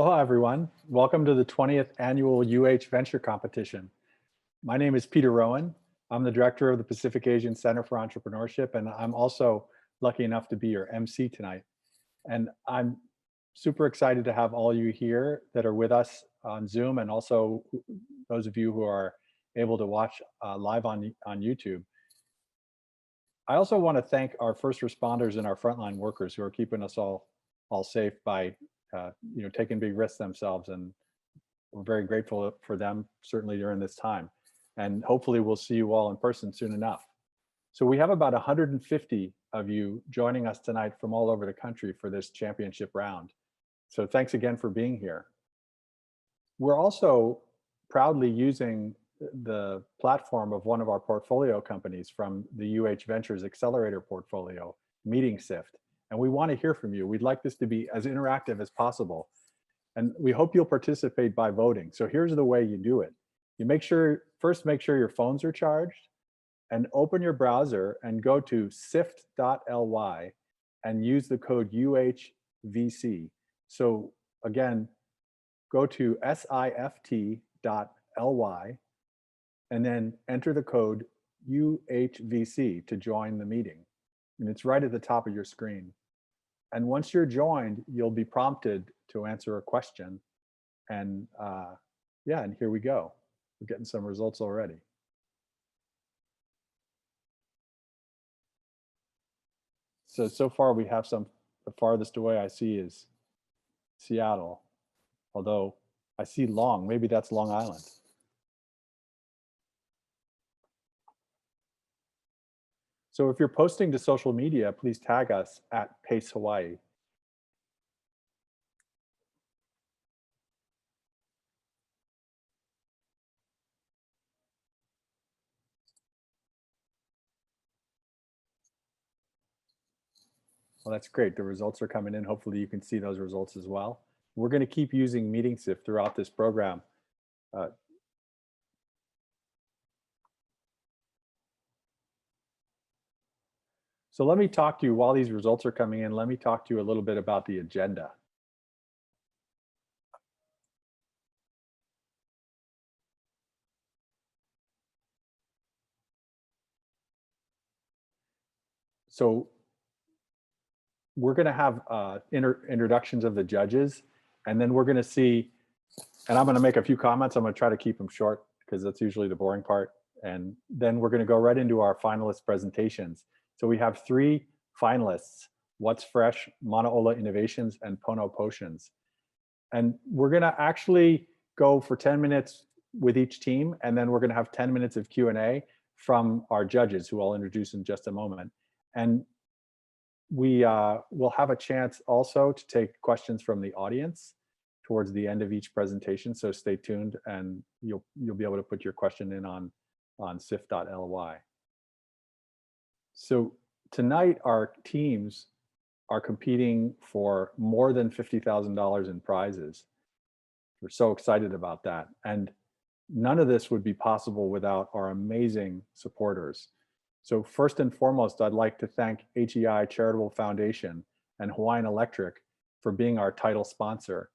Aloha, everyone. Welcome to the 20th Annual UH Venture Competition. My name is Peter Rowan. I'm the director of the Pacific Asian Center for Entrepreneurship, and I'm also lucky enough to be your MC tonight. And I'm super excited to have all you here that are with us on Zoom, and also those of you who are able to watch live on YouTube. I also want to thank our first responders and our frontline workers who are keeping us all safe by taking big risks themselves, and we're very grateful for them, certainly during this time. And hopefully we'll see you all in person soon enough. So we have about 150 of you joining us tonight from all over the country for this championship round. So thanks again for being here. We're also proudly using the platform of one of our portfolio companies from the UH Ventures Accelerator portfolio, Meeting Sift. And we want to hear from you. We'd like this to be as interactive as possible. And we hope you'll participate by voting. So here's the way you do it. You first make sure your phones are charged, and open your browser and go to sift.ly and use the code UHVC. So again, go to sift.ly and then enter the code UHVC to join the meeting. And it's right at the top of your screen. And once you're joined, you'll be prompted to answer a question. And and here we go. We're getting some results already. So far we have some, the farthest away I see is Seattle, although I see Long, maybe that's Long Island. So if you're posting to social media, please tag us at Pace Hawaii. Well, that's great. The results are coming in. Hopefully you can see those results as well. We're going to keep using Meeting Sift throughout this program. So let me talk to you, while these results are coming in, let me talk to you a little bit about the agenda. So we're going to have introductions of the judges, and then we're going to see, and I'm going to make a few comments. I'm going to try to keep them short because that's usually the boring part. And then we're going to go right into our finalist presentations. So we have 3 finalists: What's Fresh, Manaola Innovations, and Pono Potions. And we're going to actually go for 10 minutes with each team, and then we're going to have 10 minutes of Q&A from our judges, who I'll introduce in just a moment. And we will have a chance also to take questions from the audience towards the end of each presentation. So stay tuned, and you'll be able to put your question in on sift.ly. So tonight, our teams are competing for more than $50,000 in prizes. We're so excited about that. And none of this would be possible without our amazing supporters. So first and foremost, I'd like to thank HEI Charitable Foundation and Hawaiian Electric for being our title sponsor.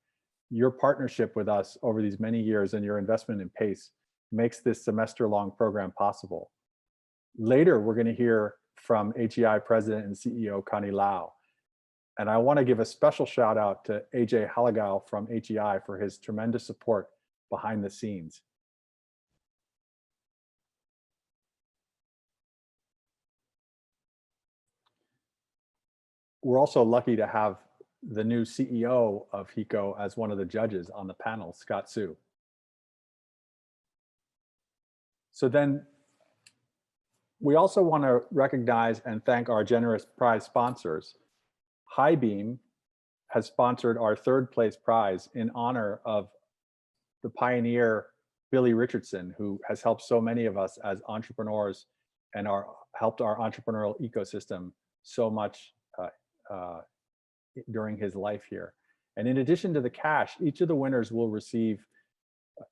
Your partnership with us over these many years and your investment in PACE makes this semester-long program possible. Later, we're going to hear from HEI President and CEO Connie Lau. And I want to give a special shout out to AJ Halagao from HEI for his tremendous support behind the scenes. We're also lucky to have the new CEO of HECO as one of the judges on the panel, Scott Sue. So then we also want to recognize and thank our generous prize sponsors. Highbeam has sponsored our 3rd place prize in honor of the pioneer Billy Richardson, who has helped so many of us as entrepreneurs and helped our entrepreneurial ecosystem so much during his life here. And in addition to the cash, each of the winners will receive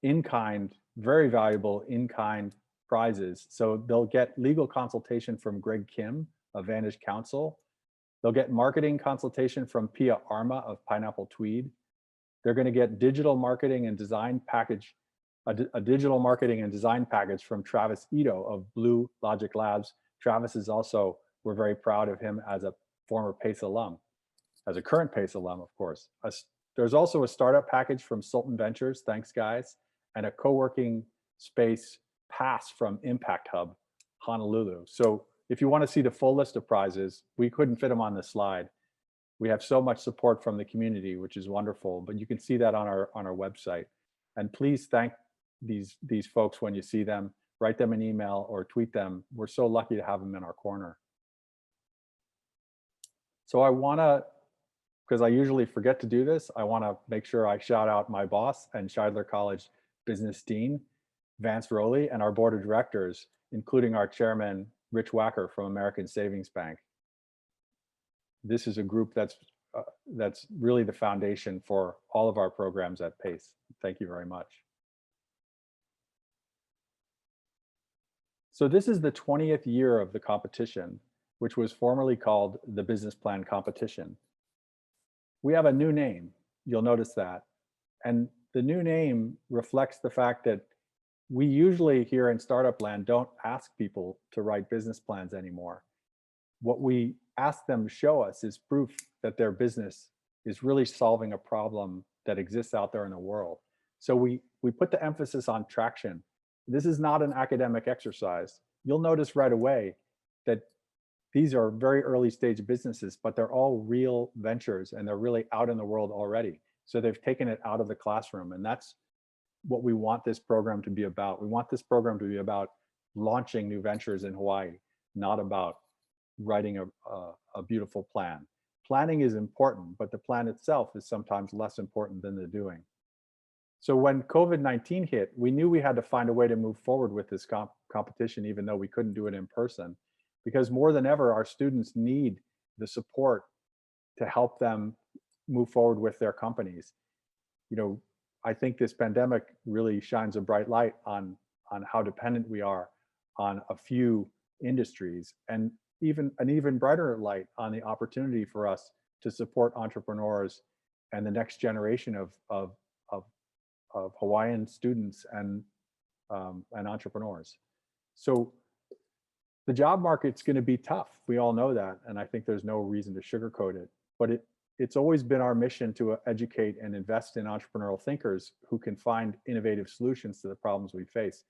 in-kind, very valuable in-kind prizes. So they'll get legal consultation from Greg Kim of Vantage Counsel. They'll get marketing consultation from Pia Arma of Pineapple Tweed. They're going to get digital marketing and design package, a digital marketing and design package from Travis Ito of Blue Logic Labs. Travis is also, we're very proud of him as a former PACE alum, as a current PACE alum, of course. There's also a startup package from Sultan Ventures, thanks guys, and a co-working space pass from Impact Hub, Honolulu. So if you want to see the full list of prizes, we couldn't fit them on this slide. We have so much support from the community, which is wonderful, but you can see that on our website. And please thank these folks when you see them, write them an email or tweet them. We're so lucky to have them in our corner. So I want to, because I usually forget to do this, I want to make sure I shout out my boss and Shidler College Business Dean, Vance Rowley, and our board of directors, including our chairman, Rich Wacker from American Savings Bank. This is a group that's really the foundation for all of our programs at PACE. Thank you very much. So this is the 20th year of the competition, which was formerly called the Business Plan Competition. We have a new name, you'll notice that. And the new name reflects the fact that we usually here in startup land don't ask people to write business plans anymore. What we ask them to show us is proof that their business is really solving a problem that exists out there in the world. So we put the emphasis on traction. This is not an academic exercise. You'll notice right away that these are very early stage businesses, but they're all real ventures and they're really out in the world already. So they've taken it out of the classroom, and that's what we want this program to be about. We want this program to be about launching new ventures in Hawaii, not about writing a beautiful plan. Planning is important, but the plan itself is sometimes less important than the doing. So when COVID-19 hit, we knew we had to find a way to move forward with this competition, even though we couldn't do it in person, because more than ever, our students need the support to help them move forward with their companies. You know, I think this pandemic really shines a bright light on how dependent we are on a few industries, and an even brighter light on the opportunity for us to support entrepreneurs and the next generation of Hawaiian students and entrepreneurs. So the job market's going to be tough. We all know that, and I think there's no reason to sugarcoat it. But it's always been our mission to educate and invest in entrepreneurial thinkers who can find innovative solutions to the problems we face.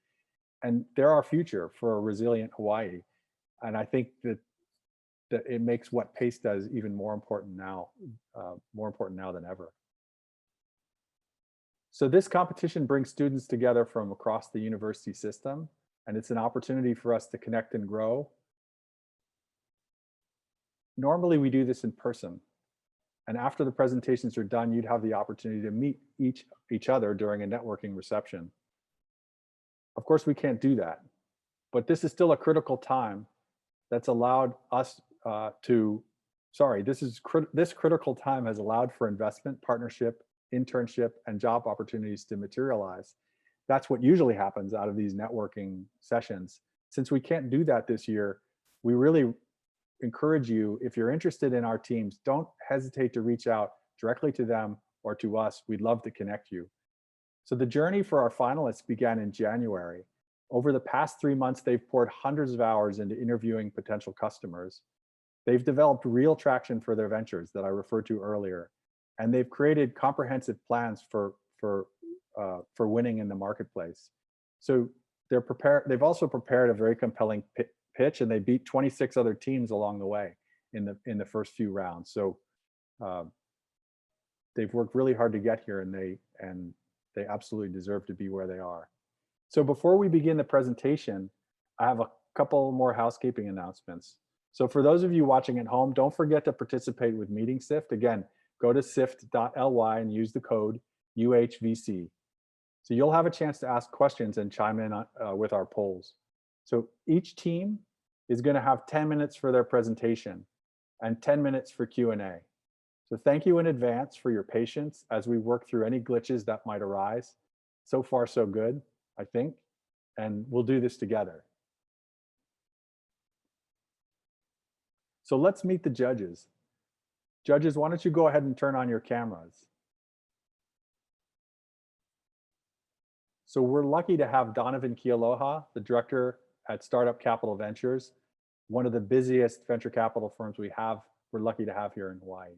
And they're our future for a resilient Hawaii. And I think that it makes what PACE does even more important now than ever. So this competition brings students together from across the university system, and it's an opportunity for us to connect and grow. Normally we do this in person, and after the presentations are done, you'd have the opportunity to meet each other during a networking reception. Of course, we can't do that, but this is still a critical time that's allowed us this critical time has allowed for investment, partnership, internship, and job opportunities to materialize. That's what usually happens out of these networking sessions. Since we can't do that this year, we really encourage you, if you're interested in our teams, don't hesitate to reach out directly to them or to us. We'd love to connect you. So the journey for our finalists began in January. Over the past 3 months, they've poured hundreds of hours into interviewing potential customers. They've developed real traction for their ventures that I referred to earlier, and they've created comprehensive plans for winning in the marketplace. So they've also prepared a very compelling pitch, and they beat 26 other teams along the way in the first few rounds. So they've worked really hard to get here, and they absolutely deserve to be where they are. So before we begin the presentation, I have a couple more housekeeping announcements. So for those of you watching at home, don't forget to participate with Meeting Sift. Again, go to sift.ly and use the code UHVC. So you'll have a chance to ask questions and chime in with our polls. So each team is going to have 10 minutes for their presentation and 10 minutes for Q&A. So thank you in advance for your patience as we work through any glitches that might arise. So far, so good, I think, and we'll do this together. So let's meet the judges. Judges, why don't you go ahead and turn on your cameras? So we're lucky to have Donovan Kealoha, the director at Startup Capital Ventures, one of the busiest venture capital firms we're lucky to have here in Hawaii.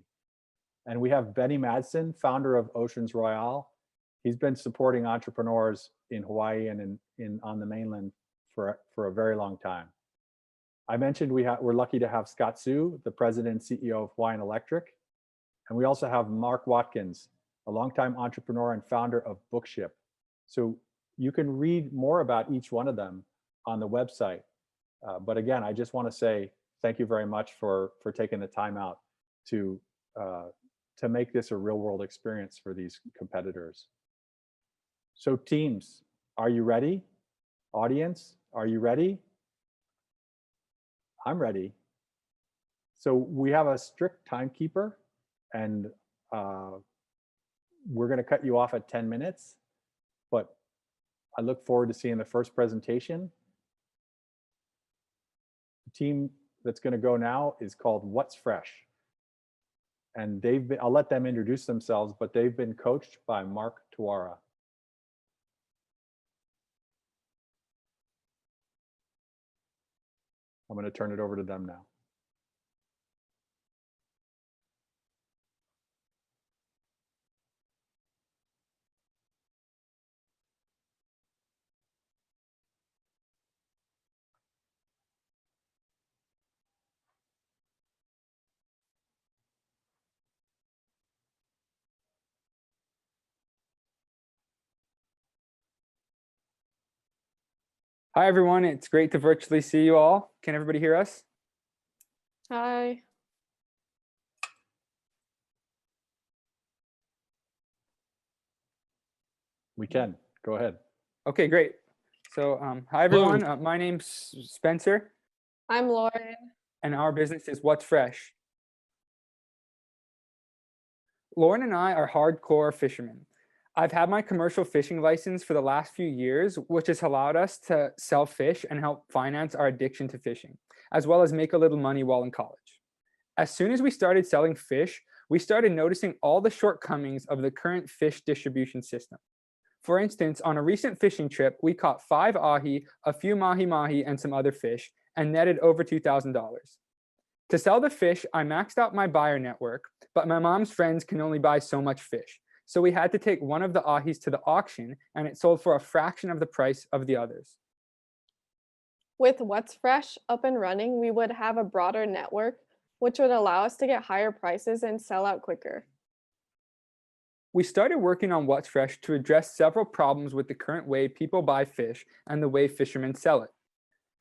And we have Benny Madsen, founder of Oceans Royale. He's been supporting entrepreneurs in Hawaii and on the mainland for a very long time. I mentioned we're lucky to have Scott Sue, the president and CEO of Hawaiian Electric. And we also have Mark Watkins, a longtime entrepreneur and founder of Bookship. So you can read more about each one of them on the website. But again, I just want to say thank you very much for taking the time out to make this a real world experience for these competitors. So teams, are you ready? Audience, are you ready? I'm ready. So we have a strict timekeeper, and we're going to cut you off at 10 minutes, but I look forward to seeing the first presentation. The team that's going to go now is called What's Fresh. And I'll let them introduce themselves, but they've been coached by Mark Tuara. I'm going to turn it over to them now. Hi, everyone. It's great to virtually see you all. Can everybody hear us? Hi. We can. Go ahead. Okay, great. So hi, everyone. My name's Spencer, I'm Lauren. and our business is What's Fresh. Lauren and I are hardcore fishermen. I've had my commercial fishing license for the last few years, which has allowed us to sell fish and help finance our addiction to fishing, as well as make a little money while in college. As soon as we started selling fish, we started noticing all the shortcomings of the current fish distribution system. For instance, on a recent fishing trip, we caught 5 ahi, a few mahi-mahi, and some other fish, and netted over $2,000. To sell the fish, I maxed out my buyer network, but my mom's friends can only buy so much fish. So we had to take one of the ahis to the auction, and it sold for a fraction of the price of the others. With What's Fresh up and running, we would have a broader network, which would allow us to get higher prices and sell out quicker. We started working on What's Fresh to address several problems with the current way people buy fish and the way fishermen sell it.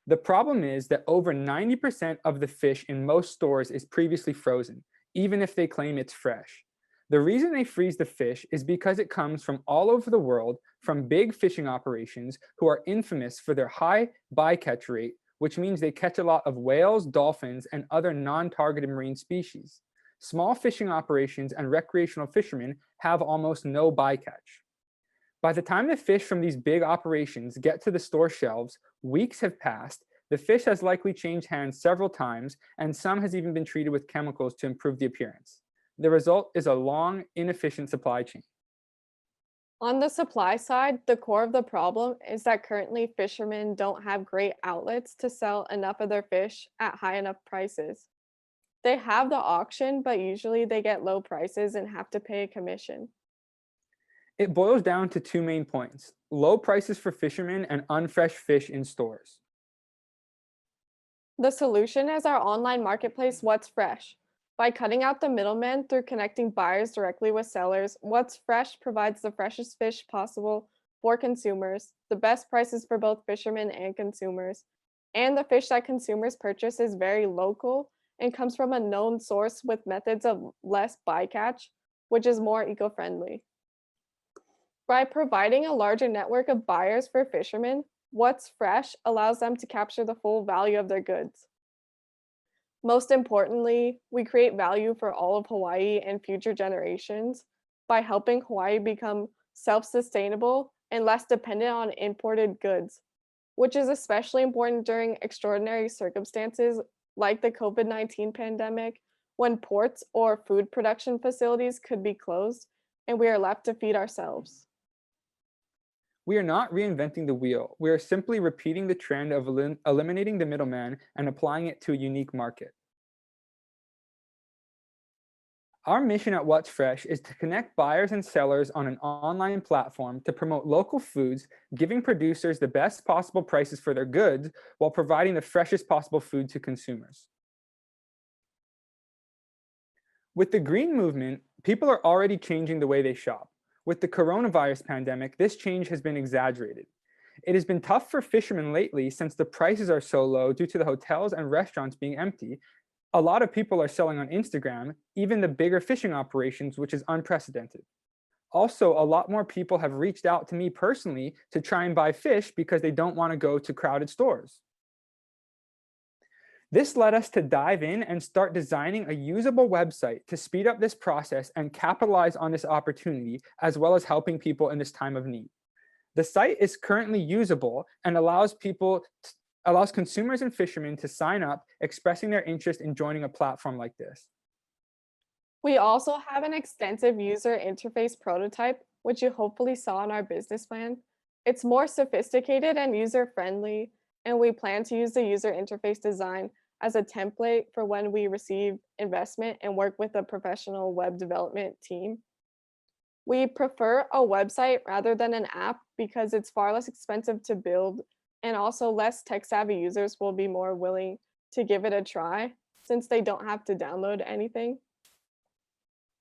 The problem is that over 90% of the fish in most stores is previously frozen, even if they claim it's fresh. The reason they freeze the fish is because it comes from all over the world from big fishing operations who are infamous for their high bycatch rate, which means they catch a lot of whales, dolphins, and other non-targeted marine species. Small fishing operations and recreational fishermen have almost no bycatch. By the time the fish from these big operations get to the store shelves, weeks have passed, the fish has likely changed hands several times, and some has even been treated with chemicals to improve the appearance. The result is a long, inefficient supply chain. On the supply side, the core of the problem is that currently fishermen don't have great outlets to sell enough of their fish at high enough prices. They have the auction, but usually they get low prices and have to pay a commission. It boils down to 2 main points: low prices for fishermen and unfresh fish in stores. The solution is our online marketplace, What's Fresh. By cutting out the middlemen through connecting buyers directly with sellers, What's Fresh provides the freshest fish possible for consumers, the best prices for both fishermen and consumers, and the fish that consumers purchase is very local and comes from a known source with methods of less bycatch, which is more eco-friendly. By providing a larger network of buyers for fishermen, What's Fresh allows them to capture the full value of their goods. Most importantly, we create value for all of Hawaii and future generations by helping Hawaii become self-sustainable and less dependent on imported goods, which is especially important during extraordinary circumstances like the COVID-19 pandemic, when ports or food production facilities could be closed and we are left to feed ourselves. We are not reinventing the wheel. We are simply repeating the trend of eliminating the middleman and applying it to a unique market. Our mission at What's Fresh is to connect buyers and sellers on an online platform to promote local foods, giving producers the best possible prices for their goods while providing the freshest possible food to consumers. With the green movement, people are already changing the way they shop. With the coronavirus pandemic, this change has been exaggerated. It has been tough for fishermen lately since the prices are so low due to the hotels and restaurants being empty. A lot of people are selling on Instagram, even the bigger fishing operations, which is unprecedented. Also, a lot more people have reached out to me personally to try and buy fish because they don't want to go to crowded stores. This led us to dive in and start designing a usable website to speed up this process and capitalize on this opportunity, as well as helping people in this time of need. The site is currently usable and allows consumers and fishermen to sign up, expressing their interest in joining a platform like this. We also have an extensive user interface prototype, which you hopefully saw in our business plan. It's more sophisticated and user-friendly, and we plan to use the user interface design as a template for when we receive investment and work with a professional web development team. We prefer a website rather than an app because it's far less expensive to build, and also less tech-savvy users will be more willing to give it a try since they don't have to download anything.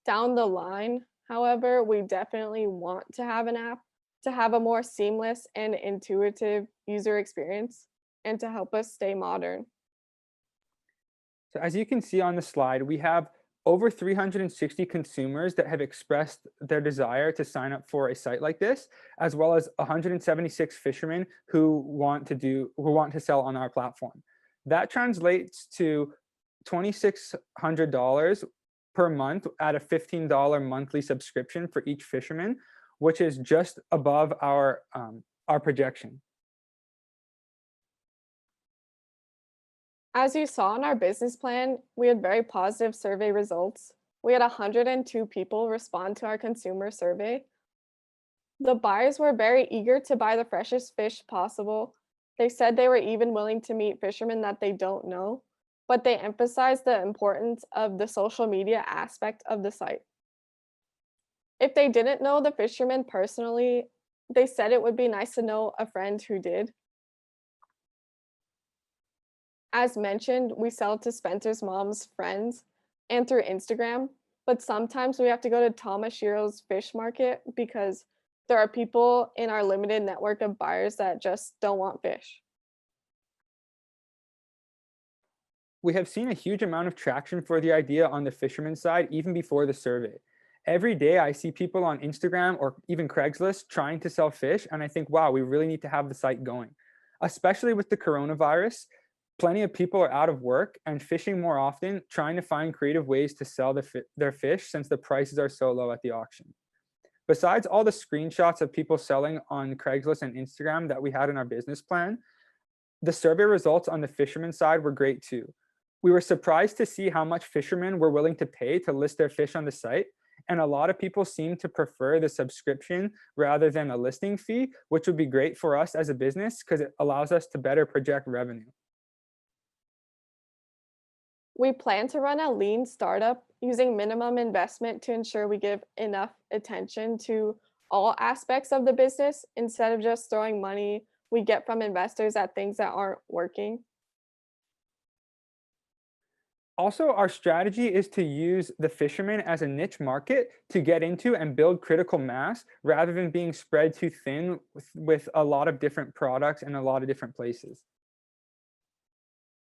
Down the line, however, we definitely want to have an app to have a more seamless and intuitive user experience and to help us stay modern. So as you can see on the slide, we have over 360 consumers that have expressed their desire to sign up for a site like this, as well as 176 fishermen who want to sell on our platform. That translates to $2,600 per month at a $15 monthly subscription for each fisherman, which is just above our projection. As you saw in our business plan, we had very positive survey results. We had 102 people respond to our consumer survey. The buyers were very eager to buy the freshest fish possible. They said they were even willing to meet fishermen that they don't know, but they emphasized the importance of the social media aspect of the site. If they didn't know the fishermen personally, they said it would be nice to know a friend who did. As mentioned, we sell to Spencer's mom's friends and through Instagram, but sometimes we have to go to Tomashiro's fish market because there are people in our limited network of buyers that just don't want fish. We have seen a huge amount of traction for the idea on the fisherman side even before the survey. Every day I see people on Instagram or even Craigslist trying to sell fish, and I think, wow, we really need to have the site going. Especially with the coronavirus, plenty of people are out of work and fishing more often, trying to find creative ways to sell their fish since the prices are so low at the auction. Besides all the screenshots of people selling on Craigslist and Instagram that we had in our business plan, the survey results on the fisherman side were great too. We were surprised to see how much fishermen were willing to pay to list their fish on the site, and a lot of people seem to prefer the subscription rather than a listing fee, which would be great for us as a business because it allows us to better project revenue. We plan to run a lean startup using minimum investment to ensure we give enough attention to all aspects of the business instead of just throwing money we get from investors at things that aren't working. Also, our strategy is to use the fishermen as a niche market to get into and build critical mass rather than being spread too thin with a lot of different products in a lot of different places.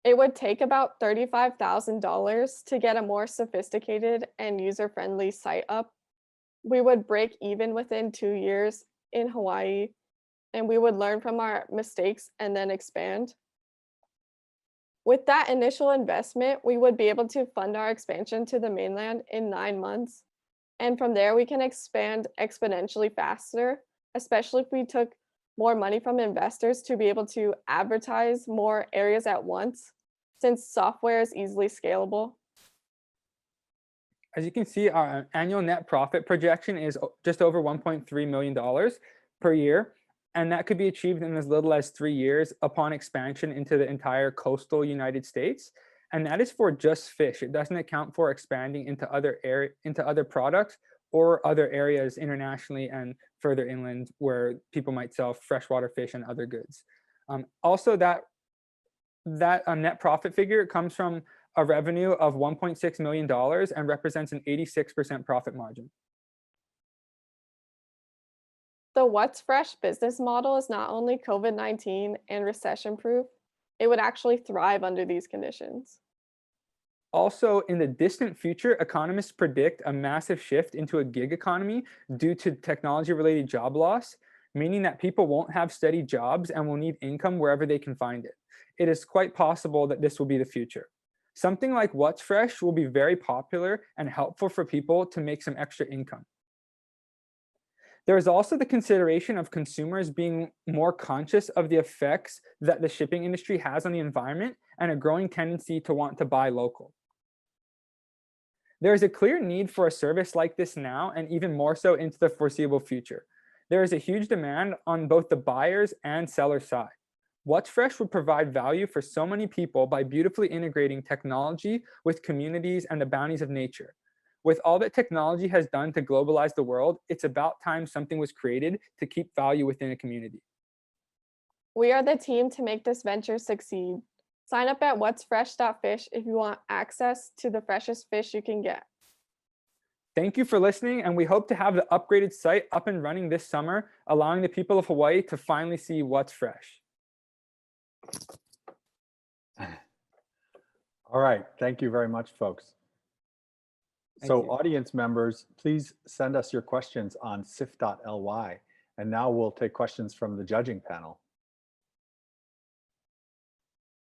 It would take about $35,000 to get a more sophisticated and user-friendly site up. We would break even within 2 years in Hawaii, and we would learn from our mistakes and then expand. With that initial investment, we would be able to fund our expansion to the mainland in 9 months. And from there, we can expand exponentially faster, especially if we took more money from investors to be able to advertise more areas at once, since software is easily scalable. As you can see, our annual net profit projection is just over $1.3 million per year. And that could be achieved in as little as 3 years upon expansion into the entire coastal United States. And that is for just fish. It doesn't account for expanding into other products or other areas internationally and further inland where people might sell freshwater fish and other goods. Also, that net profit figure comes from a revenue of $1.6 million and represents an 86% profit margin. The What's Fresh business model is not only COVID-19 and recession proof, it would actually thrive under these conditions. Also, in the distant future, economists predict a massive shift into a gig economy due to technology-related job loss, meaning that people won't have steady jobs and will need income wherever they can find it. It is quite possible that this will be the future. Something like What's Fresh will be very popular and helpful for people to make some extra income. There is also the consideration of consumers being more conscious of the effects that the shipping industry has on the environment and a growing tendency to want to buy local. There is a clear need for a service like this now and even more so into the foreseeable future. There is a huge demand on both the buyers and seller side. What's Fresh would provide value for so many people by beautifully integrating technology with communities and the bounties of nature. With all that technology has done to globalize the world, it's about time something was created to keep value within a community. We are the team to make this venture succeed. Sign up at whatsfresh.fish if you want access to the freshest fish you can get. Thank you for listening, and we hope to have the upgraded site up and running this summer, allowing the people of Hawaii to finally see what's fresh. All right, thank you very much, folks. So you. audience members, please send us your questions on sif.ly. And now we'll take questions from the judging panel.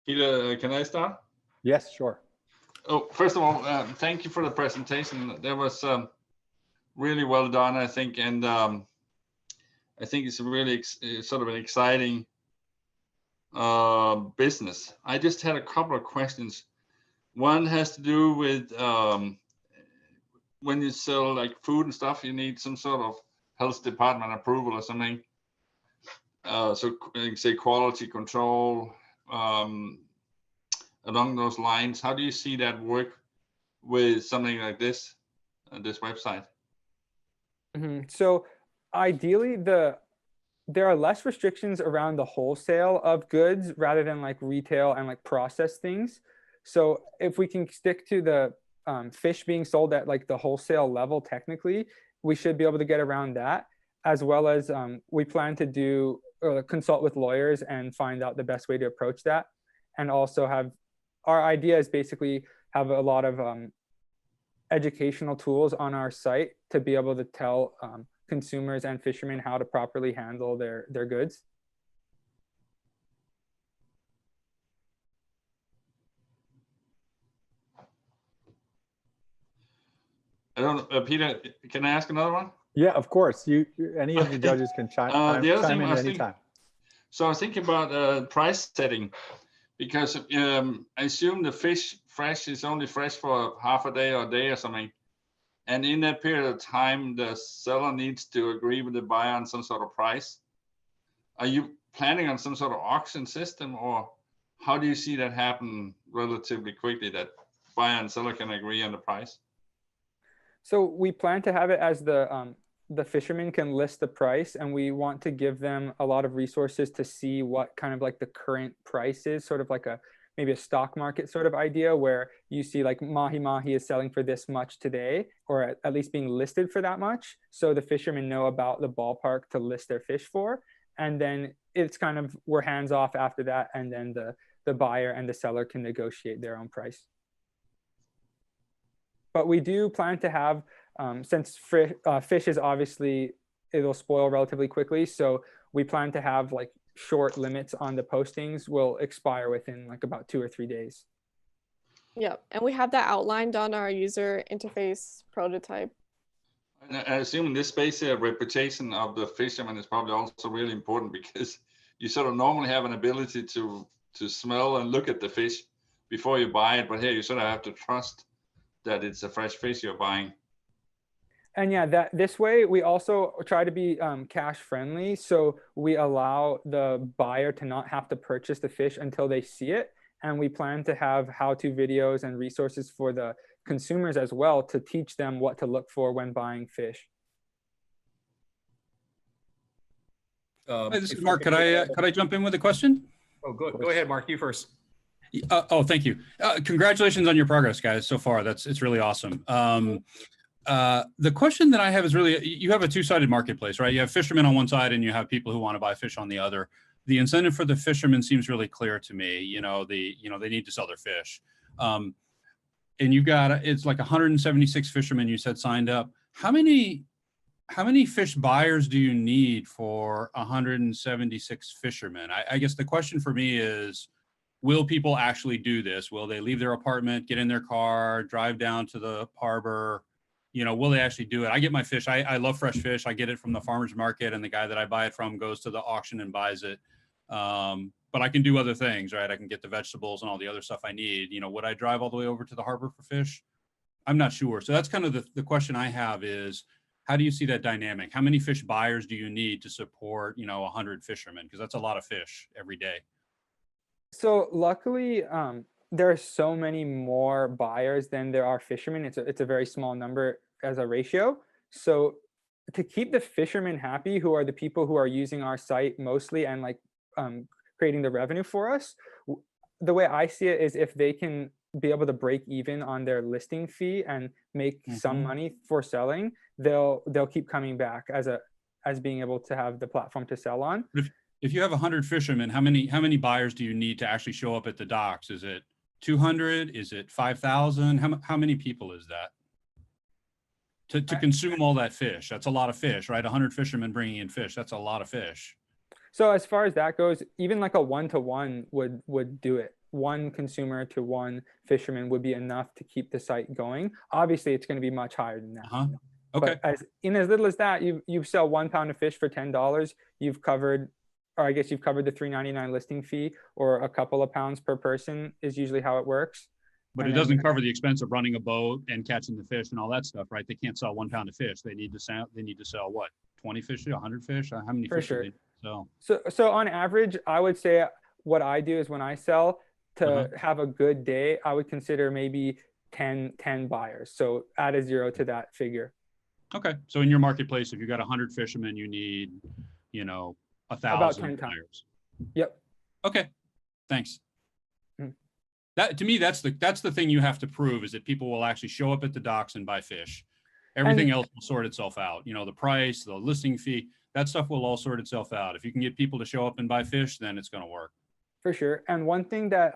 Peter, can I start? Yes, sure. Oh, first of all, thank you for the presentation. That was really well done, I think, and I think it's a really sort of an exciting business. I just had a couple of questions. One has to do with when you sell like food and stuff, you need some sort of health department approval or something. So you say quality control. Along those lines, how do you see that work with something like this website? So ideally, there are less restrictions around the wholesale of goods rather than like retail and like processed things. So if we can stick to the fish being sold at like the wholesale level, technically, we should be able to get around that, as well as we plan to do consult with lawyers and find out the best way to approach that. And also have, our idea is basically have a lot of educational tools on our site to be able to tell consumers and fishermen how to properly handle their goods. I don't know, Peter, can I ask another one? Yeah, of course. Any of the judges can chime in at any time. So I was thinking about price setting, because I assume the fish fresh is only fresh for half a day or a day or something. And in that period of time, the seller needs to agree with the buyer on some sort of price. Are you planning on some sort of auction system, or how do you see that happen relatively quickly, that buyer and seller can agree on the price? So we plan to have it as the fishermen can list the price, and we want to give them a lot of resources to see what kind of like the current price is, sort of like maybe a stock market sort of idea, where you see like mahi is selling for this much today, or at least being listed for that much. So the fishermen know about the ballpark to list their fish for. And then it's kind of, we're hands off after that. And then the buyer and the seller can negotiate their own price. But we do plan to have, since fish is obviously, it'll spoil relatively quickly. So we plan to have like short limits on the postings, will expire within like about 2 or 3 days. Yep, and we have that outlined on our user interface prototype. And I assume in this space, reputation of the fisherman is probably also really important, because you sort of normally have an ability to smell and look at the fish before you buy it. But here you sort of have to trust that it's a fresh fish you're buying. And yeah, that this way we also try to be cash friendly. So we allow the buyer to not have to purchase the fish until they see it. And we plan to have how-to videos and resources for the consumers as well to teach them what to look for when buying fish. Hi, this is Mark. Could I jump in with a question? Oh, go ahead, Mark. You first. Oh, thank you. Congratulations on your progress, guys, so far. It's really awesome. The question that I have is really, you have a two-sided marketplace, right? You have fishermen on one side and you have people who want to buy fish on the other. The incentive for the fishermen seems really clear to me. They need to sell their fish. And you've got, it's like 176 fishermen you said signed up. How many fish buyers do you need for 176 fishermen? I guess the question for me is, will people actually do this? Will they leave their apartment, get in their car, drive down to the harbor? Will they actually do it? I get my fish. I love fresh fish. I get it from the farmer's market, and the guy that I buy it from goes to the auction and buys it. But I can do other things, right? I can get the vegetables and all the other stuff I need. Would I drive all the way over to the harbor for fish? I'm not sure. So that's kind of the question I have is, how do you see that dynamic? How many fish buyers do you need to support, 100 fishermen? Because that's a lot of fish every day. So luckily, there are so many more buyers than there are fishermen. It's a very small number as a ratio. So to keep the fishermen happy, who are the people who are using our site mostly and creating the revenue for us, the way I see it is if they can be able to break even on their listing fee and make some money for selling, they'll keep coming back as being able to have the platform to sell on. If you have 100 fishermen, how many buyers do you need to actually show up at the docks? Is it 200? Is it 5,000? How many people is that? To consume all that fish? That's a lot of fish, right? 100 fishermen bringing in fish. That's a lot of fish. So as far as that goes, even like a 1-to-1 would do it. One consumer to one fisherman would be enough to keep the site going. Obviously, it's going to be much higher than that. Okay. But as little as that, you sell 1 pound of fish for $10. You've covered, or I guess you've covered the $3.99 listing fee, or a couple of pounds per person is usually how it works. But it doesn't cover the expense of running a boat and catching the fish and all that stuff, right? They can't sell 1 pound of fish. They need to sell what? 20 fish, 100 fish? How many fish do they sell? So on average, I would say what I do is when I sell, to have a good day, I would consider maybe 10 buyers. So add a 0 to that figure. Okay. So in your marketplace, if you got 100 fishermen, you need, 1,000 buyers. Yep. Okay. Thanks. That, to me, that's the thing you have to prove, is that people will actually show up at the docks and buy fish. Everything else will sort itself out. The price, the listing fee, that stuff will all sort itself out. If you can get people to show up and buy fish, then it's going to work. For sure. And one thing that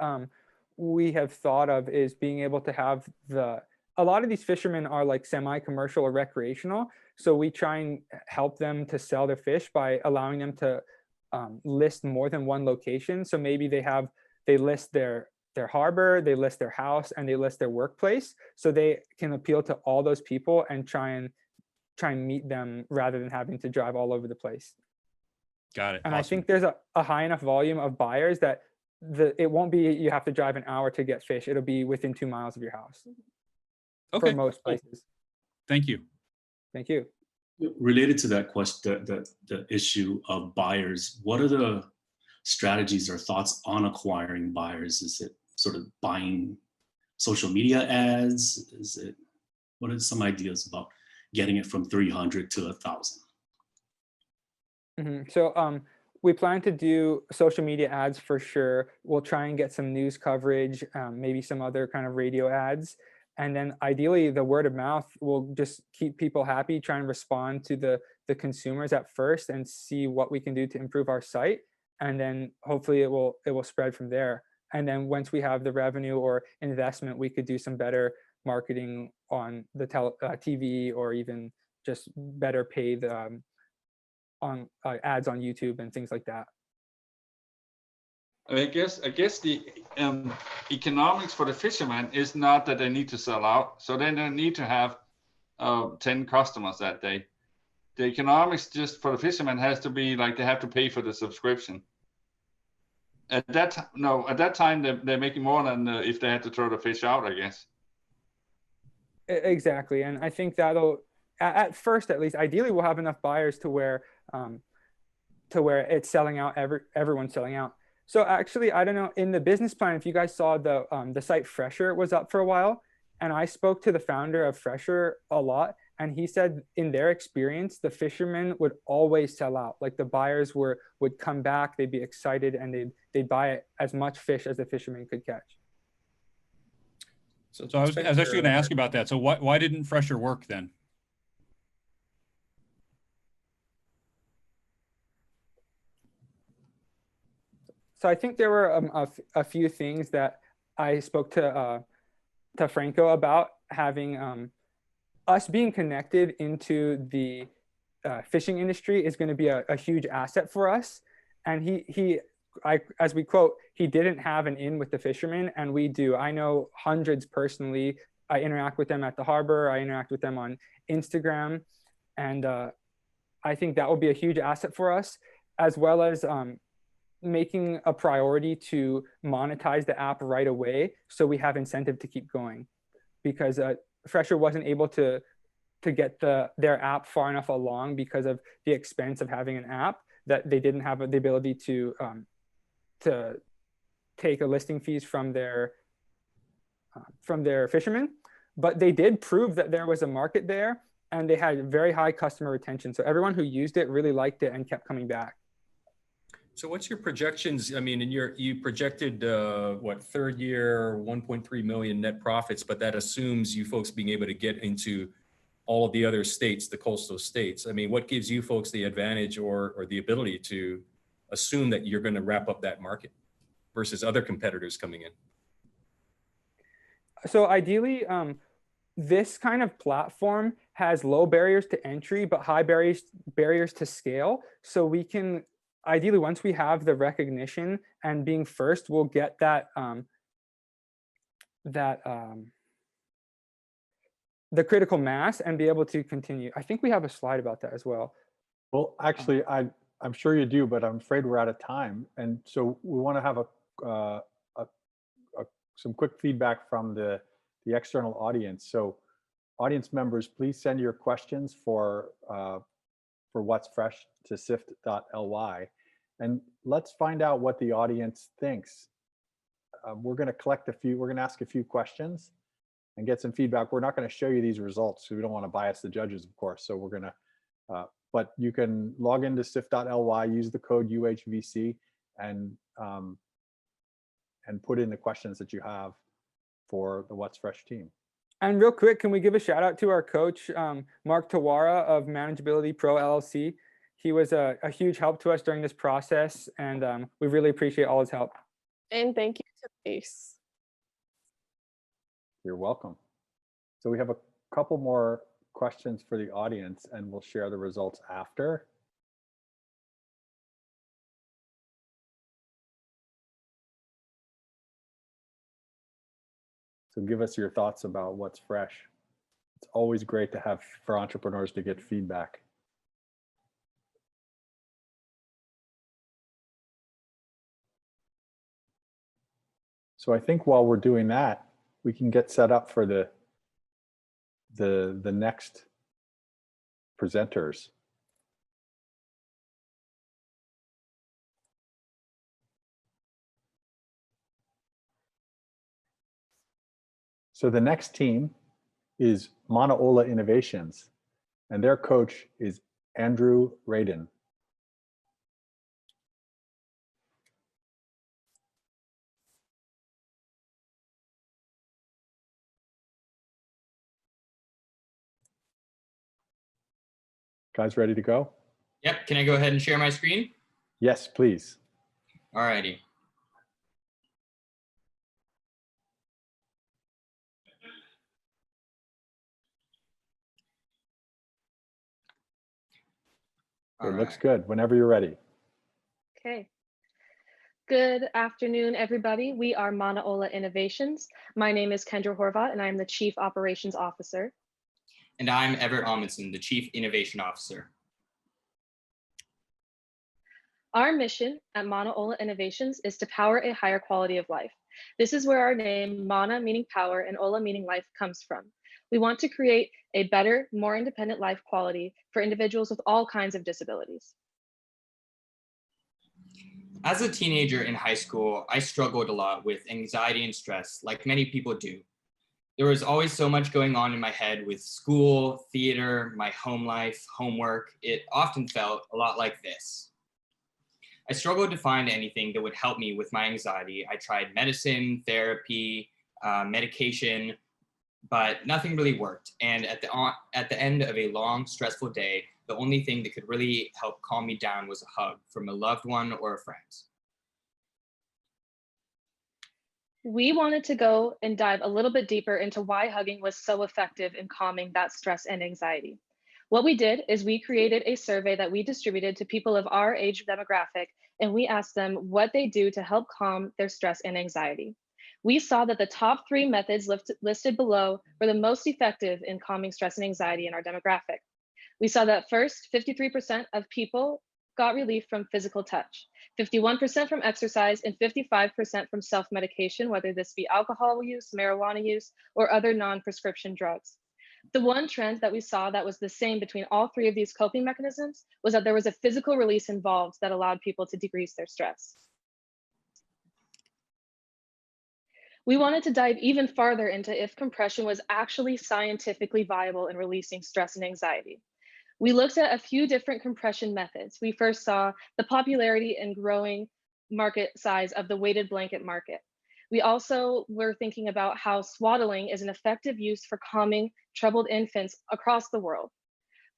we have thought of is being able to have a lot of these fishermen are like semi-commercial or recreational. So we try and help them to sell their fish by allowing them to list more than one location. So maybe they list their harbor, they list their house, and they list their workplace. So they can appeal to all those people and try and meet them rather than having to drive all over the place. Got it. And awesome. I think there's a high enough volume of buyers that it won't be you have to drive an hour to get fish. It'll be within 2 miles of your house. Okay. For most places. Thank you. Thank you. Related to that question, the issue of buyers, what are the strategies or thoughts on acquiring buyers? Is it sort of buying social media ads? What are some ideas about getting it from 300 to 1,000? So we plan to do social media ads for sure. We'll try and get some news coverage, maybe some other kind of radio ads. And then ideally the word of mouth will just keep people happy, try and respond to the consumers at first and see what we can do to improve our site. And then hopefully it will spread from there. And then once we have the revenue or investment, we could do some better marketing on the TV, or even just better paid on ads on YouTube and things like that. I guess the economics for the fisherman is not that they need to sell out, so they don't need to have 10 customers that day. The economics just for the fisherman has to be like they have to pay for the subscription. At that time they're making more than if they had to throw the fish out, I guess. Exactly, and I think that'll at first, at least, ideally we'll have enough buyers to where it's selling out, everyone's selling out. So actually, I don't know, in the business plan, if you guys saw the site Fresher was up for a while, and I spoke to the founder of Fresher a lot, and he said in their experience, the fishermen would always sell out. Like the buyers would come back, they'd be excited, and they'd buy as much fish as the fishermen could catch. So I was actually going to ask you about that. So why didn't Fresher work then? So I think there were a few things that I spoke to Franco about, having us being connected into the fishing industry is going to be a huge asset for us. And as we quote, he didn't have an in with the fishermen, and we do. I know hundreds personally. I interact with them at the harbor. I interact with them on Instagram. And I think that will be a huge asset for us, as well as making a priority to monetize the app right away, so we have incentive to keep going. Because Fresher wasn't able to get their app far enough along because of the expense of having an app, that they didn't have the ability to take a listing fees from their fishermen. But they did prove that there was a market there, and they had very high customer retention. So everyone who used it really liked it and kept coming back. So what's your projections? I mean, you projected what, third year 1.3 million net profits, but that assumes you folks being able to get into all of the other states, the coastal states. I mean, what gives you folks the advantage or the ability to assume that you're going to wrap up that market versus other competitors coming in? So ideally, this kind of platform has low barriers to entry, but high barriers to scale. So we can, ideally, once we have the recognition and being first, we'll get the critical mass and be able to continue. I think we have a slide about that as well. Well, actually, I'm sure you do, but I'm afraid we're out of time. And so we want to have some quick feedback from the external audience. So audience members, please send your questions for What's Fresh to sift.ly. And let's find out what the audience thinks. We're going to collect we're going to ask a few questions and get some feedback. We're not going to show you these results, so we don't want to bias the judges, of course. So we're going to, but you can log into sift.ly, use the code UHVC, and put in the questions that you have for the What's Fresh team. And real quick, can we give a shout out to our coach, Mark Tawara of Manageability Pro LLC. He was a huge help to us during this process, and we really appreciate all his help. And thank you to Base. You're welcome. So we have a couple more questions for the audience, and we'll share the results after. So give us your thoughts about what's fresh. It's always great to have for entrepreneurs to get feedback. So I think while we're doing that, we can get set up for the next presenters. So the next team is Manaola Innovations, and their coach is Andrew Radin. Guys, ready to go? Yep. Can I go ahead and share my screen? Yes, please. All righty. It looks good. Whenever you're ready. Okay. Good afternoon, everybody. We are Manaola Innovations. My name is Kendra Horvat, and I am the Chief Operations Officer. And I'm Everett Amundsen, the Chief Innovation Officer. Our mission at Manaola Innovations is to power a higher quality of life. This is where our name, Mana meaning power and Ola meaning life, comes from. We want to create a better, more independent life quality for individuals with all kinds of disabilities. As a teenager in high school, I struggled a lot with anxiety and stress, like many people do. There was always so much going on in my head with school, theater, my home life, homework. It often felt a lot like this. I struggled to find anything that would help me with my anxiety. I tried medicine, therapy, medication, but nothing really worked. And at the end of a long, stressful day, the only thing that could really help calm me down was a hug from a loved one or a friend. We wanted to go and dive a little bit deeper into why hugging was so effective in calming that stress and anxiety. What we did is we created a survey that we distributed to people of our age demographic, and we asked them what they do to help calm their stress and anxiety. We saw that the top 3 methods listed below were the most effective in calming stress and anxiety in our demographic. We saw that first, 53% of people got relief from physical touch, 51% from exercise, and 55% from self-medication, whether this be alcohol use, marijuana use, or other non-prescription drugs. The one trend that we saw that was the same between all 3 of these coping mechanisms was that there was a physical release involved that allowed people to decrease their stress. We wanted to dive even farther into if compression was actually scientifically viable in releasing stress and anxiety. We looked at a few different compression methods. We first saw the popularity and growing market size of the weighted blanket market. We also were thinking about how swaddling is an effective use for calming troubled infants across the world.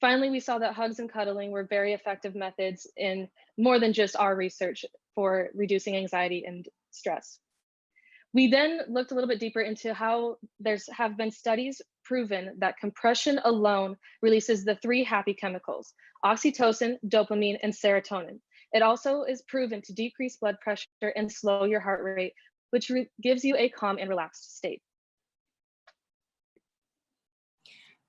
Finally, we saw that hugs and cuddling were very effective methods in more than just our research for reducing anxiety and stress. We then looked a little bit deeper into how have been studies proven that compression alone releases the 3 happy chemicals, oxytocin, dopamine, and serotonin. It also is proven to decrease blood pressure and slow your heart rate, which gives you a calm and relaxed state.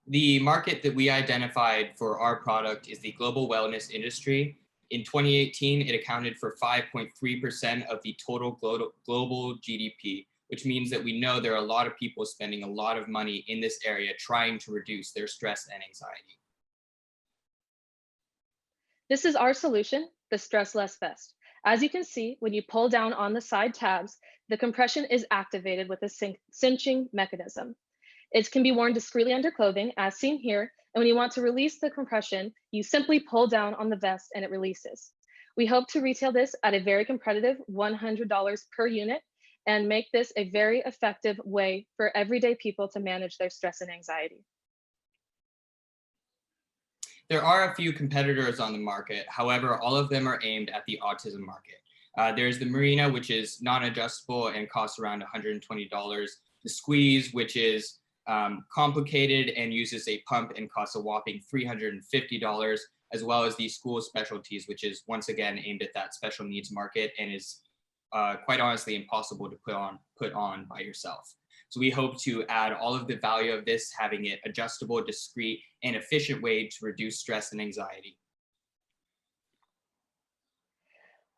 The market that we identified for our product is the global wellness industry. In 2018, it accounted for 5.3% of the total global GDP, which means that we know there are a lot of people spending a lot of money in this area trying to reduce their stress and anxiety. This is our solution, the Stress Less Vest. As you can see, when you pull down on the side tabs, the compression is activated with a cinching mechanism. It can be worn discreetly under clothing, as seen here, and when you want to release the compression, you simply pull down on the vest and it releases. We hope to retail this at a very competitive $100 per unit and make this a very effective way for everyday people to manage their stress and anxiety. There are a few competitors on the market. However, all of them are aimed at the autism market. There's the Marina, which is non-adjustable and costs around $120. The Squeeze, which is complicated and uses a pump and costs a whopping $350, as well as the School Specialties, which is once again aimed at that special needs market and is quite honestly impossible to put on by yourself. So we hope to add all of the value of this, having it adjustable, discreet, and efficient way to reduce stress and anxiety.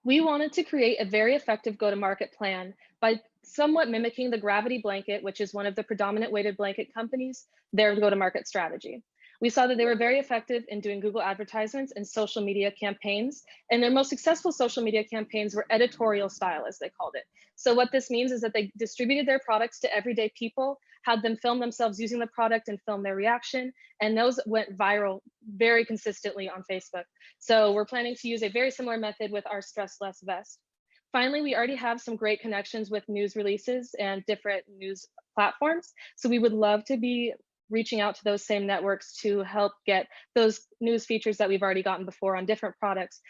We wanted to create a very effective go-to-market plan by somewhat mimicking the Gravity blanket, which is one of the predominant weighted blanket companies, their go-to-market strategy. We saw that they were very effective in doing Google advertisements and social media campaigns, and their most successful social media campaigns were editorial style, as they called it. So what this means is that they distributed their products to everyday people, had them film themselves using the product and film their reaction, and those went viral very consistently on Facebook. So we're planning to use a very similar method with our Stress Less Vest. Finally, we already have some great connections with news releases and different news platforms. So we would love to be reaching out to those same networks to help get those news features that we've already gotten before on different products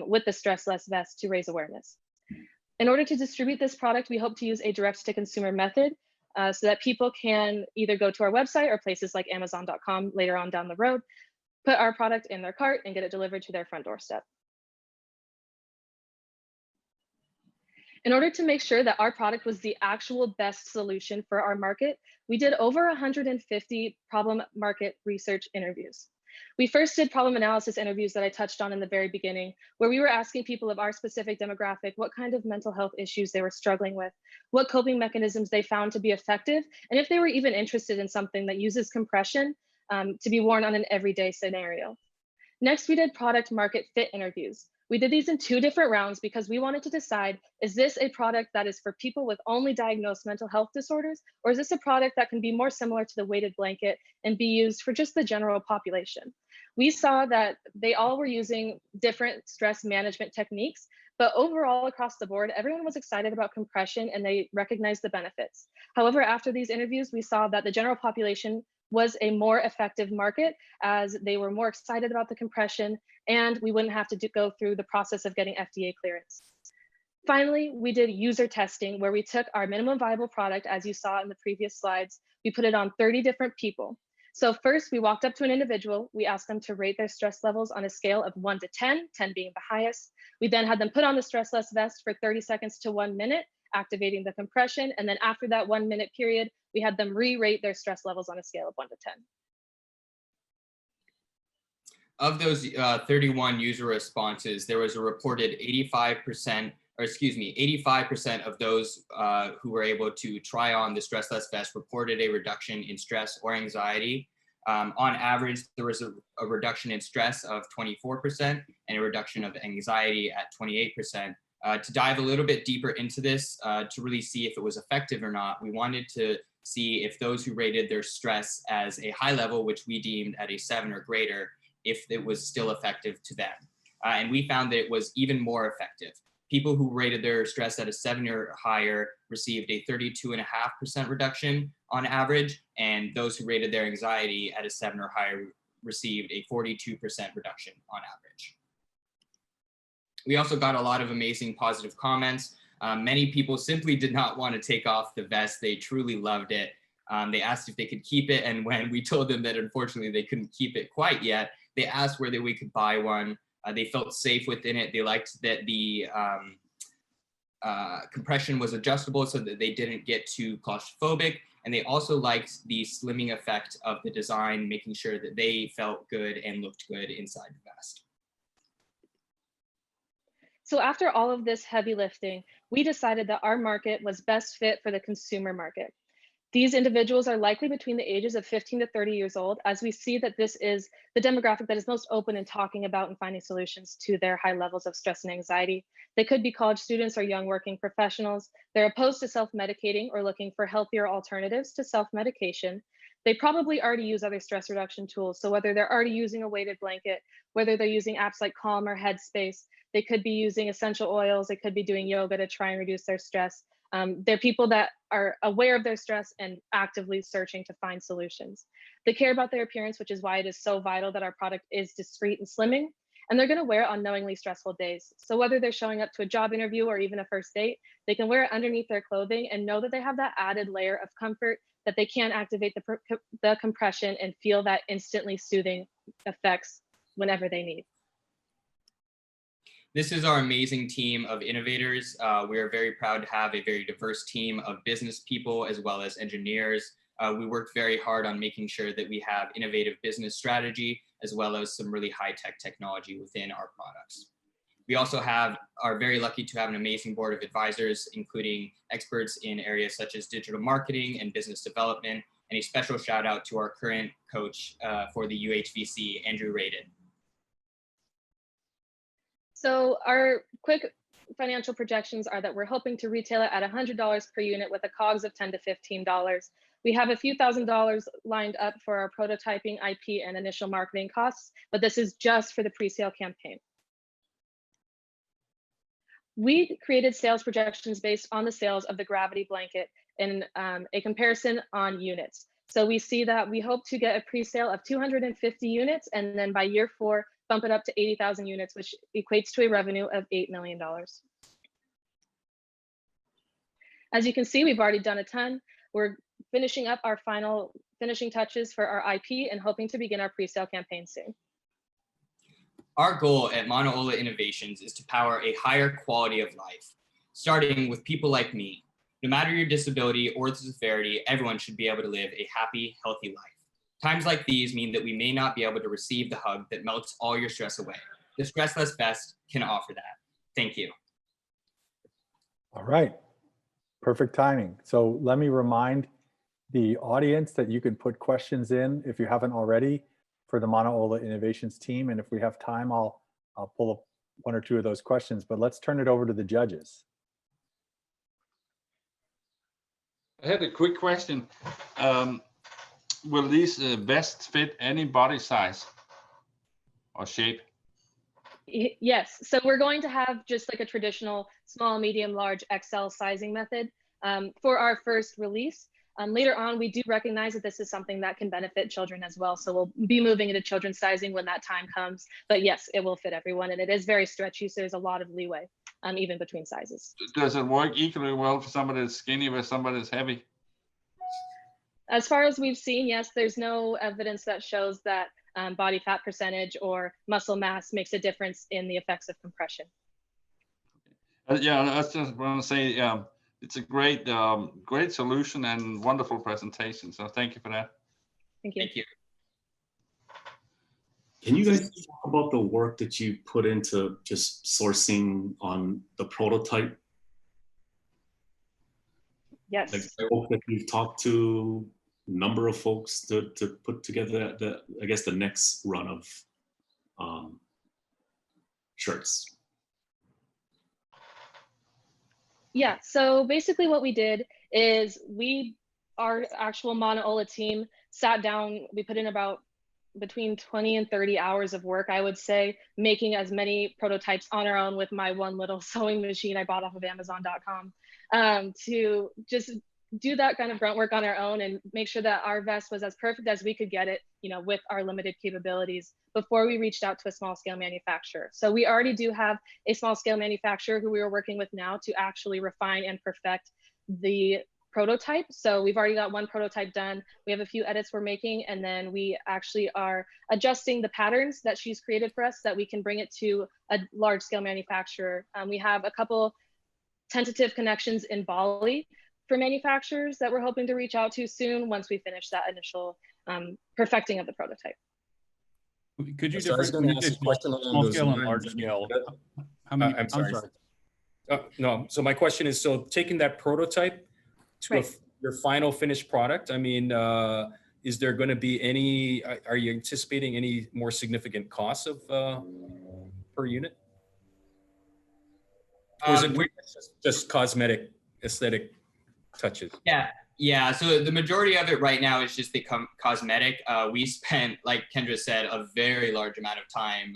with the Stress Less Vest to raise awareness. In order to distribute this product, we hope to use a direct-to-consumer method so that people can either go to our website or places like Amazon.com later on down the road, put our product in their cart and get it delivered to their front doorstep. In order to make sure that our product was the actual best solution for our market, we did over 150 problem market research interviews. We first did problem analysis interviews that I touched on in the very beginning, where we were asking people of our specific demographic what kind of mental health issues they were struggling with, what coping mechanisms they found to be effective, and if they were even interested in something that uses compression to be worn on an everyday scenario. Next, we did product market fit interviews. We did these in 2 different rounds because we wanted to decide, is this a product that is for people with only diagnosed mental health disorders, or is this a product that can be more similar to the weighted blanket and be used for just the general population? We saw that they all were using different stress management techniques, but overall across the board, everyone was excited about compression and they recognized the benefits. However, after these interviews, we saw that the general population was a more effective market as they were more excited about the compression and we wouldn't have to go through the process of getting FDA clearance. Finally, we did user testing where we took our minimum viable product, as you saw in the previous slides, we put it on 30 different people. So first we walked up to an individual, we asked them to rate their stress levels on a scale of 1 to 10, 10 being the highest. We then had them put on the stressless vest for 30 seconds to 1 minute, activating the compression. And then after that 1 minute period, we had them re-rate their stress levels on a scale of 1 to 10. Of those 31 user responses, there was a reported 85% of those who were able to try on the stressless vest reported a reduction in stress or anxiety. On average, there was a reduction in stress of 24% and a reduction of anxiety at 28%. To dive a little bit deeper into this, to really see if it was effective or not, we wanted to see if those who rated their stress as a high level, which we deemed at a 7 or greater, if it was still effective to them. And we found that it was even more effective. People who rated their stress at a 7 or higher received a 32.5% reduction on average, and those who rated their anxiety at a 7 or higher received a 42% reduction on average. We also got a lot of amazing positive comments. Many people simply did not want to take off the vest. They truly loved it. They asked if they could keep it, and when we told them that unfortunately they couldn't keep it quite yet, they asked where we could buy one. They felt safe within it. They liked that the compression was adjustable so that they didn't get too claustrophobic. And they also liked the slimming effect of the design, making sure that they felt good and looked good inside the vest. So after all of this heavy lifting, we decided that our market was best fit for the consumer market. These individuals are likely between the ages of 15 to 30 years old, as we see that this is the demographic that is most open in talking about and finding solutions to their high levels of stress and anxiety. They could be college students or young working professionals. They're opposed to self-medicating or looking for healthier alternatives to self-medication. They probably already use other stress reduction tools. So whether they're already using a weighted blanket, whether they're using apps like Calm or Headspace, they could be using essential oils, they could be doing yoga to try and reduce their stress. They're people that are aware of their stress and actively searching to find solutions. They care about their appearance, which is why it is so vital that our product is discreet and slimming, and they're gonna wear it on knowingly stressful days. So whether they're showing up to a job interview or even a first date, they can wear it underneath their clothing and know that they have that added layer of comfort, that they can activate the compression and feel that instantly soothing effects whenever they need. This is our amazing team of innovators. We are very proud to have a very diverse team of business people as well as engineers. We worked very hard on making sure that we have innovative business strategy as well as some really high-tech technology within our products. We also are very lucky to have an amazing board of advisors, including experts in areas such as digital marketing and business development, and a special shout out to our current coach for the UHVC, Andrew Radin. So our quick financial projections are that we're hoping to retail it at $100 per unit with a COGS of $10 to $15. We have a few $1,000s lined up for our prototyping, IP, and initial marketing costs, but this is just for the pre-sale campaign. We created sales projections based on the sales of the Gravity blanket in a comparison on units. So we see that we hope to get a pre-sale of 250 units, and then by year 4, bump it up to 80,000 units, which equates to a revenue of $8 million. As you can see, we've already done a ton. We're finishing up our final finishing touches for our IP and hoping to begin our pre-sale campaign soon. Our goal at Manaola Innovations is to power a higher quality of life, starting with people like me. No matter your disability or the severity, everyone should be able to live a happy, healthy life. Times like these mean that we may not be able to receive the hug that melts all your stress away. The Stressless Vest can offer that. Thank you. All right, perfect timing. So let me remind the audience that you can put questions in if you haven't already for the Manaola Innovations team. And if we have time, I'll pull up one or two of those questions, but let's turn it over to the judges. I had a quick question. Will these vests fit any body size or shape? Yes, so we're going to have just like a traditional small, medium, large, XL sizing method for our first release. Later on, we do recognize that this is something that can benefit children as well. So we'll be moving into children's sizing when that time comes. But yes, it will fit everyone, and it is very stretchy, so there's a lot of leeway even between sizes. Does it work equally well for somebody that's skinny with somebody that's heavy? As far as we've seen, yes, there's no evidence that shows that body fat percentage or muscle mass makes a difference in the effects of compression. Yeah, I just want to say it's a great, great solution and wonderful presentation. So thank you for that. Thank you. Thank you. Can you guys talk about the work that you put into just sourcing on the prototype? Yes. Like I hope that you've talked to a number of folks to put together I guess the next run of shirts. Yeah, so basically what we did is our actual Manaola team sat down, we put in about between 20 and 30 hours of work, I would say, making as many prototypes on our own with my one little sewing machine I bought off of Amazon.com to just do that kind of grunt work on our own and make sure that our vest was as perfect as we could get it, with our limited capabilities before we reached out to a small scale manufacturer. So we already do have a small scale manufacturer who we are working with now to actually refine and perfect the prototype. So we've already got one prototype done. We have a few edits we're making, and then we actually are adjusting the patterns that she's created for us so that we can bring it to a large scale manufacturer. We have a couple tentative connections in Bali for manufacturers that we're hoping to reach out to soon once we finish that initial perfecting of the prototype. Could you So I was going to ask a question along small those scale and lines. large I mean, scale? How many? I'm sorry. No, so my question is, so taking that prototype to your final finished product, I mean, is there going to be any, are you anticipating any more significant costs of per unit? Or is it just cosmetic, aesthetic touches? Yeah. So the majority of it right now is just the cosmetic. We spent, like Kendra said, a very large amount of time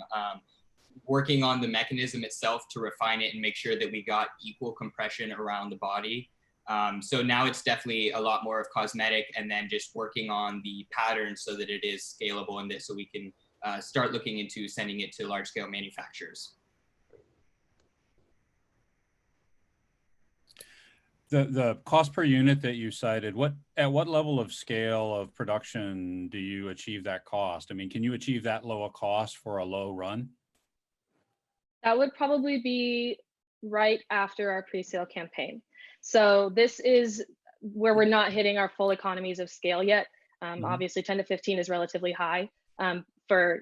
working on the mechanism itself to refine it and make sure that we got equal compression around the body. So now it's definitely a lot more of cosmetic, and then just working on the pattern so that it is scalable and that so we can start looking into sending it to large scale manufacturers. The cost per unit that you cited, at what level of scale of production do you achieve that cost? I mean, can you achieve that low a cost for a low run? That would probably be right after our pre-sale campaign. So this is where we're not hitting our full economies of scale yet. Obviously 10 to 15 is relatively high for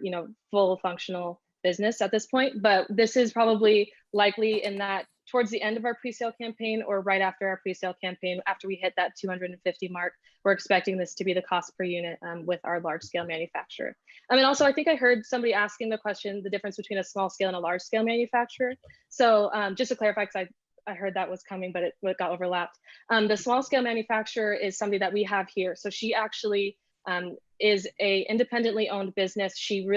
full functional business at this point, but this is probably likely in that towards the end of our pre-sale campaign or right after our pre-sale campaign, after we hit that 250 mark, we're expecting this to be the cost per unit with our large scale manufacturer. I mean, also, I think I heard somebody asking the question, the difference between a small scale and a large scale manufacturer. So just to clarify, because I heard that was coming, but it got overlapped. The small scale manufacturer is somebody that we have here. So she actually is a independently owned business. She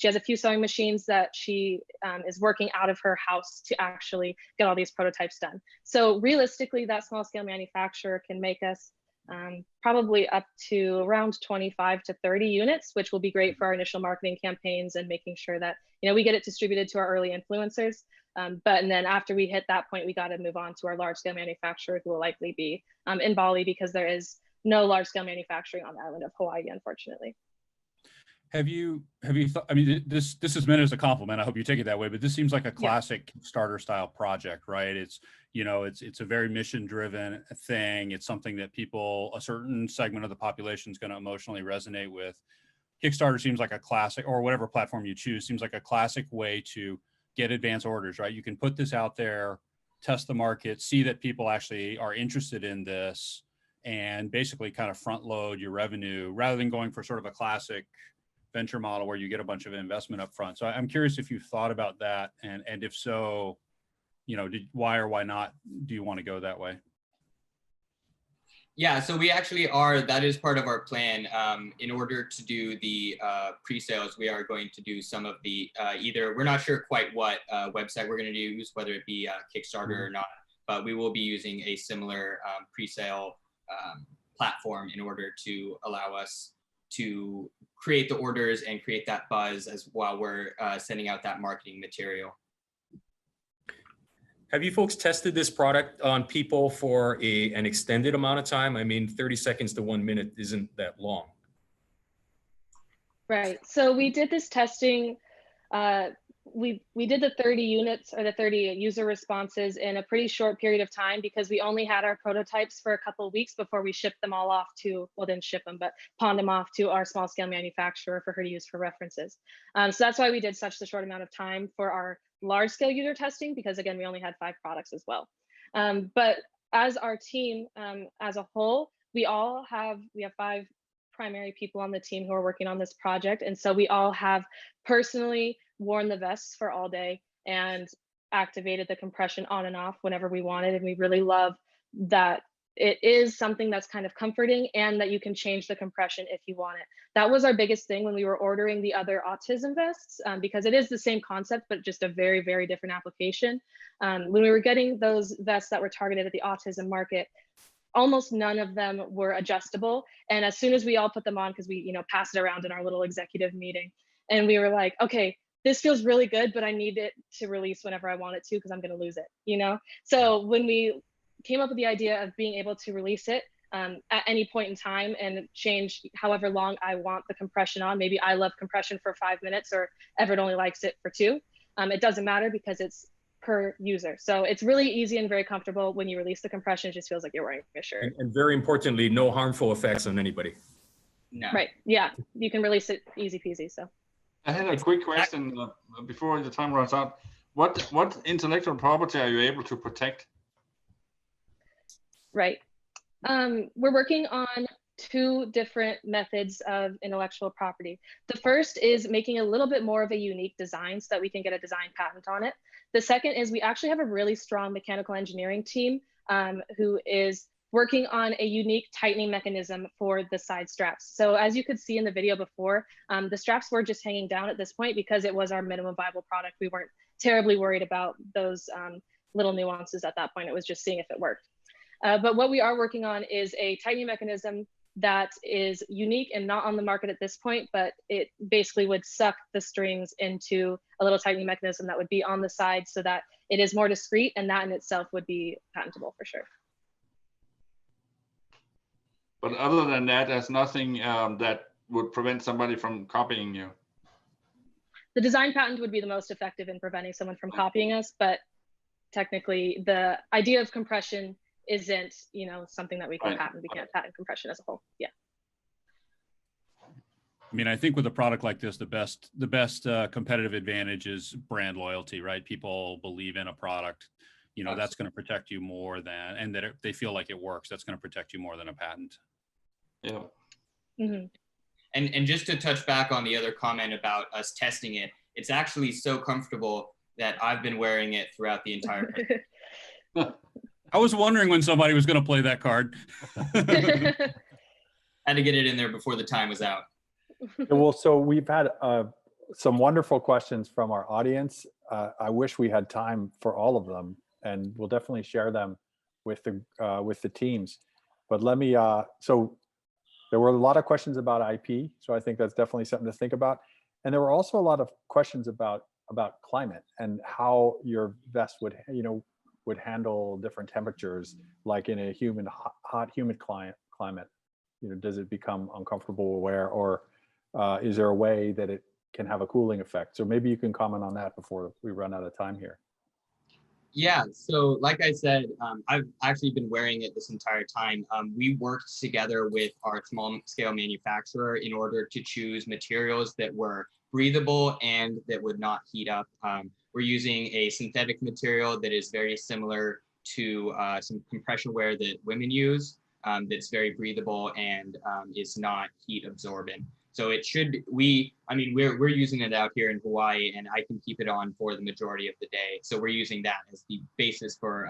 has a few sewing machines that she is working out of her house to actually get all these prototypes done. So realistically, that small scale manufacturer can make us probably up to around 25 to 30 units, which will be great for our initial marketing campaigns and making sure that we get it distributed to our early influencers. And then after we hit that point, we got to move on to our large scale manufacturer, who will likely be in Bali, because there is no large scale manufacturing on the island of Hawaii, unfortunately. Have you thought, I mean, this is meant as a compliment. I hope you take it that way, but this seems like a classic Kickstarter style project, right? It's, you know, it's a very mission driven thing. It's something that people, a certain segment of the population is going to emotionally resonate with. Kickstarter seems like a classic, or whatever platform you choose, seems like a classic way to get advance orders, right? You can put this out there, test the market, see that people actually are interested in this, and basically kind of front load your revenue rather than going for sort of a classic venture model where you get a bunch of investment up front. So I'm curious if you've thought about that, and if so, you know, why or why not do you want to go that way? Yeah, so we actually are, that is part of our plan. In order to do the pre-sales, we are going to do some of the, either, we're not sure quite what website we're going to use, whether it be Kickstarter or not, but we will be using a similar pre-sale platform in order to allow us to create the orders and create that buzz as while we're sending out that marketing material. Have you folks tested this product on people for an extended amount of time? I mean, 30 seconds to 1 minute isn't that long. Right. So we did this testing. We did the 30 units or the 30 user responses in a pretty short period of time because we only had our prototypes for a couple of weeks before we shipped them all off to, well, didn't ship them, but pawned them off to our small scale manufacturer for her to use for references. So that's why we did such a short amount of time for our large scale user testing, because again, we only had 5 products as well. But as our team as a whole, we have 5 primary people on the team who are working on this project. And so we all have personally worn the vests for all day and activated the compression on and off whenever we wanted. And we really love that it is something that's kind of comforting and that you can change the compression if you want it. That was our biggest thing when we were ordering the other autism vests, because it is the same concept, but just a very, very different application. When we were getting those vests that were targeted at the autism market, almost none of them were adjustable. And as soon as we all put them on, because we passed it around in our little executive meeting, and we were like, okay, this feels really good, but I need it to release whenever I want it to, because I'm going to lose it, So when we came up with the idea of being able to release it at any point in time and change however long I want the compression on, maybe I love compression for 5 minutes or Everett only likes it for 2. It doesn't matter because it's per user. So it's really easy and very comfortable. When you release the compression, it just feels like you're wearing a shirt. And very importantly, no harmful effects on anybody. No. Right. Yeah. You can release it easy peasy. So I had a quick question before the time runs out. What intellectual property are you able to protect? Right. We're working on 2 different methods of intellectual property. The first is making a little bit more of a unique design so that we can get a design patent on it. The second is we actually have a really strong mechanical engineering team who is working on a unique tightening mechanism for the side straps. So as you could see in the video before, the straps were just hanging down at this point because it was our minimum viable product. We weren't terribly worried about those little nuances at that point. It was just seeing if it worked. But what we are working on is a tightening mechanism that is unique and not on the market at this point, but it basically would suck the strings into a little tightening mechanism that would be on the side so that it is more discreet, and that in itself would be patentable for sure. But other than that, there's nothing that would prevent somebody from copying you. The design patent would be the most effective in preventing someone from copying us, but technically the idea of compression isn't, something that we can patent. We can't patent compression as a whole. Yeah. I mean, I think with a product like this, the best competitive advantage is brand loyalty, right? People believe in a product, that's going to protect you more than, and that they feel like it works. That's going to protect you more than a patent. Yeah. Mm-hmm. And just to touch back on the other comment about us testing it, it's actually so comfortable that I've been wearing it throughout the entire I was wondering when somebody was going to play that card. Had to get it in there before the time was out. Well, so we've had some wonderful questions from our audience. I wish we had time for all of them, and we'll definitely share them with the teams. But let me, so there were a lot of questions about IP, so I think that's definitely something to think about. And there were also a lot of questions about climate and how your vest would handle different temperatures, like in a hot, humid climate. Does it become uncomfortable to wear, or is there a way that it can have a cooling effect? So maybe you can comment on that before we run out of time here. Yeah, so like I said, I've actually been wearing it this entire time. We worked together with our small scale manufacturer in order to choose materials that were breathable and that would not heat up. We're using a synthetic material that is very similar to some compression wear that women use, that's very breathable and is not heat absorbent. So it should, we're using it out here in Hawaii, and I can keep it on for the majority of the day. So we're using that as the basis for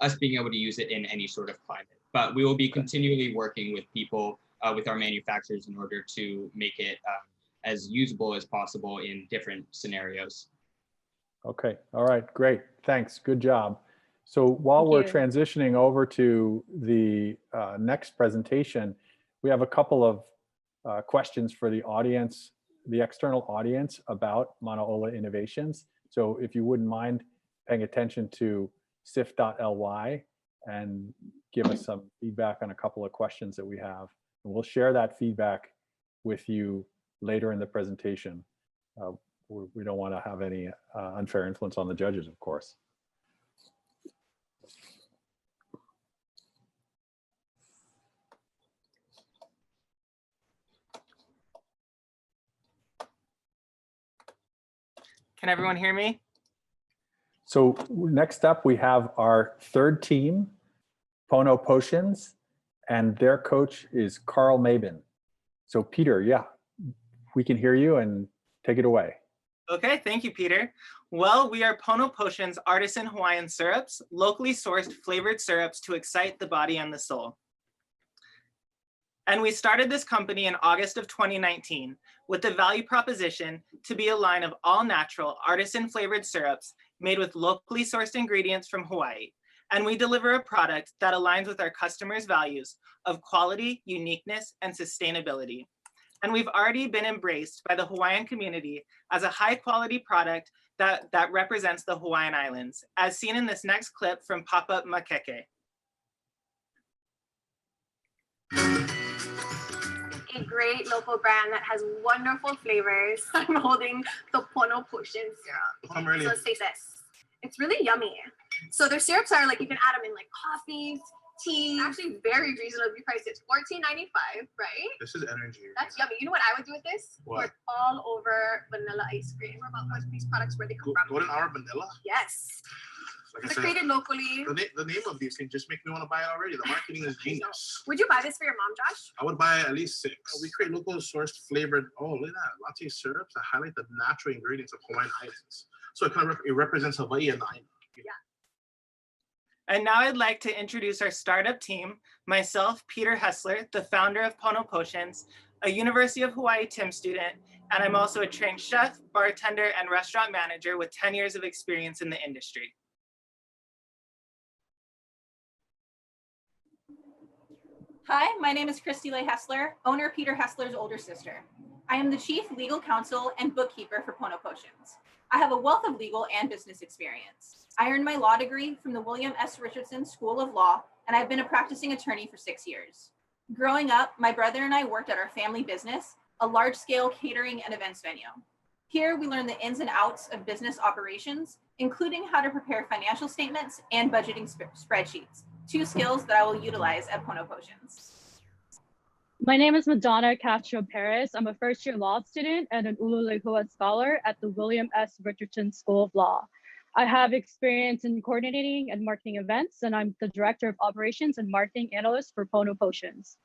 us being able to use it in any sort of climate. But we will be continually working with people, with our manufacturers, in order to make it as usable as possible in different scenarios. Okay, all right, great, thanks, good job. So while we're transitioning over to the next presentation, we have a couple of questions for the audience, the external audience, about Manaola Innovations. So if you wouldn't mind paying attention to sif.ly and give us some feedback on a couple of questions that we have. And we'll share that feedback with you later in the presentation. We don't want to have any unfair influence on the judges, of course. Can everyone hear me? So next up, we have our third team, Pono Potions, and their coach is Carl Mabin. So Peter, yeah, we can hear you, and take it away. Okay, thank you, Peter. Well, we are Pono Potions artisan Hawaiian syrups, locally sourced flavored syrups to excite the body and the soul. And we started this company in August of 2019 with the value proposition to be a line of all natural artisan flavored syrups made with locally sourced ingredients from Hawaii. And we deliver a product that aligns with our customers' values of quality, uniqueness, and sustainability. And we've already been embraced by the Hawaiian community as a high quality product that represents the Hawaiian Islands, as seen in this next clip from Papa Makeke. A great local brand that has wonderful flavors. I'm holding the Pono Potions syrup. So let's taste this. It's really yummy. So their syrups are like, you can add them in like coffees, tea. Actually very reasonably priced. It's $14.95, right? This is energy. That's yummy. You know what I would do with this? What? Pour it all over vanilla ice cream. Or about what these products, where they come from. Golden Hour Vanilla? Yes. Like They're created locally. The name of these things just make me want to buy it already. The marketing is genius. Would you buy this for your mom, Josh? I would buy at least 6. We create local sourced flavored, oh, look at that, latte syrups that highlight the natural ingredients of Hawaiian Islands. So it kind of it represents Hawaii and the island. Yeah. And now I'd like to introduce our startup team, myself, Peter Hessler, the founder of Pono Potions, a University of Hawaii TIM student, and I'm also a trained chef, bartender, and restaurant manager with 10 years of experience in the industry. Hi, my name is Christilei Hessler, owner Peter Hessler's older sister. I am the chief legal counsel and bookkeeper for Pono Potions. I have a wealth of legal and business experience. I earned my law degree from the William S. Richardson School of Law, and I've been a practicing attorney for 6 years. Growing up, my brother and I worked at our family business, a large-scale catering and events venue. Here, we learned the ins and outs of business operations, including how to prepare financial statements and budgeting spreadsheets, 2 skills that I will utilize at Pono Potions. My name is Madonna Castro-Perez. I'm a first-year law student and an Ululehua scholar at the William S. Richardson School of Law. I have experience in coordinating and marketing events, and I'm the Director of Operations and Marketing Analyst for Pono Potions.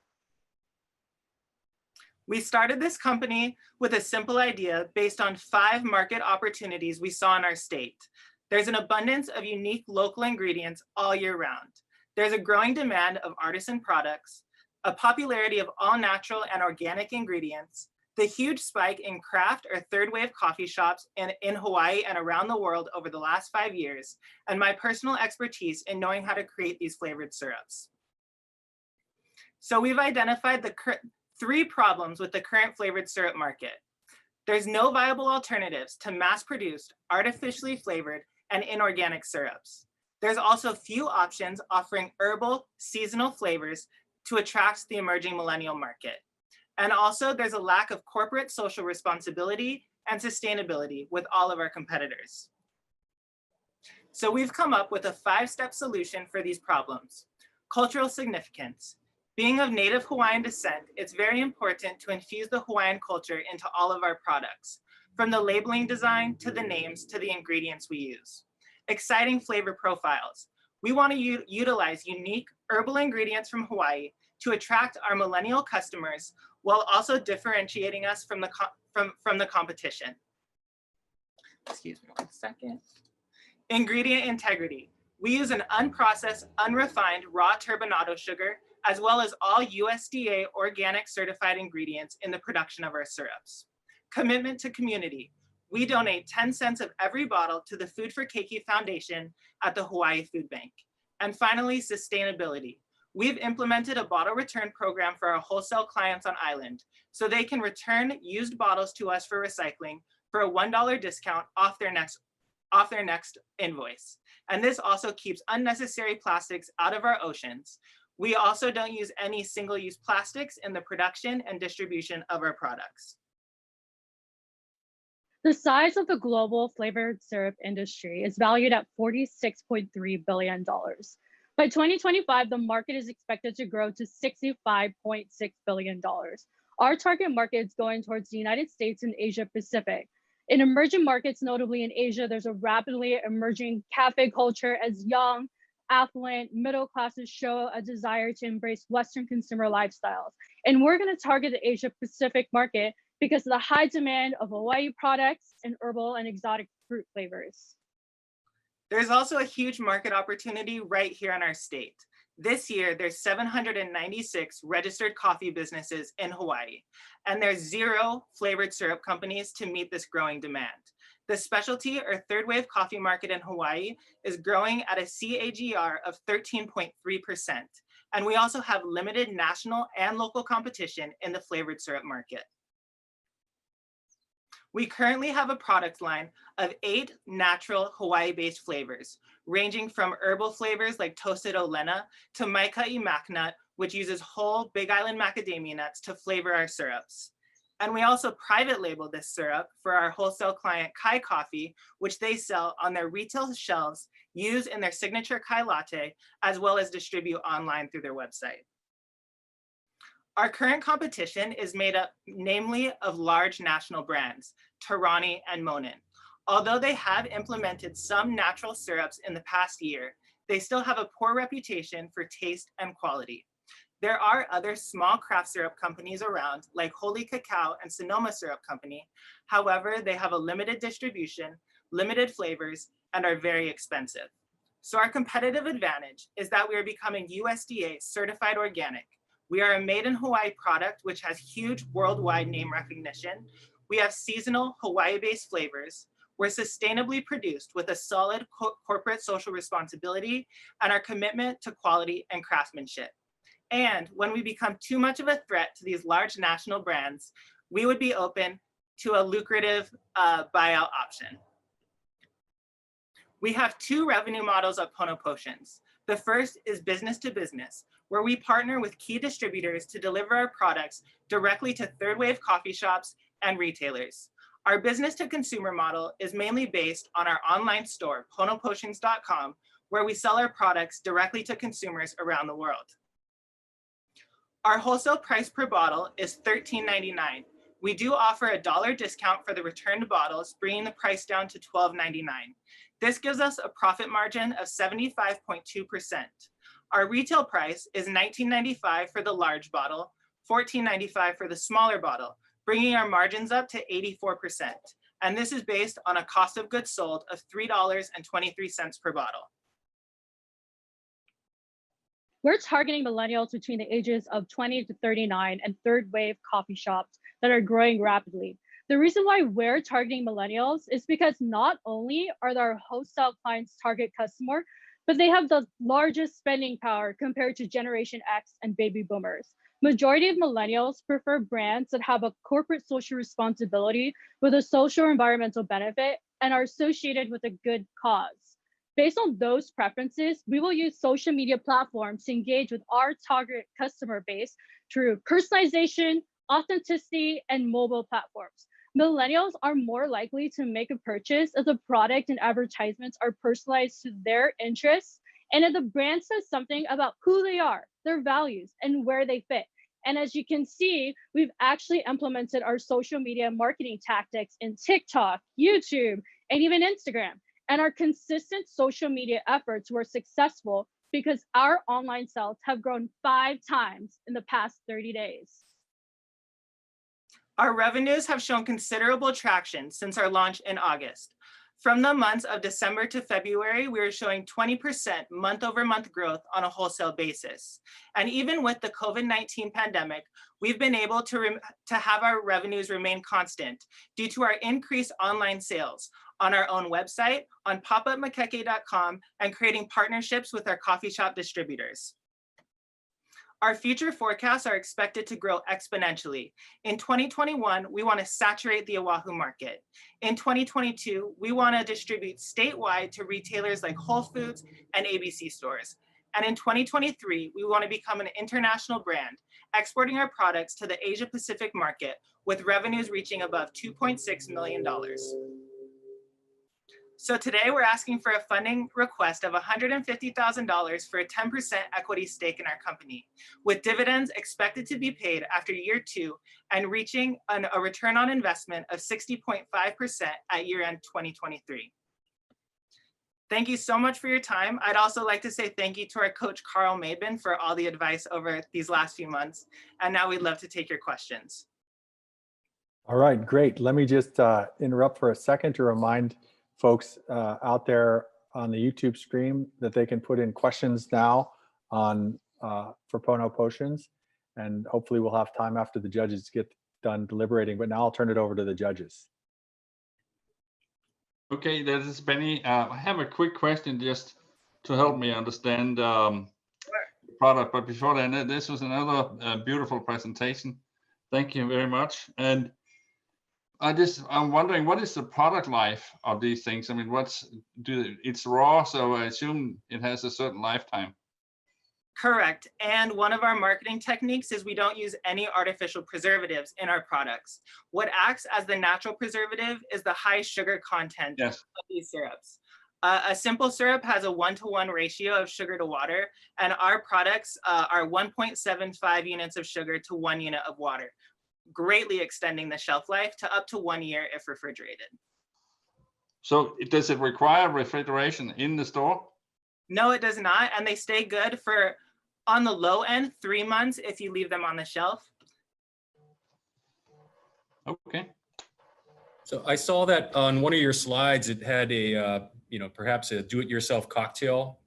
We started this company with a simple idea based on 5 market opportunities we saw in our state. There's an abundance of unique local ingredients all year round. There's a growing demand of artisan products, a popularity of all natural and organic ingredients, the huge spike in craft or third wave coffee shops in Hawaii and around the world over the last 5 years, and my personal expertise in knowing how to create these flavored syrups. So we've identified the 3 problems with the current flavored syrup market. There's no viable alternatives to mass-produced, artificially flavored, and inorganic syrups. There's also few options offering herbal, seasonal flavors to attract the emerging millennial market. And also there's a lack of corporate social responsibility and sustainability with all of our competitors. So we've come up with a 5-step solution for these problems. Cultural significance. Being of Native Hawaiian descent, it's very important to infuse the Hawaiian culture into all of our products, from the labeling design to the names to the ingredients we use. Exciting flavor profiles. We want to utilize unique herbal ingredients from Hawaii to attract our millennial customers while also differentiating us from the competition. Excuse me 1 second. Ingredient integrity. We use an unprocessed, unrefined raw turbinado sugar, as well as all USDA organic certified ingredients in the production of our syrups. Commitment to community. We donate 10 cents of every bottle to the Food for Keiki Foundation at the Hawaii Food Bank. And finally, sustainability. We've implemented a bottle return program for our wholesale clients on island, so they can return used bottles to us for recycling for a $1 discount off their next invoice. And this also keeps unnecessary plastics out of our oceans. We also don't use any single-use plastics in the production and distribution of our products. The size of the global flavored syrup industry is valued at $46.3 billion. By 2025, the market is expected to grow to $65.6 billion. Our target market is going towards the United States and Asia Pacific. In emerging markets, notably in Asia, there's a rapidly emerging cafe culture as young, affluent, middle classes show a desire to embrace Western consumer lifestyles. And we're going to target the Asia Pacific market because of the high demand of Hawaiʻi products and herbal and exotic fruit flavors. There's also a huge market opportunity right here in our state. This year, there's 796 registered coffee businesses in Hawaii, and there's 0 flavored syrup companies to meet this growing demand. The specialty or third wave coffee market in Hawaii is growing at a CAGR of 13.3%. And we also have limited national and local competition in the flavored syrup market. We currently have a product line of 8 natural Hawaii-based flavors, ranging from herbal flavors like toasted olena to maika'i mac nut, which uses whole Big Island macadamia nuts to flavor our syrups. And we also private label this syrup for our wholesale client Kai Coffee, which they sell on their retail shelves, use in their signature Kai latte, as well as distribute online through their website. Our current competition is made up namely of large national brands, Tarani and Monin. Although they have implemented some natural syrups in the past year, they still have a poor reputation for taste and quality. There are other small craft syrup companies around, like Holy Cacao and Sonoma Syrup Company. However, they have a limited distribution, limited flavors, and are very expensive. So our competitive advantage is that we are becoming USDA certified organic. We are a made in Hawaii product, which has huge worldwide name recognition. We have seasonal Hawaii-based flavors. We're sustainably produced with a solid corporate social responsibility and our commitment to quality and craftsmanship. And when we become too much of a threat to these large national brands, we would be open to a lucrative buyout option. We have 2 revenue models of Pono Potions. The first is business to business, where we partner with key distributors to deliver our products directly to third wave coffee shops and retailers. Our business to consumer model is mainly based on our online store, ponopotions.com, where we sell our products directly to consumers around the world. Our wholesale price per bottle is $13.99. We do offer a $1 discount for the returned bottles, bringing the price down to $12.99. This gives us a profit margin of 75.2%. Our retail price is $19.95 for the large bottle, $14.95 for the smaller bottle, bringing our margins up to 84%. And this is based on a cost of goods sold of $3.23 per bottle. We're targeting millennials between the ages of 20 to 39 and third wave coffee shops that are growing rapidly. The reason why we're targeting millennials is because not only are our wholesale clients target customer, but they have the largest spending power compared to Generation X and baby boomers. Majority of millennials prefer brands that have a corporate social responsibility with a social or environmental benefit and are associated with a good cause. Based on those preferences, we will use social media platforms to engage with our target customer base through personalization, authenticity, and mobile platforms. Millennials are more likely to make a purchase if the product and advertisements are personalized to their interests, and if the brand says something about who they are, their values, and where they fit. And as you can see, we've actually implemented our social media marketing tactics in TikTok, YouTube, and even Instagram. And our consistent social media efforts were successful because our online sales have grown 5 times in the past 30 days. Our revenues have shown considerable traction since our launch in August. From the months of December to February, we are showing 20% month-over-month growth on a wholesale basis. And even with the COVID-19 pandemic, we've been able to have our revenues remain constant due to our increased online sales on our own website, on popupmakeke.com, and creating partnerships with our coffee shop distributors. Our future forecasts are expected to grow exponentially. In 2021, we want to saturate the Oahu market. In 2022, we want to distribute statewide to retailers like Whole Foods and ABC stores. And in 2023, we want to become an international brand, exporting our products to the Asia Pacific market with revenues reaching above $2.6 million. So today we're asking for a funding request of $150,000 for a 10% equity stake in our company, with dividends expected to be paid after year 2 and reaching a return on investment of 60.5% at year-end 2023. Thank you so much for your time. I'd also like to say thank you to our coach, Carl Mabin, for all the advice over these last few months. And now we'd love to take your questions. All right, great. Let me just interrupt for a second to remind folks out there on the YouTube stream that they can put in questions now on for Pono Potions, and hopefully we'll have time after the judges get done deliberating. But now I'll turn it over to the judges. Okay, this is Benny. I have a quick question just to help me understand the product. But before that, this was another beautiful presentation. Thank you very much. And I'm wondering, what is the product life of these things? I mean, it's raw, so I assume it has a certain lifetime. Correct. And one of our marketing techniques is we don't use any artificial preservatives in our products. What acts as the natural preservative is the high sugar content of these syrups. A simple syrup has a 1-to-1 ratio of sugar to water, and our products are 1.75 units of sugar to 1 unit of water, greatly extending the shelf life to up to 1 year if refrigerated. So does it require refrigeration in the store? No, it does not. And they stay good for, on the low end, 3 months if you leave them on the shelf. Okay. So I saw that on one of your slides, it had a, perhaps a do-it-yourself cocktail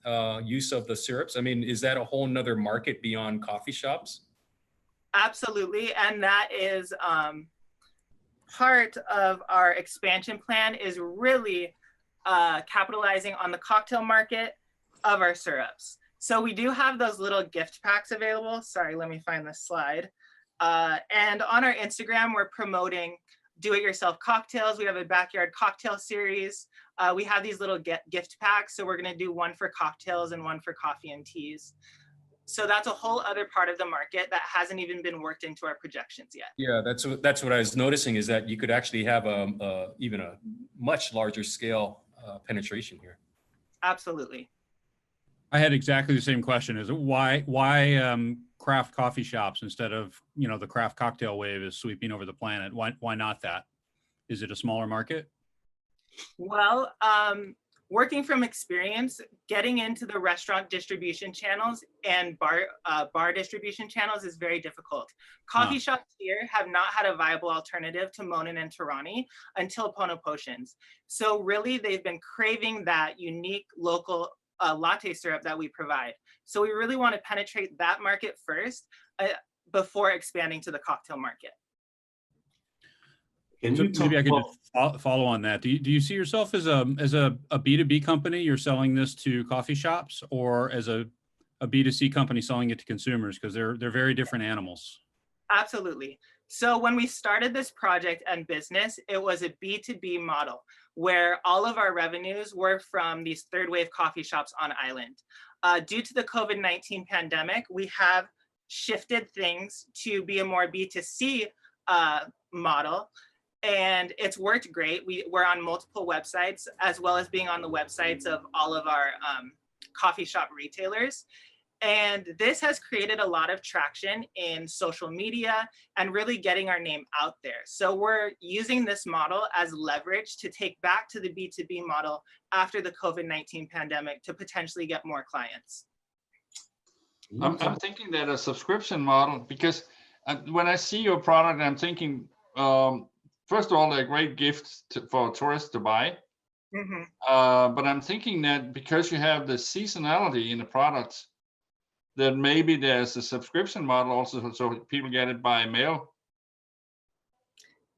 use of the syrups. I mean, is that a whole nother market beyond coffee shops? Absolutely. And that is part of our expansion plan, is really capitalizing on the cocktail market of our syrups. So we do have those little gift packs available. Sorry, let me find this slide. And on our Instagram, we're promoting do-it-yourself cocktails. We have a backyard cocktail series. We have these little gift packs. So we're going to do one for cocktails and one for coffee and teas. So that's a whole other part of the market that hasn't even been worked into our projections yet. Yeah, that's what I was noticing, is that you could actually have even a much larger scale penetration here. Absolutely. I had exactly the same question. Is why craft coffee shops instead of, the craft cocktail wave is sweeping over the planet? Why not that? Is it a smaller market? Well, working from experience, getting into the restaurant distribution channels and bar distribution channels is very difficult. Coffee shops here have not had a viable alternative to Monin and Tarani until Pono Potions. So really, they've been craving that unique local latte syrup that we provide. So we really want to penetrate that market first before expanding to the cocktail market. Maybe I could just follow on that. Do you see yourself as a B2B company? You're selling this to coffee shops, or as a B2C company selling it to consumers? Because they're very different animals. Absolutely. So when we started this project and business, it was a B2B model where all of our revenues were from these third wave coffee shops on island. Due to the COVID-19 pandemic, we have shifted things to be a more B2C model. And it's worked great. We're on multiple websites, as well as being on the websites of all of our coffee shop retailers. And this has created a lot of traction in social media and really getting our name out there. So we're using this model as leverage to take back to the B2B model after the COVID-19 pandemic to potentially get more clients. I'm thinking that a subscription model, because when I see your product, I'm thinking, first of all, they're great gifts for tourists to buy. But I'm thinking that because you have the seasonality in the products, that maybe there's a subscription model also, so people get it by mail.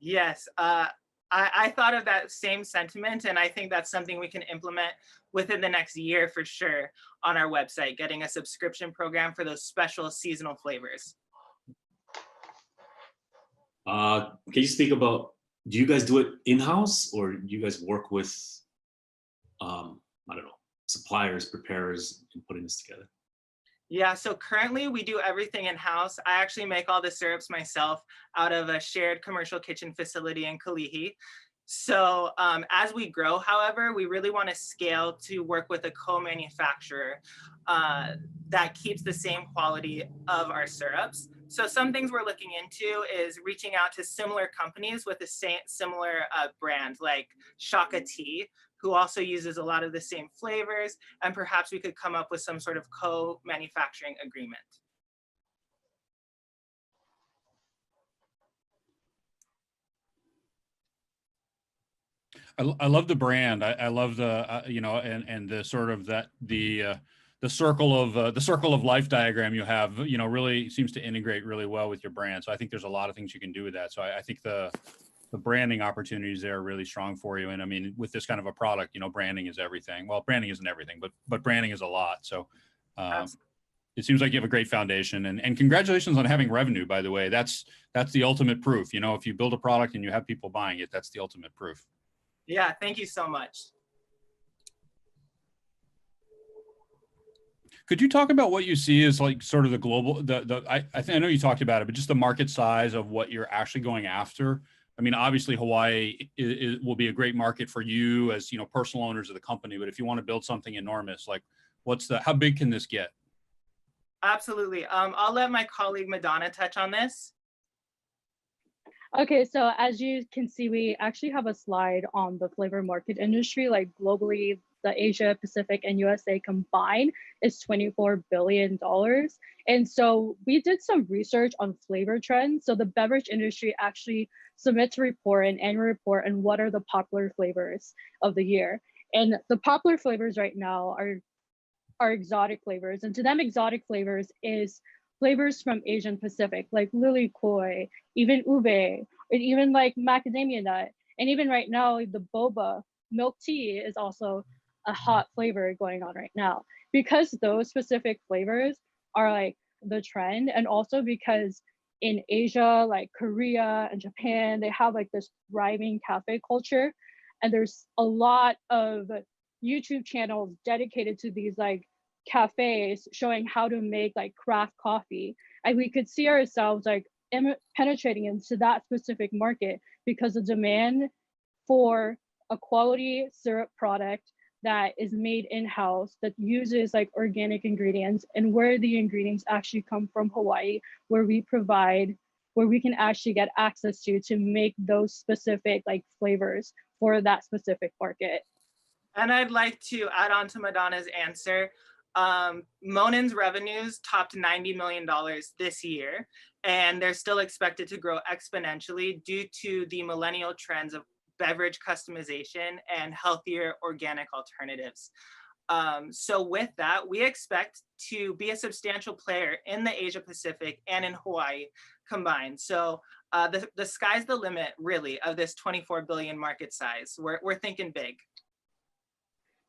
Yes, I thought of that same sentiment, and I think that's something we can implement within the next year for sure on our website, getting a subscription program for those special seasonal flavors. Can you speak about, do you guys do it in-house, or do you guys work with, I don't know, suppliers, preparers in putting this together? Yeah, so currently we do everything in-house. I actually make all the syrups myself out of a shared commercial kitchen facility in Kalihi. So as we grow, however, we really want to scale to work with a co-manufacturer that keeps the same quality of our syrups. So some things we're looking into is reaching out to similar companies with the similar brand, like Shaka Tea, who also uses a lot of the same flavors, and perhaps we could come up with some sort of co-manufacturing agreement. I love the brand. I love the you know, and the sort of that the circle of life diagram you have, you know, really seems to integrate really well with your brand. So I think there's a lot of things you can do with that. So I think the branding opportunities there are really strong for you. And I mean, with this kind of a product, you know, branding is everything. Well, branding isn't everything, but branding is a lot. So it seems like you have a great foundation, and congratulations on having revenue, by the way. That's the ultimate proof. You know, if you build a product and you have people buying it, that's the ultimate proof. Yeah, thank you so much. Could you talk about what you see as like sort of the global, I know you talked about it, but just the market size of what you're actually going after? I mean, obviously Hawaii will be a great market for you as, you know, personal owners of the company, but if you want to build something enormous, like how big can this get? Absolutely. I'll let my colleague Madonna touch on this. Okay, so as you can see, we actually have a slide on the flavor market industry. Like globally, the Asia, Pacific, and USA combined is $24 billion. And so we did some research on flavor trends. So the beverage industry actually submits a report, an annual report, and what are the popular flavors of the year. And the popular flavors right now are exotic flavors. And to them, exotic flavors is flavors from Asian Pacific, like lily koi, even ube, and even like macadamia nut. And even right now, the boba milk tea is also a hot flavor going on right now, because those specific flavors are like the trend. And also because in Asia, like Korea and Japan, they have like this thriving cafe culture. And there's a lot of YouTube channels dedicated to these like cafes showing how to make like craft coffee. And we could see ourselves like penetrating into that specific market because the demand for a quality syrup product that is made in-house, that uses like organic ingredients, and where the ingredients actually come from Hawaii, where we can actually get access to make those specific like flavors for that specific market. And I'd like to add on to Madonna's answer. Monen's revenues topped $90 million this year, and they're still expected to grow exponentially due to the millennial trends of beverage customization and healthier organic alternatives. So with that, we expect to be a substantial player in the Asia Pacific and in Hawaii combined. So the sky's the limit, really, of this 24 billion market size. We're thinking big.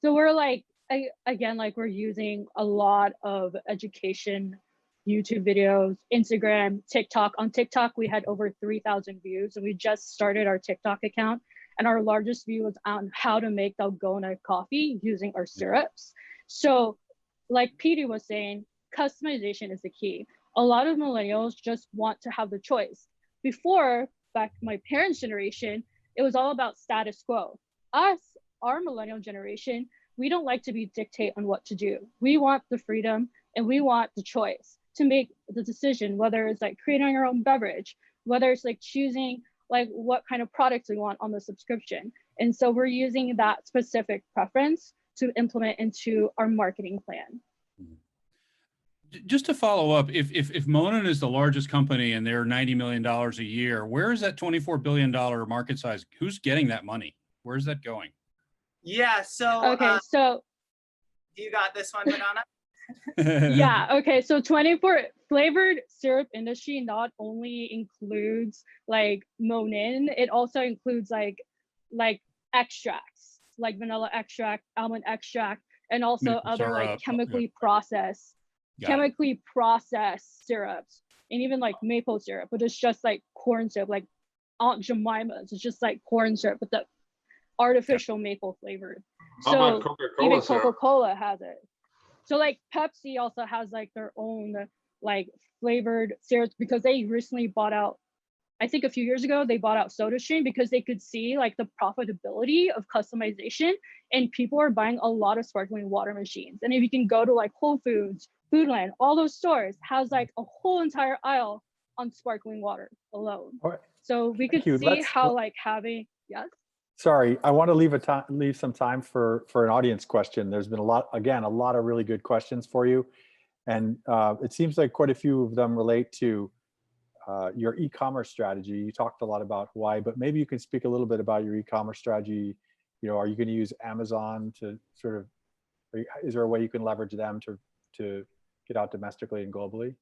So we're like, again, like we're using a lot of education, YouTube videos, Instagram, TikTok. On TikTok, we had over 3,000 views, and we just started our TikTok account. And our largest view was on how to make dalgona coffee using our syrups. So like Petey was saying, customization is the key. A lot of millennials just want to have the choice. Before, back my parents' generation, it was all about status quo. Us, our millennial generation, we don't like to be dictated on what to do. We want the freedom and we want the choice to make the decision, whether it's like creating our own beverage, whether it's like choosing like what kind of products we want on the subscription. And so we're using that specific preference to implement into our marketing plan. Just to follow up, if Monin is the largest company and they're $90 million a year, where is that $24 billion market size? Who's getting that money? Where's that going? Yeah, so okay, so you got this one, Madonna? Yeah, okay, so 24 flavored syrup industry not only includes like Monin, it also includes like extracts, like vanilla extract, almond extract, and also other like chemically processed syrups, and even like maple syrup, but it's just like corn syrup, like Aunt Jemima's. It's just like corn syrup with the artificial maple flavor. So even Coca-Cola has it. So like Pepsi also has like their own like flavored syrups because they recently bought out, I think a few years ago, they bought out SodaStream because they could see like the profitability of customization, and people are buying a lot of sparkling water machines. And if you can go to like Whole Foods, Foodland, all those stores has like a whole entire aisle on sparkling water alone. All right. So we could see how like having, yes? Sorry, I want to leave some time for an audience question. There's been a lot of really good questions for you. And it seems like quite a few of them relate to your e-commerce strategy. You talked a lot about Hawaii, but maybe you can speak a little bit about your e-commerce strategy. You know, are you going to use Amazon to sort of, is there a way you can leverage them to get out domestically and globally?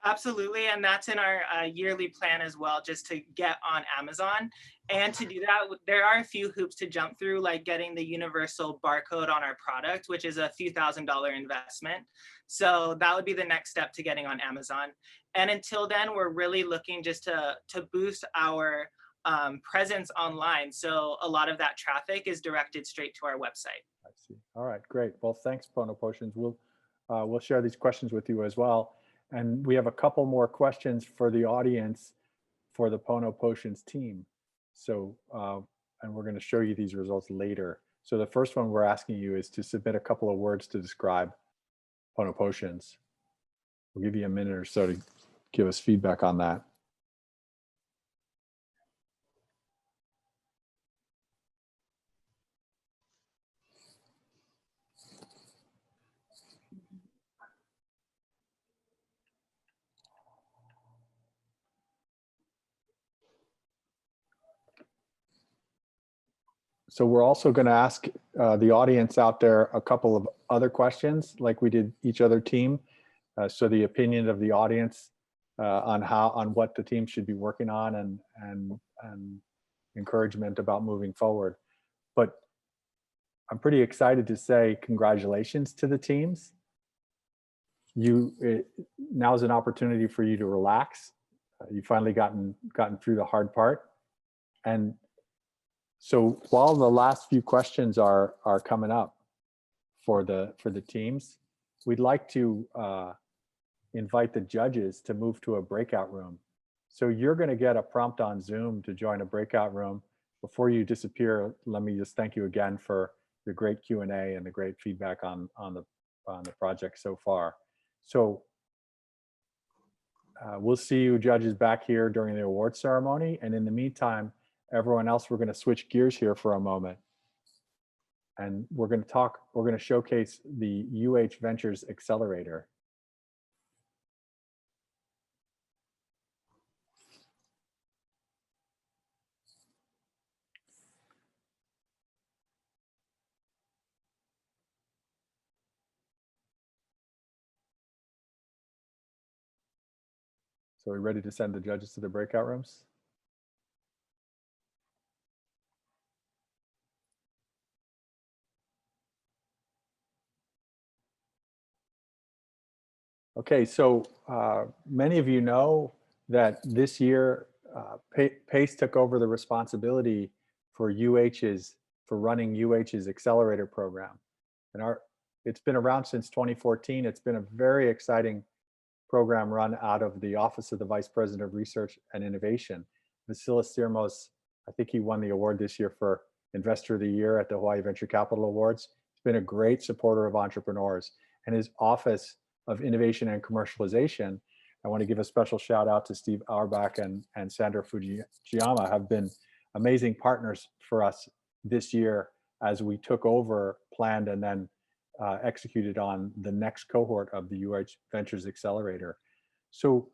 Absolutely, and that's in our yearly plan as well, just to get on Amazon. And to do that, there are a few hoops to jump through, like getting the universal barcode on our product, which is a few $1,000s investment. So that would be the next step to getting on Amazon. And until then, we're really looking just to boost our presence online. So a lot of that traffic is directed straight to our website. I see. All right, great. Well, thanks, Pono Potions. We'll share these questions with you as well. And we have a couple more questions for the audience for the Pono Potions team. So, and we're going to show you these results later. So the first one we're asking you is to submit a couple of words to describe Pono Potions. We'll give you a minute or so to give us feedback on that. So we're also going to ask the audience out there a couple of other questions like we did each other team. So the opinion of the audience on what the team should be working on and encouragement about moving forward. But I'm pretty excited to say congratulations to the teams. Now is an opportunity for you to relax. You finally gotten through the hard part. And so while the last few questions are coming up for the teams, we'd like to invite the judges to move to a breakout room. So you're going to get a prompt on Zoom to join a breakout room. Before you disappear, let me just thank you again for the great Q&A and the great feedback on the project so far. So we'll see you judges back here during the award ceremony. And in the meantime, everyone else, we're going to switch gears here for a moment. And we're going to showcase the UH Ventures Accelerator. So are we ready to send the judges to the breakout rooms? Okay, so many of you know that this year PACE took over the responsibility for running UH's accelerator program. And it's been around since 2014. It's been a very exciting program run out of the Office of the Vice President of Research and Innovation. Vasilis Sirmos, I think he won the award this year for Investor of the Year at the Hawaii Venture Capital Awards. He's been a great supporter of entrepreneurs, and his Office of Innovation and Commercialization, I want to give a special shout out to Steve Auerbach and Sandra Fujiyama, have been amazing partners for us this year as we took over, planned, and then executed on the next cohort of the UH Ventures Accelerator. So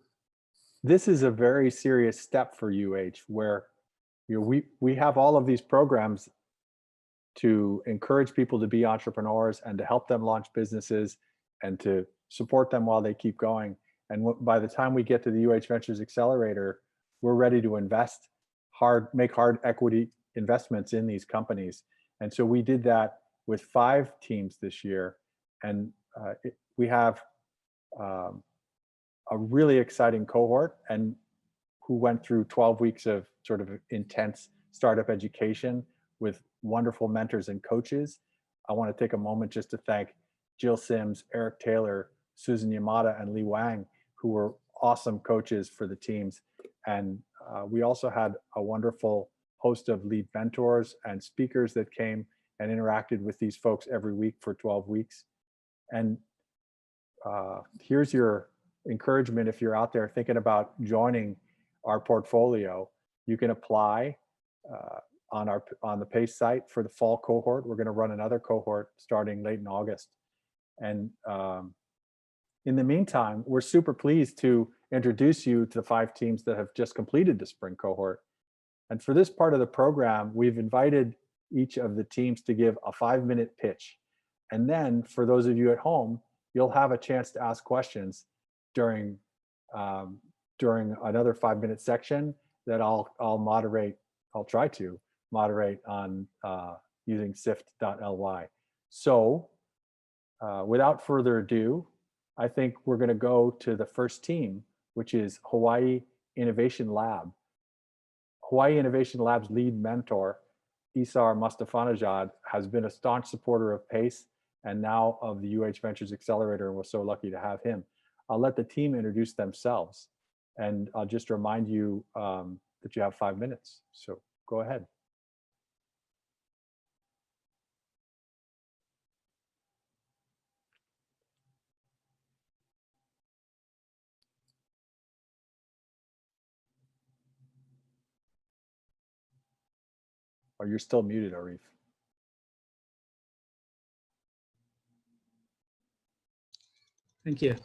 this is a very serious step for UH, where we have all of these programs to encourage people to be entrepreneurs and to help them launch businesses and to support them while they keep going. And by the time we get to the UH Ventures Accelerator, we're ready to invest make hard equity investments in these companies. And so we did that with 5 teams this year. And we have a really exciting cohort and who went through 12 weeks of sort of intense startup education with wonderful mentors and coaches. I want to take a moment just to thank Jill Sims, Eric Taylor, Susan Yamada, and Lee Wang, who were awesome coaches for the teams. And we also had a wonderful host of lead mentors and speakers that came and interacted with these folks every week for 12 weeks. And here's your encouragement if you're out there thinking about joining our portfolio. You can apply on the PACE site for the fall cohort. We're going to run another cohort starting late in August. And in the meantime, we're super pleased to introduce you to the 5 teams that have just completed the spring cohort. And for this part of the program, we've invited each of the teams to give a 5-minute pitch. And then for those of you at home, you'll have a chance to ask questions during another 5-minute section that I'll moderate. I'll try to moderate on using sift.ly. So without further ado, I think we're going to go to the first team, which is Hawaii Innovation Lab. Hawaii Innovation Lab's lead mentor, Isar Mustafanajad, has been a staunch supporter of PACE and now of the UH Ventures Accelerator, and we're so lucky to have him. I'll let the team introduce themselves, and I'll just remind you that you have 5 minutes. So go ahead. Oh, you're still muted, Arif. Thank you.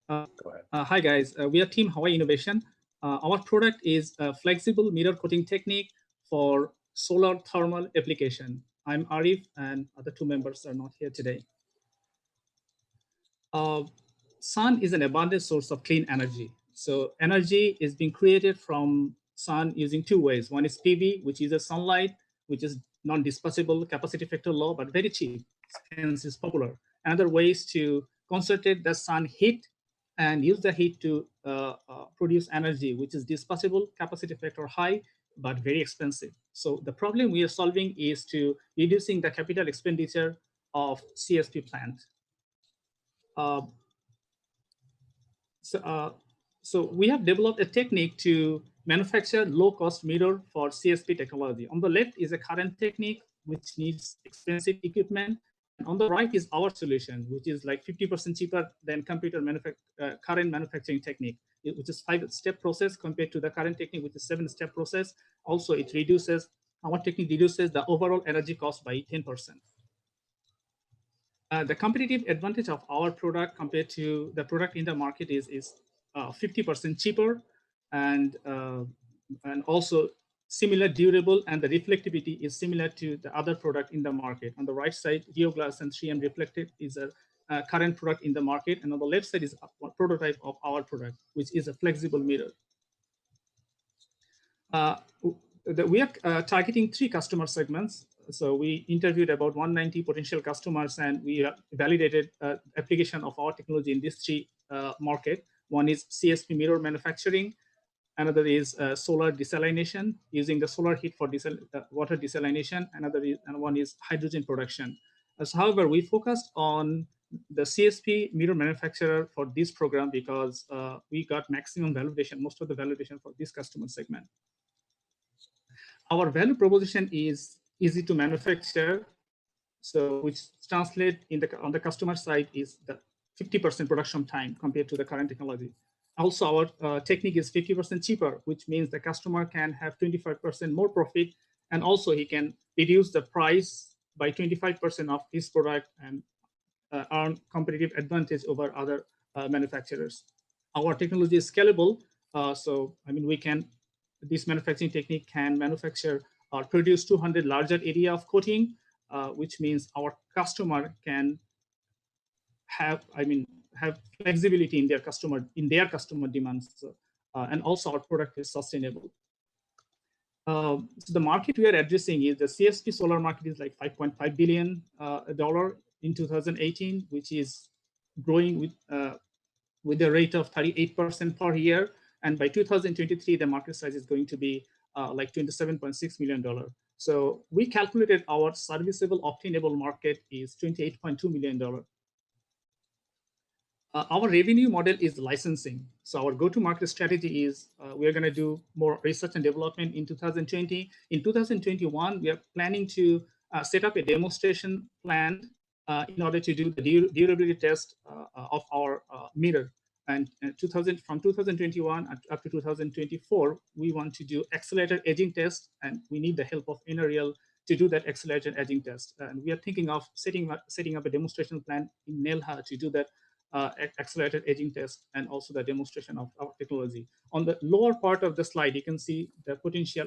Go ahead. Hi guys, we are Team Hawaii Innovation. Our product is a flexible mirror coating technique for solar thermal application. I'm Arif and other 2 members are not here today. Sun is an abundant source of clean energy. So energy is being created from sun using 2 ways. One is PV, which is a sunlight, which is non-dispatchable, capacity factor low, but very cheap, hence is popular. Another way is to concentrate the sun heat and use the heat to produce energy, which is dispatchable, capacity factor high, but very expensive. So the problem we are solving is to reducing the capital expenditure of CSP plant. So we have developed a technique to manufacture low-cost mirror for CSP technology. On the left is a current technique, which needs expensive equipment. And on the right is our solution, which is like 50% cheaper than current manufacturing technique, which is 5-step process compared to the current technique, which is 7-step process. Also, our technique reduces the overall energy cost by 10%. The competitive advantage of our product compared to the product in the market is 50% cheaper and also similar durable, and the reflectivity is similar to the other product in the market. On the right side, Rio Glass and 3M Reflective is a current product in the market, and on the left side is a prototype of our product, which is a flexible mirror. We are targeting 3 customer segments. So we interviewed about 190 potential customers, and we validated application of our technology in these 3 market. One is CSP mirror manufacturing. Another is solar desalination, using the solar heat for water desalination. And one is hydrogen production. However, we focused on the CSP mirror manufacturer for this program because we got maximum validation, most of the validation for this customer segment. Our value proposition is easy to manufacture, so which translate on the customer side is the 50% production time compared to the current technology. Also, our technique is 50% cheaper, which means the customer can have 25% more profit, and also he can reduce the price by 25% of his product and earn competitive advantage over other manufacturers. Our technology is scalable, so I mean this manufacturing technique can manufacture or produce 200 larger area of coating, which means our customer can have flexibility in their customer demands, and also our product is sustainable. So the market we are addressing is the CSP solar market is like $5.5 billion in 2018, which is growing with a rate of 38% per year. And by 2023, the market size is going to be like $27.6 million. So we calculated our serviceable obtainable market is $28.2 million. Our revenue model is licensing. So our go-to-market strategy is we are going to do more research and development in 2020. In 2021, we are planning to set up a demonstration plant in order to do the durability test of our mirror. And from 2021 up to 2024, we want to do accelerated edging test, and we need the help of Radial to do that accelerated edging test. And we are thinking of setting up a demonstration plant in Nelha to do that accelerated edging test and also the demonstration of our technology. On the lower part of the slide, you can see the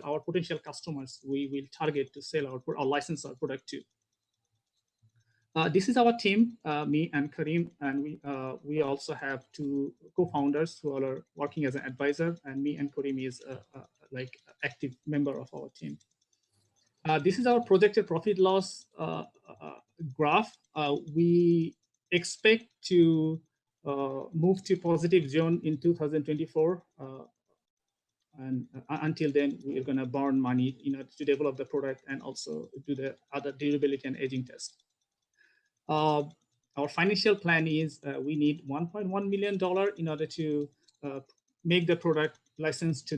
our potential customers we will target to sell or license our product to. This is our team, me and Karim, and we also have two co-founders who are working as an advisor, and me and Karim is like active member of our team. This is our projected profit loss graph. We expect to move to positive zone in 2024. And until then, we're going to burn money to develop the product and also do the other durability and aging test. Our financial plan is we need $1.1 million in order to make the product licensed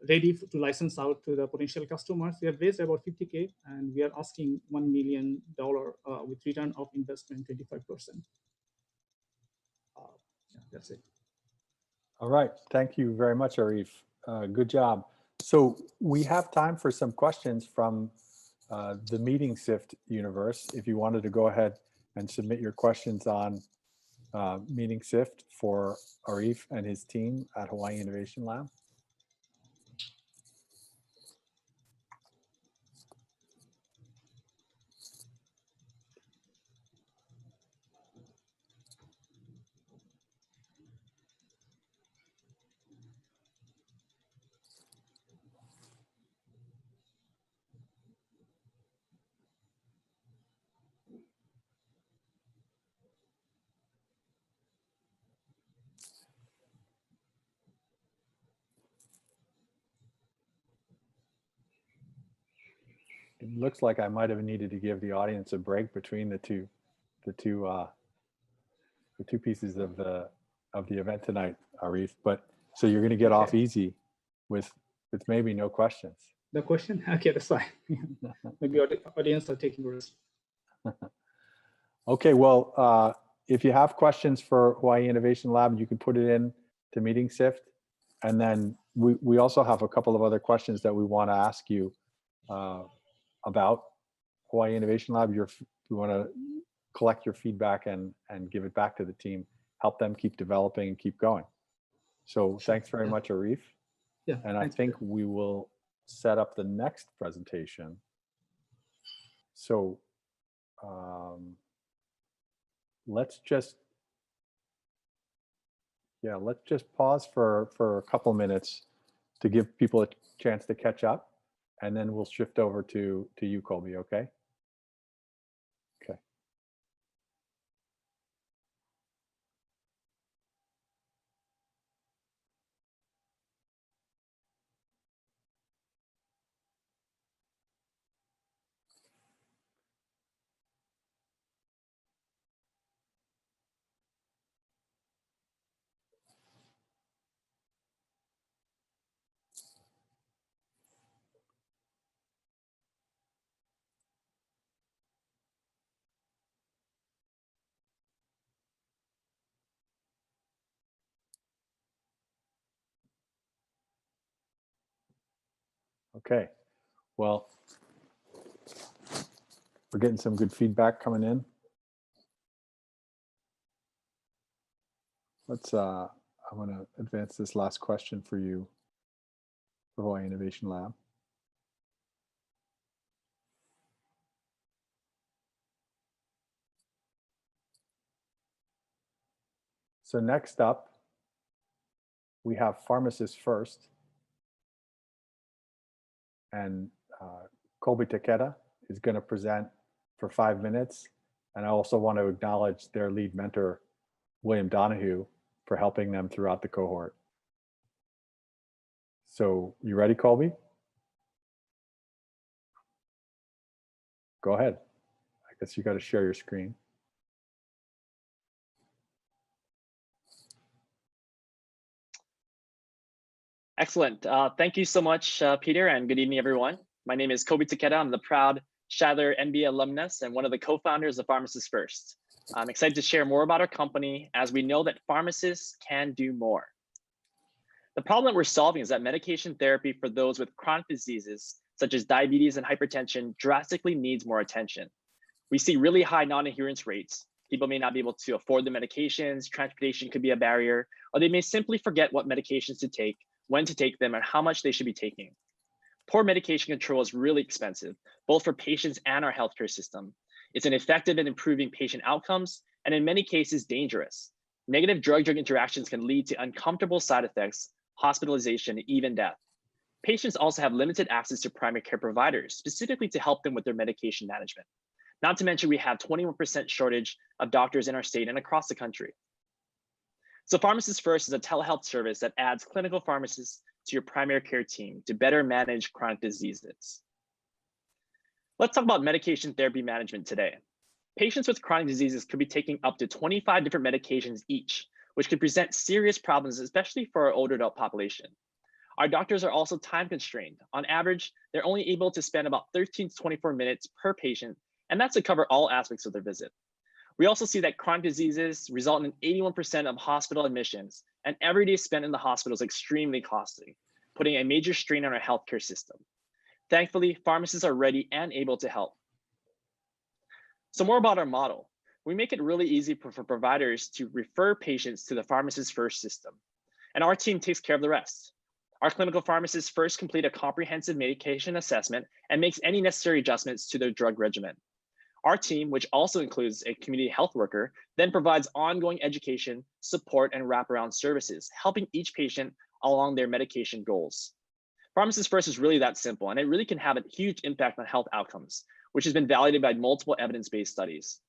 ready to license out to the potential customers. We have raised about $50K, and we are asking $1 million with return of investment 25%. Yeah, that's it. All right. Thank you very much, Arif. Good job. So we have time for some questions from the Meeting Sift universe. If you wanted to go ahead and submit your questions on Meeting Sift for Arif and his team at Hawaiian Innovation Lab. It looks like I might have needed to give the audience a break between the two pieces of the event tonight, Arif. But so you're going to get off easy with maybe no questions. The question? Okay, that's fine. Maybe audience are taking risks. Okay, well, if you have questions for Hawaii Innovation Lab, you can put it in to Meeting Sift, and then we also have a couple of other questions that we want to ask you about Hawaii Innovation Lab. We want to collect your feedback and give it back to the team, help them keep developing and keep going. So thanks very much, Arif. Yeah. And I think we will set up the next presentation. So let's just pause for a couple minutes to give people a chance to catch up. And then we'll shift over to you, Colby, okay? Okay. Okay, well, we're getting some good feedback coming in. Let's, I want to advance this last question for you, for Hawaii Innovation Lab. So next up, we have Pharmacists First. And Colby Takeda is going to present for 5 minutes. And I also want to acknowledge their lead mentor, William Donahue, for helping them throughout the cohort. So you ready, Colby? Go ahead. I guess you got to share your screen. Excellent. Thank you so much, Peter, and good evening, everyone. My name is Kobe Takeda. I'm the proud Shadler MBA alumnus and one of the co-founders of Pharmacists First. I'm excited to share more about our company as we know that pharmacists can do more. The problem that we're solving is that medication therapy for those with chronic diseases, such as diabetes and hypertension, drastically needs more attention. We see really high non-adherence rates. People may not be able to afford the medications, transportation could be a barrier, or they may simply forget what medications to take, when to take them, and how much they should be taking. Poor medication control is really expensive, both for patients and our healthcare system. It's ineffective in improving patient outcomes, and in many cases, dangerous. Negative drug-drug interactions can lead to uncomfortable side effects, hospitalization, and even death. Patients also have limited access to primary care providers, specifically to help them with their medication management. Not to mention, we have 21% shortage of doctors in our state and across the country. So Pharmacists First is a telehealth service that adds clinical pharmacists to your primary care team to better manage chronic diseases. Let's talk about medication therapy management today. Patients with chronic diseases could be taking up to 25 different medications each, which could present serious problems, especially for our older adult population. Our doctors are also time constrained. On average, they're only able to spend about 13 to 24 minutes per patient, and that's to cover all aspects of their visit. We also see that chronic diseases result in 81% of hospital admissions, and every day spent in the hospital is extremely costly, putting a major strain on our healthcare system. Thankfully, pharmacists are ready and able to help. So more about our model. We make it really easy for providers to refer patients to the Pharmacists First system, and our team takes care of the rest. Our clinical pharmacists first complete a comprehensive medication assessment and makes any necessary adjustments to their drug regimen. Our team, which also includes a community health worker, then provides ongoing education, support, and wraparound services, helping each patient along their medication goals. Pharmacists First is really that simple, and it really can have a huge impact on health outcomes, which has been validated by multiple evidence-based studies.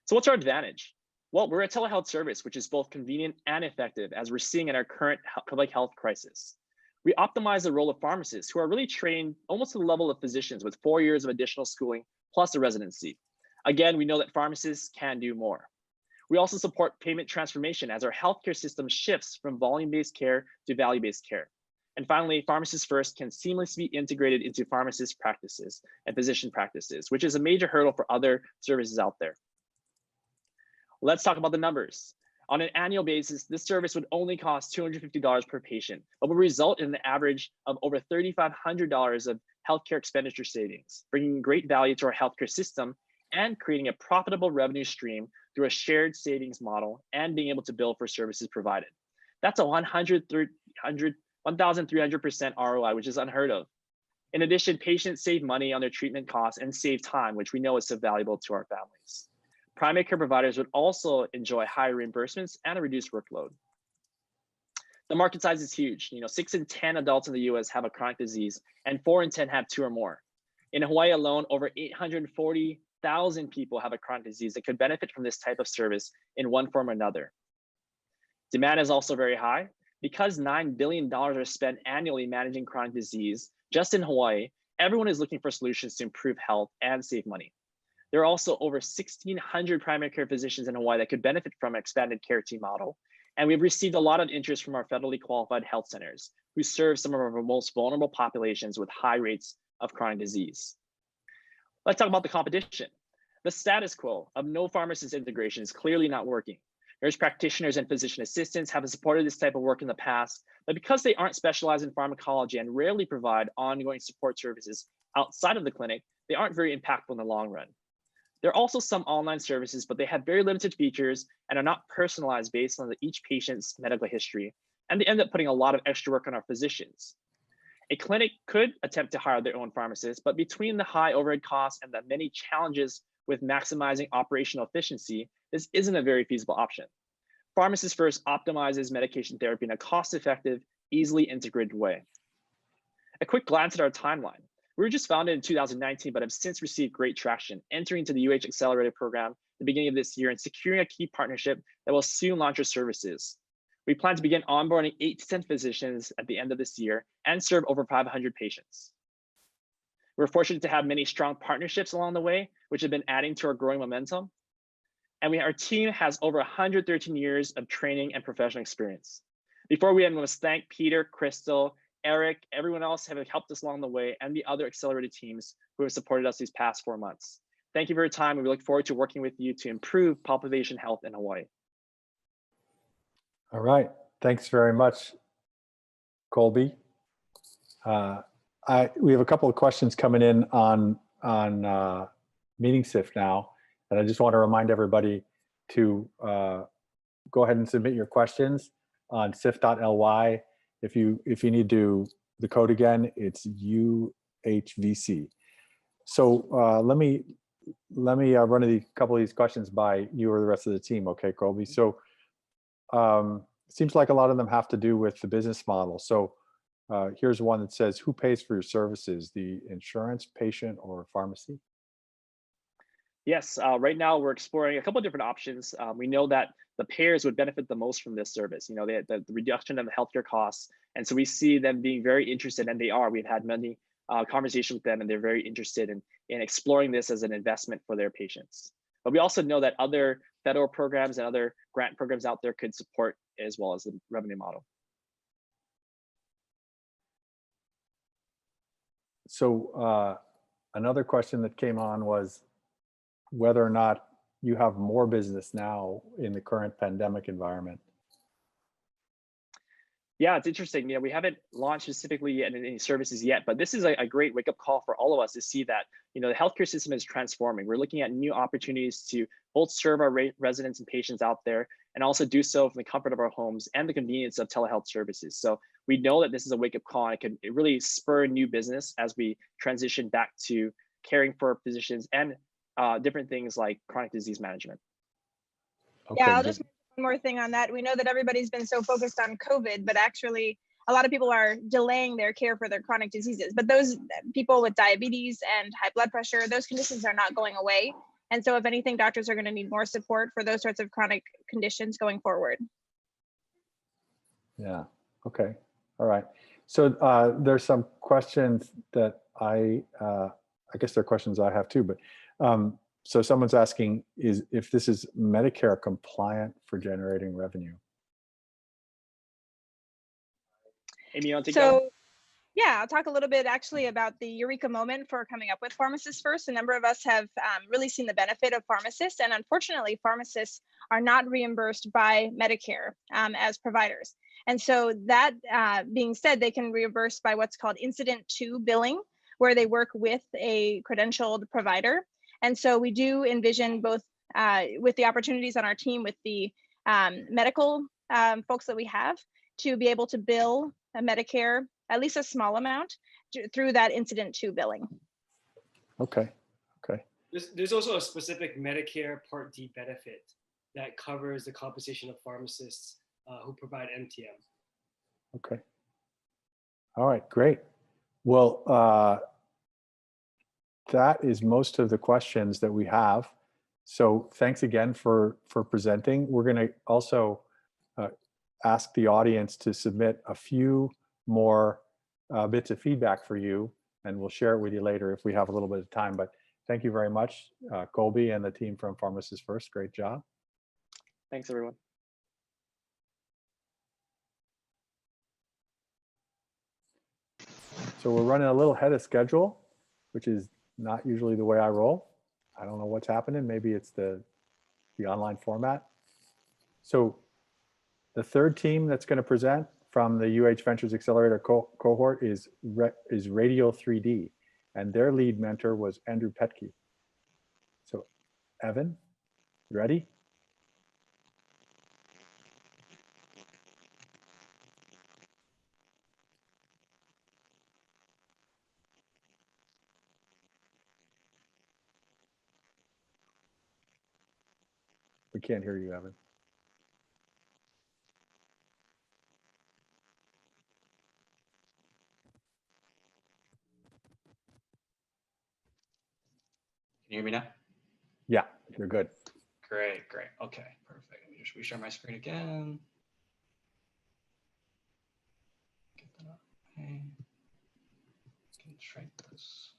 So what's our advantage? Well, we're a telehealth service, which is both convenient and effective, as we're seeing in our current public health crisis. We optimize the role of pharmacists, who are really trained almost to the level of physicians with 4 years of additional schooling plus a residency. Again, we know that pharmacists can do more. We also support payment transformation as our healthcare system shifts from volume-based care to value-based care. And finally, Pharmacists First can seamlessly be integrated into pharmacist practices and physician practices, which is a major hurdle for other services out there. Let's talk about the numbers. On an annual basis, this service would only cost $250 per patient, but would result in an average of over $3,500 of healthcare expenditure savings, bringing great value to our healthcare system and creating a profitable revenue stream through a shared savings model and being able to bill for services provided. That's a 1,300% ROI, which is unheard of. In addition, patients save money on their treatment costs and save time, which we know is so valuable to our families. Primary care providers would also enjoy higher reimbursements and a reduced workload. The market size is huge. 6 in 10 adults in the US have a chronic disease, and 4 in 10 have 2 or more. In Hawaii alone, over 840,000 people have a chronic disease that could benefit from this type of service in one form or another. Demand is also very high. Because $9 billion are spent annually managing chronic disease, just in Hawaii, everyone is looking for solutions to improve health and save money. There are also over 1,600 primary care physicians in Hawaii that could benefit from an expanded care team model. And we've received a lot of interest from our federally qualified health centers, who serve some of our most vulnerable populations with high rates of chronic disease. Let's talk about the competition. The status quo of no pharmacist integration is clearly not working. Nurse practitioners and physician assistants have supported this type of work in the past, but because they aren't specialized in pharmacology and rarely provide ongoing support services outside of the clinic, they aren't very impactful in the long run. There are also some online services, but they have very limited features and are not personalized based on each patient's medical history, and they end up putting a lot of extra work on our physicians. A clinic could attempt to hire their own pharmacist, but between the high overhead costs and the many challenges with maximizing operational efficiency, this isn't a very feasible option. Pharmacists First optimizes medication therapy in a cost-effective, easily integrated way. A quick glance at our timeline. We were just founded in 2019, but have since received great traction, entering into the UH Accelerator program at the beginning of this year and securing a key partnership that will soon launch our services. We plan to begin onboarding 8 to 10 physicians at the end of this year and serve over 500 patients. We're fortunate to have many strong partnerships along the way, which have been adding to our growing momentum. And our team has over 113 years of training and professional experience. Before we end, we must thank Peter, Crystal, Eric, everyone else who have helped us along the way, and the other accelerated teams who have supported us these past 4 months. Thank you for your time, and we look forward to working with you to improve population health in Hawaii. All right, thanks very much, Colby. We have a couple of questions coming in on MeetingSIFT now, and I just want to remind everybody to go ahead and submit your questions on SIFT.ly. If you need the code again, it's UHVC. So let me run a couple of these questions by you or the rest of the team, okay, Colby? So it seems like a lot of them have to do with the business model. So here's one that says, who pays for your services, the insurance, patient, or pharmacy? Yes, right now we're exploring a couple of different options. We know that the payers would benefit the most from this service, you know, the reduction of the healthcare costs. And so we see them being very interested, and they are. We've had many conversations with them, and they're very interested in exploring this as an investment for their patients. But we also know that other federal programs and other grant programs out there could support as well as the revenue model. So another question that came on was whether or not you have more business now in the current pandemic environment. Yeah, it's interesting. You know, we haven't launched specifically yet in any services yet, but this is a great wake-up call for all of us to see that, you know, the healthcare system is transforming. We're looking at new opportunities to both serve our residents and patients out there, and also do so from the comfort of our homes and the convenience of telehealth services. So we know that this is a wake-up call, and it can really spur new business as we transition back to caring for physicians and different things like chronic disease management. Okay, yeah, I'll just mention one more thing on that. We know that everybody's been so focused on COVID, but actually a lot of people are delaying their care for their chronic diseases. But those people with diabetes and high blood pressure, those conditions are not going away. And so if anything, doctors are going to need more support for those sorts of chronic conditions going forward. Yeah, okay, all right. So there's some questions that I guess they're questions I have too, but so someone's asking if this is Medicare compliant for generating revenue. Amy, you want to take that one? Yeah, I'll talk a little bit actually about the eureka moment for coming up with Pharmacists First. A number of us have really seen the benefit of pharmacists, and unfortunately, pharmacists are not reimbursed by Medicare as providers. And so that being said, they can reimburse by what's called incident to billing, where they work with a credentialed provider. And so we do envision both with the opportunities on our team with the medical folks that we have to be able to bill a Medicare, at least a small amount, through that incident to billing. Okay, okay. There's also a specific Medicare Part D benefit that covers the compensation of pharmacists who provide MTM. Okay. All right, great. Well, that is most of the questions that we have. So thanks again for presenting. We're going to also ask the audience to submit a few more bits of feedback for you, and we'll share it with you later if we have a little bit of time. But thank you very much, Colby and the team from Pharmacists First. Great job. Thanks, everyone. So we're running a little ahead of schedule, which is not usually the way I roll. I don't know what's happening. Maybe it's the online format. So the third team that's going to present from the UH Ventures Accelerator cohort is Radial 3D, and their lead mentor was Andrew Petke. So Evan, you ready? We can't hear you, Evan. Can you hear me now? Yeah, you're good. Great, great. Okay, perfect. Let me just reshare my screen again. Get that up. Okay. Can shrink this.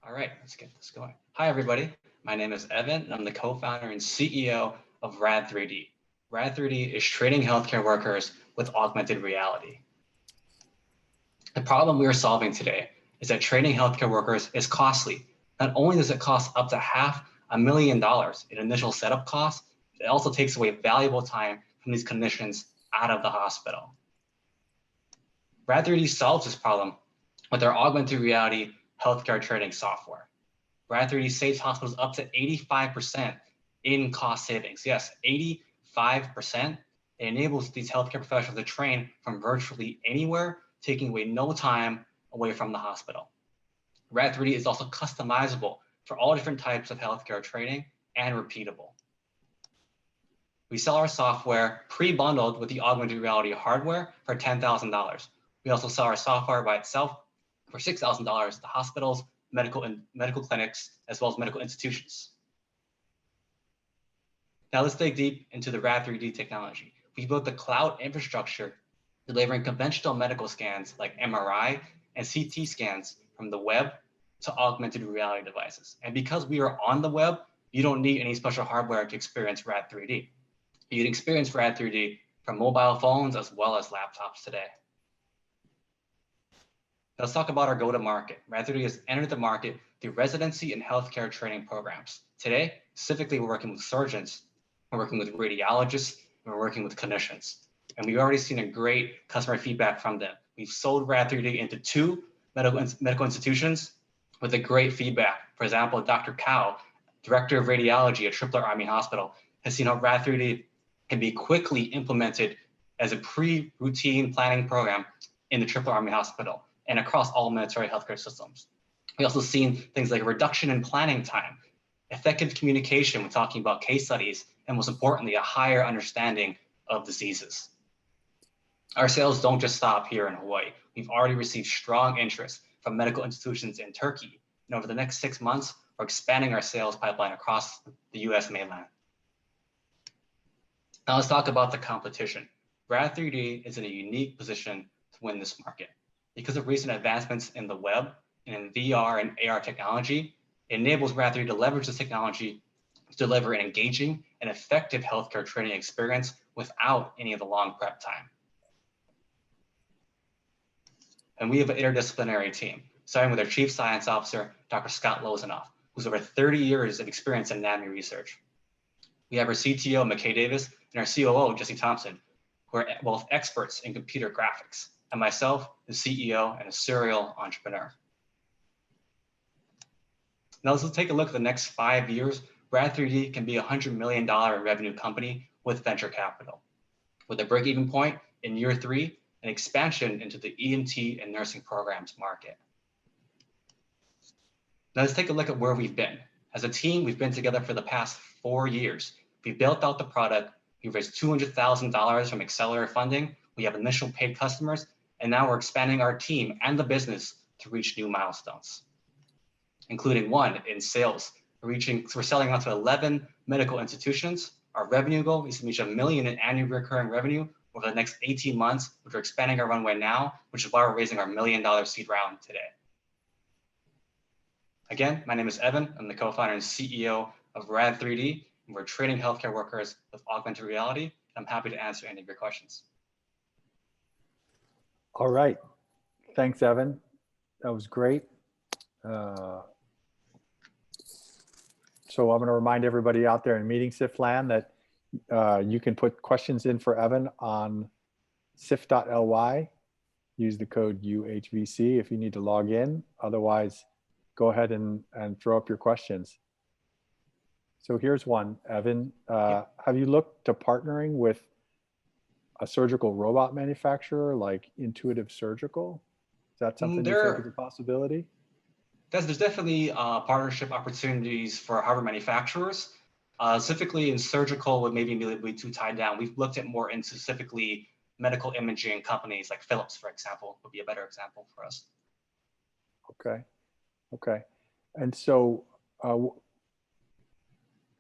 All right, let's get this going. Hi, everybody. My name is Evan, and I'm the co-founder and CEO of Rad3D. Rad3D is training healthcare workers with augmented reality. The problem we are solving today is that training healthcare workers is costly. Not only does it cost up to $500,000 in initial setup costs, it also takes away valuable time from these clinicians out of the hospital. Rad3D solves this problem with our augmented reality healthcare training software. Rad3D saves hospitals up to 85% in cost savings. Yes, 85%. It enables these healthcare professionals to train from virtually anywhere, taking away no time away from the hospital. Rad3D is also customizable for all different types of healthcare training and repeatable. We sell our software pre-bundled with the augmented reality hardware for $10,000. We also sell our software by itself for $6,000 to hospitals, medical clinics, as well as medical institutions. Now let's dig deep into the Rad3D technology. We built the cloud infrastructure delivering conventional medical scans like MRI and CT scans from the web to augmented reality devices. And because we are on the web, you don't need any special hardware to experience Rad3D. You can experience Rad3D from mobile phones as well as laptops today. Let's talk about our go-to-market. Rad3D has entered the market through residency and healthcare training programs. Today, specifically, we're working with surgeons, we're working with radiologists, and we're working with clinicians. And we've already seen a great customer feedback from them. We've sold Rad3D into 2 medical institutions with a great feedback. For example, Dr. Cow, Director of Radiology at Tripler Army Hospital, has seen how Rad3D can be quickly implemented as a pre-routine planning program in the Tripler Army Hospital and across all military healthcare systems. We also seen things like a reduction in planning time, effective communication when talking about case studies, and most importantly, a higher understanding of diseases. Our sales don't just stop here in Hawaii. We've already received strong interest from medical institutions in Turkey. And over the next 6 months, we're expanding our sales pipeline across the US mainland. Now let's talk about the competition. Rad3D is in a unique position to win this market. Because of recent advancements in the web and in VR and AR technology, it enables Rad3D to leverage this technology to deliver an engaging and effective healthcare training experience without any of the long prep time. And we have an interdisciplinary team, starting with our Chief Science Officer, Dr. Scott Lozanoff, who's over 30 years of experience in anatomy research. We have our CTO, McKay Davis, and our COO, Jesse Thompson, who are both experts in computer graphics, and myself, the CEO and a serial entrepreneur. Now let's take a look at the next 5 years. Rad3D can be a $100 million revenue company with venture capital, with a break-even point in year 3 and expansion into the EMT and nursing programs market. Now let's take a look at where we've been. As a team, we've been together for the past 4 years. We've built out the product. We've raised $200,000 from Accelerator funding. We have initial paid customers, and now we're expanding our team and the business to reach new milestones, including 1 in sales. We're selling out to 11 medical institutions. Our revenue goal is to reach $1 million in annual recurring revenue over the next 18 months, which we're expanding our runway now, which is why we're raising our $1 million seed round today. Again, my name is Evan. I'm the co-founder and CEO of Rad3D, and we're training healthcare workers with augmented reality. I'm happy to answer any of your questions. All right. Thanks, Evan. That was great. So I'm going to remind everybody out there in Meeting SIF land that You can put questions in for Evan on sif.ly. Use the code UHVC if you need to log in. Otherwise, go ahead and throw up your questions. So here's one, Evan. Have you looked to partnering with a surgical robot manufacturer like Intuitive Surgical? Is that something you think is a possibility? There's definitely partnership opportunities for hardware manufacturers. Specifically in surgical, would maybe be too tied down. We've looked at more into specifically medical imaging companies like Philips, for example, would be a better example for us. Okay. Okay. And so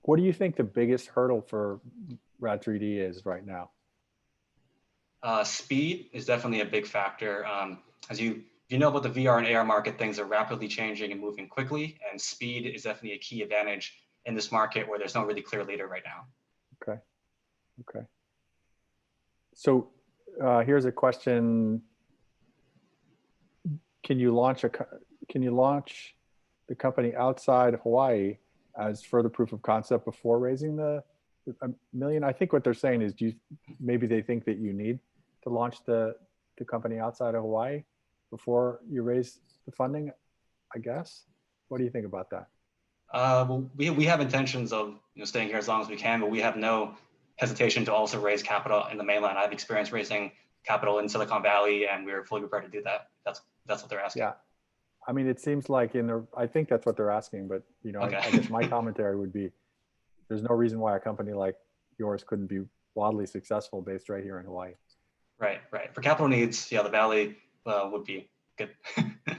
what do you think the biggest hurdle for Rad3D is right now? Speed is definitely a big factor. As you know about the VR and AR market, things are rapidly changing and moving quickly, and speed is definitely a key advantage in this market where there's no really clear leader right now. Okay. Okay. So here's a question. Can you launch the company outside Hawaii as further proof of concept before raising the $1 million? I think what they're saying is maybe they think that you need to launch the company outside of Hawaii before you raise the funding, I guess. What do you think about that? Well, we have intentions of staying here as long as we can, but we have no hesitation to also raise capital in the mainland. I have experience raising capital in Silicon Valley, and we're fully prepared to do that. That's what they're asking. Yeah, I mean, it seems like I think that's what they're asking, but okay. I guess my commentary would be, there's no reason why a company like yours couldn't be wildly successful based right here in Hawaii. Right, right. For capital needs, yeah, the Valley would be good.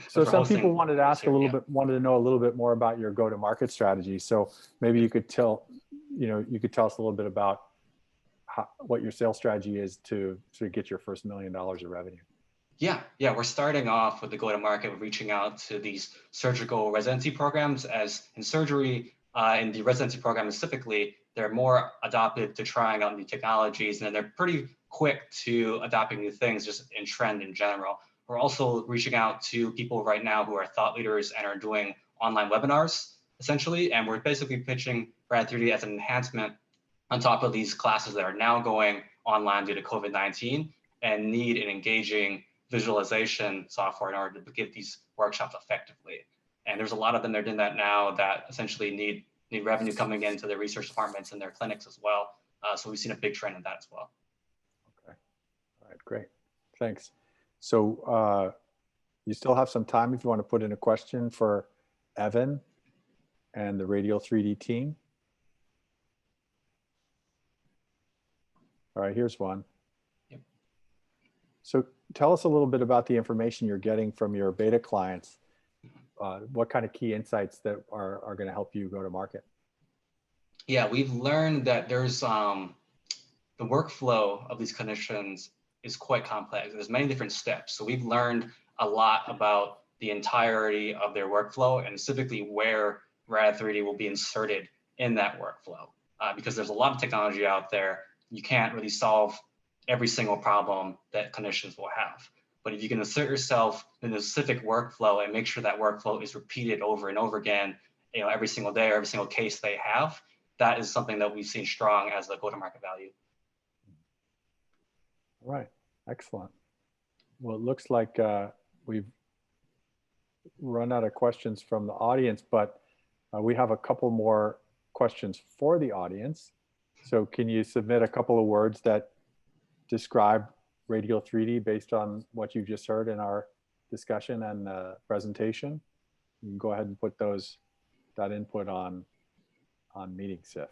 So some people wanted to know a little bit more about your go-to-market strategy. So maybe you could tell us a little bit about what your sales strategy is to get your first $1 million of revenue. Yeah, we're starting off with the go-to-market, with reaching out to these surgical residency programs. As in surgery, in the residency program specifically, they're more adopted to trying out new technologies, and they're pretty quick to adopting new things just in trend in general. We're also reaching out to people right now who are thought leaders and are doing online webinars, essentially, and we're basically pitching Rad3D as an enhancement on top of these classes that are now going online due to COVID-19 and need an engaging visualization software in order to give these workshops effectively. And there's a lot of them that are doing that now that essentially need revenue coming into their research departments and their clinics as well. So we've seen a big trend in that as well. Okay, all right, great, thanks. So you still have some time if you want to put in a question for Evan and the Radial 3D team. All right, here's one. Yep. So tell us a little bit about the information you're getting from your beta clients. What kind of key insights that are going to help you go to market? Yeah, we've learned that there's the workflow of these clinicians is quite complex. There's many different steps. So we've learned a lot about the entirety of their workflow and specifically where Rad3D will be inserted in that workflow. Because there's a lot of technology out there, you can't really solve every single problem that clinicians will have. But if you can insert yourself in a specific workflow and make sure that workflow is repeated over and over again, every single day or every single case they have, that is something that we've seen strong as a go-to-market value. All right, excellent. Well, it looks like we've run out of questions from the audience, but we have a couple more questions for the audience. So can you submit a couple of words that describe Radial 3D based on what you just heard in our discussion and presentation? You can go ahead and put that input on Meeting Sift.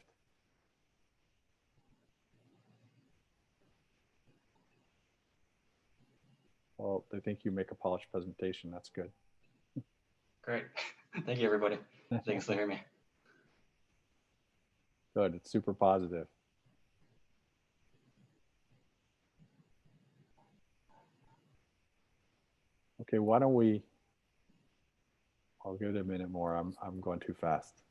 Well, they think you make a polished presentation. That's good. Great. Thank you, everybody. Thanks for hearing me. Good. It's super positive. Okay, why don't we? I'll give it a minute more. I'm going too fast.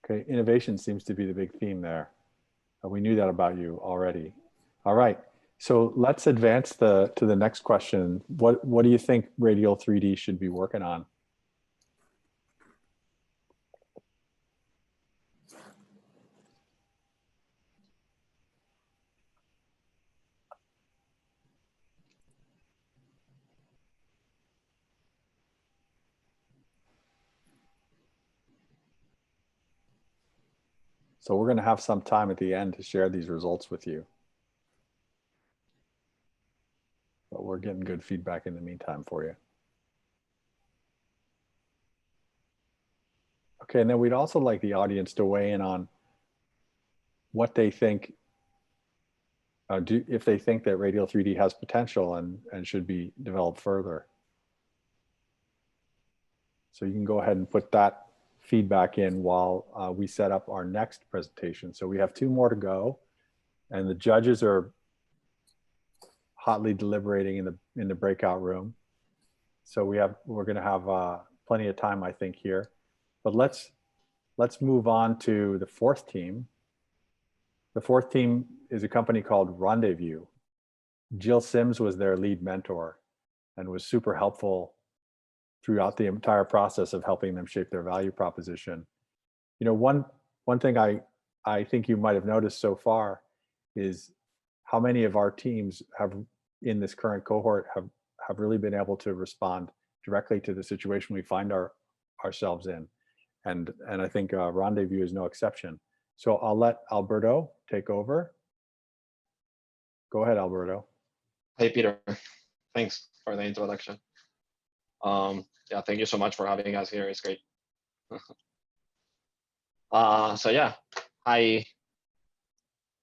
Okay, innovation seems to be the big theme there. We knew that about you already. All right, So let's advance to the next question. What do you think Radial 3D should be working on? So we're going to have some time at the end to share these results with you. But we're getting good feedback in the meantime for you. Okay, and then we'd also like the audience to weigh in on what they think, if they think that Radial 3D has potential and should be developed further. So you can go ahead and put that feedback in while we set up our next presentation. So we have 2 more to go, and the judges are hotly deliberating in the breakout room. So we're going to have plenty of time, I think, here. But let's move on to the 4th team. The 4th team is a company called Rendezvous. Jill Sims was their lead mentor and was super helpful throughout the entire process of helping them shape their value proposition. You know, one thing I think you might have noticed so far is how many of our teams have in this current cohort have really been able to respond directly to the situation we find ourselves in. And I think Rendezvous is no exception. So I'll let Alberto take over. Go ahead, Alberto. Hey, Peter. Thanks for the introduction. Yeah, thank you so much for having us here. It's great. So yeah, hi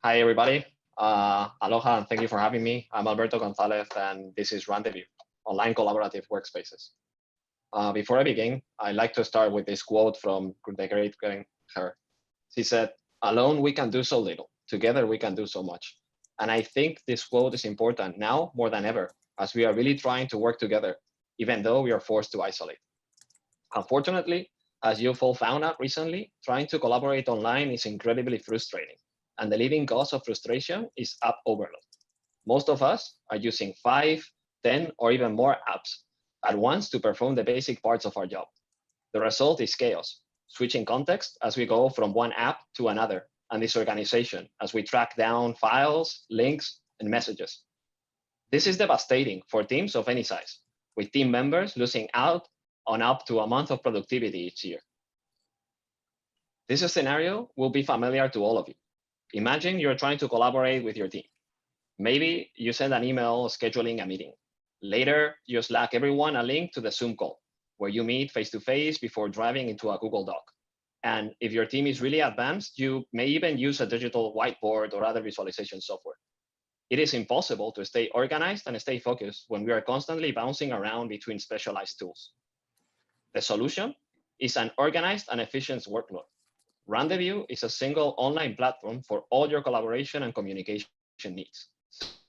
everybody. Aloha, and thank you for having me. I'm Alberto Gonzalez, and this is Rendezvous, online collaborative workspaces. Before I begin, I'd like to start with this quote from the great her. She said, "Alone we can do so little. Together we can do so much." And I think this quote is important now more than ever, as we are really trying to work together, even though we are forced to isolate. Unfortunately, as you've all found out recently, trying to collaborate online is incredibly frustrating, and the leading cause of frustration is app overload. Most of us are using 5, 10, or even more apps at once to perform the basic parts of our job. The result is chaos, switching context as we go from one app to another, and disorganization as we track down files, links, and messages. This is devastating for teams of any size, with team members losing out on up to a month of productivity each year. This scenario will be familiar to all of you. Imagine you're trying to collaborate with your team. Maybe you send an email scheduling a meeting. Later, you Slack everyone a link to the Zoom call, where you meet face-to-face before driving into a Google Doc. And if your team is really advanced, you may even use a digital whiteboard or other visualization software. It is impossible to stay organized and stay focused when we are constantly bouncing around between specialized tools. The solution is an organized and efficient workflow. Rendezvous is a single online platform for all your collaboration and communication needs.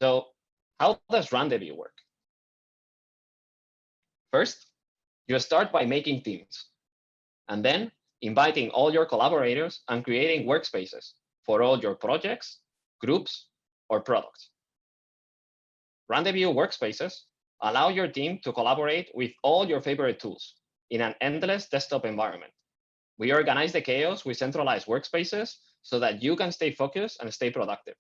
So how does Rendezvous work? First, you start by making teams, and then inviting all your collaborators and creating workspaces for all your projects, groups, or products. Rendezvous workspaces allow your team to collaborate with all your favorite tools in an endless desktop environment. We organize the chaos with centralized workspaces so that you can stay focused and stay productive.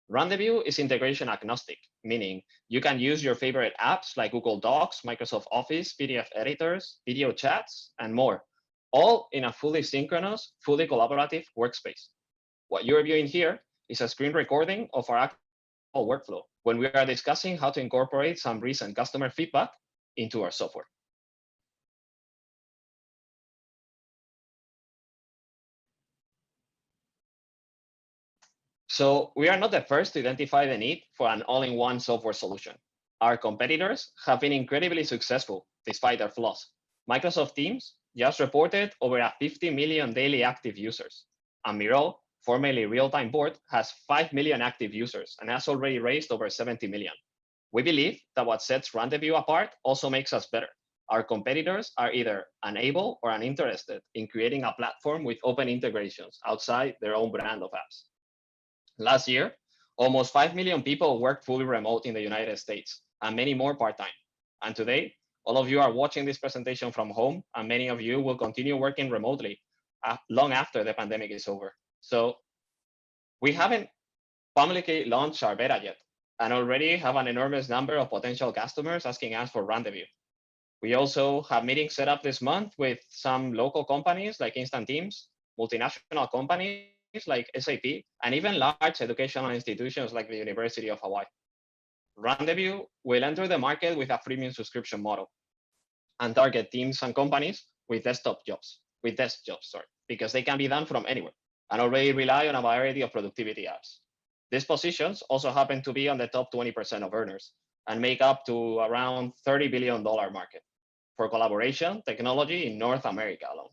Rendezvous is integration agnostic, meaning you can use your favorite apps like Google Docs, Microsoft Office, PDF editors, video chats, and more, all in a fully synchronous, fully collaborative workspace. What you're viewing here is a screen recording of our actual workflow when we are discussing how to incorporate some recent customer feedback into our software. So we are not the first to identify the need for an all-in-one software solution. Our competitors have been incredibly successful despite their flaws. Microsoft Teams just reported over 50 million daily active users. And Miro, formerly Real-Time Board, has 5 million active users and has already raised over 70 million. We believe that what sets Rendezvous apart also makes us better. Our competitors are either unable or uninterested in creating a platform with open integrations outside their own brand of apps. Last year, Almost 5 million people work fully remote in the United States, and many more part-time. And today, all of you are watching this presentation from home, and many of you will continue working remotely long after the pandemic is over. So we haven't publicly launched our beta yet, and already have an enormous number of potential customers asking us for Rendezvous. We also have meetings set up this month with some local companies like Instant Teams, multinational companies like SAP, and even large educational institutions like the University of Hawaii. Rendezvous will enter the market with a freemium subscription model and target teams and companies with desk jobs, because they can be done from anywhere and already rely on a variety of productivity apps. These positions also happen to be on the top 20% of earners and make up to around $30 billion market for collaboration technology in North America alone.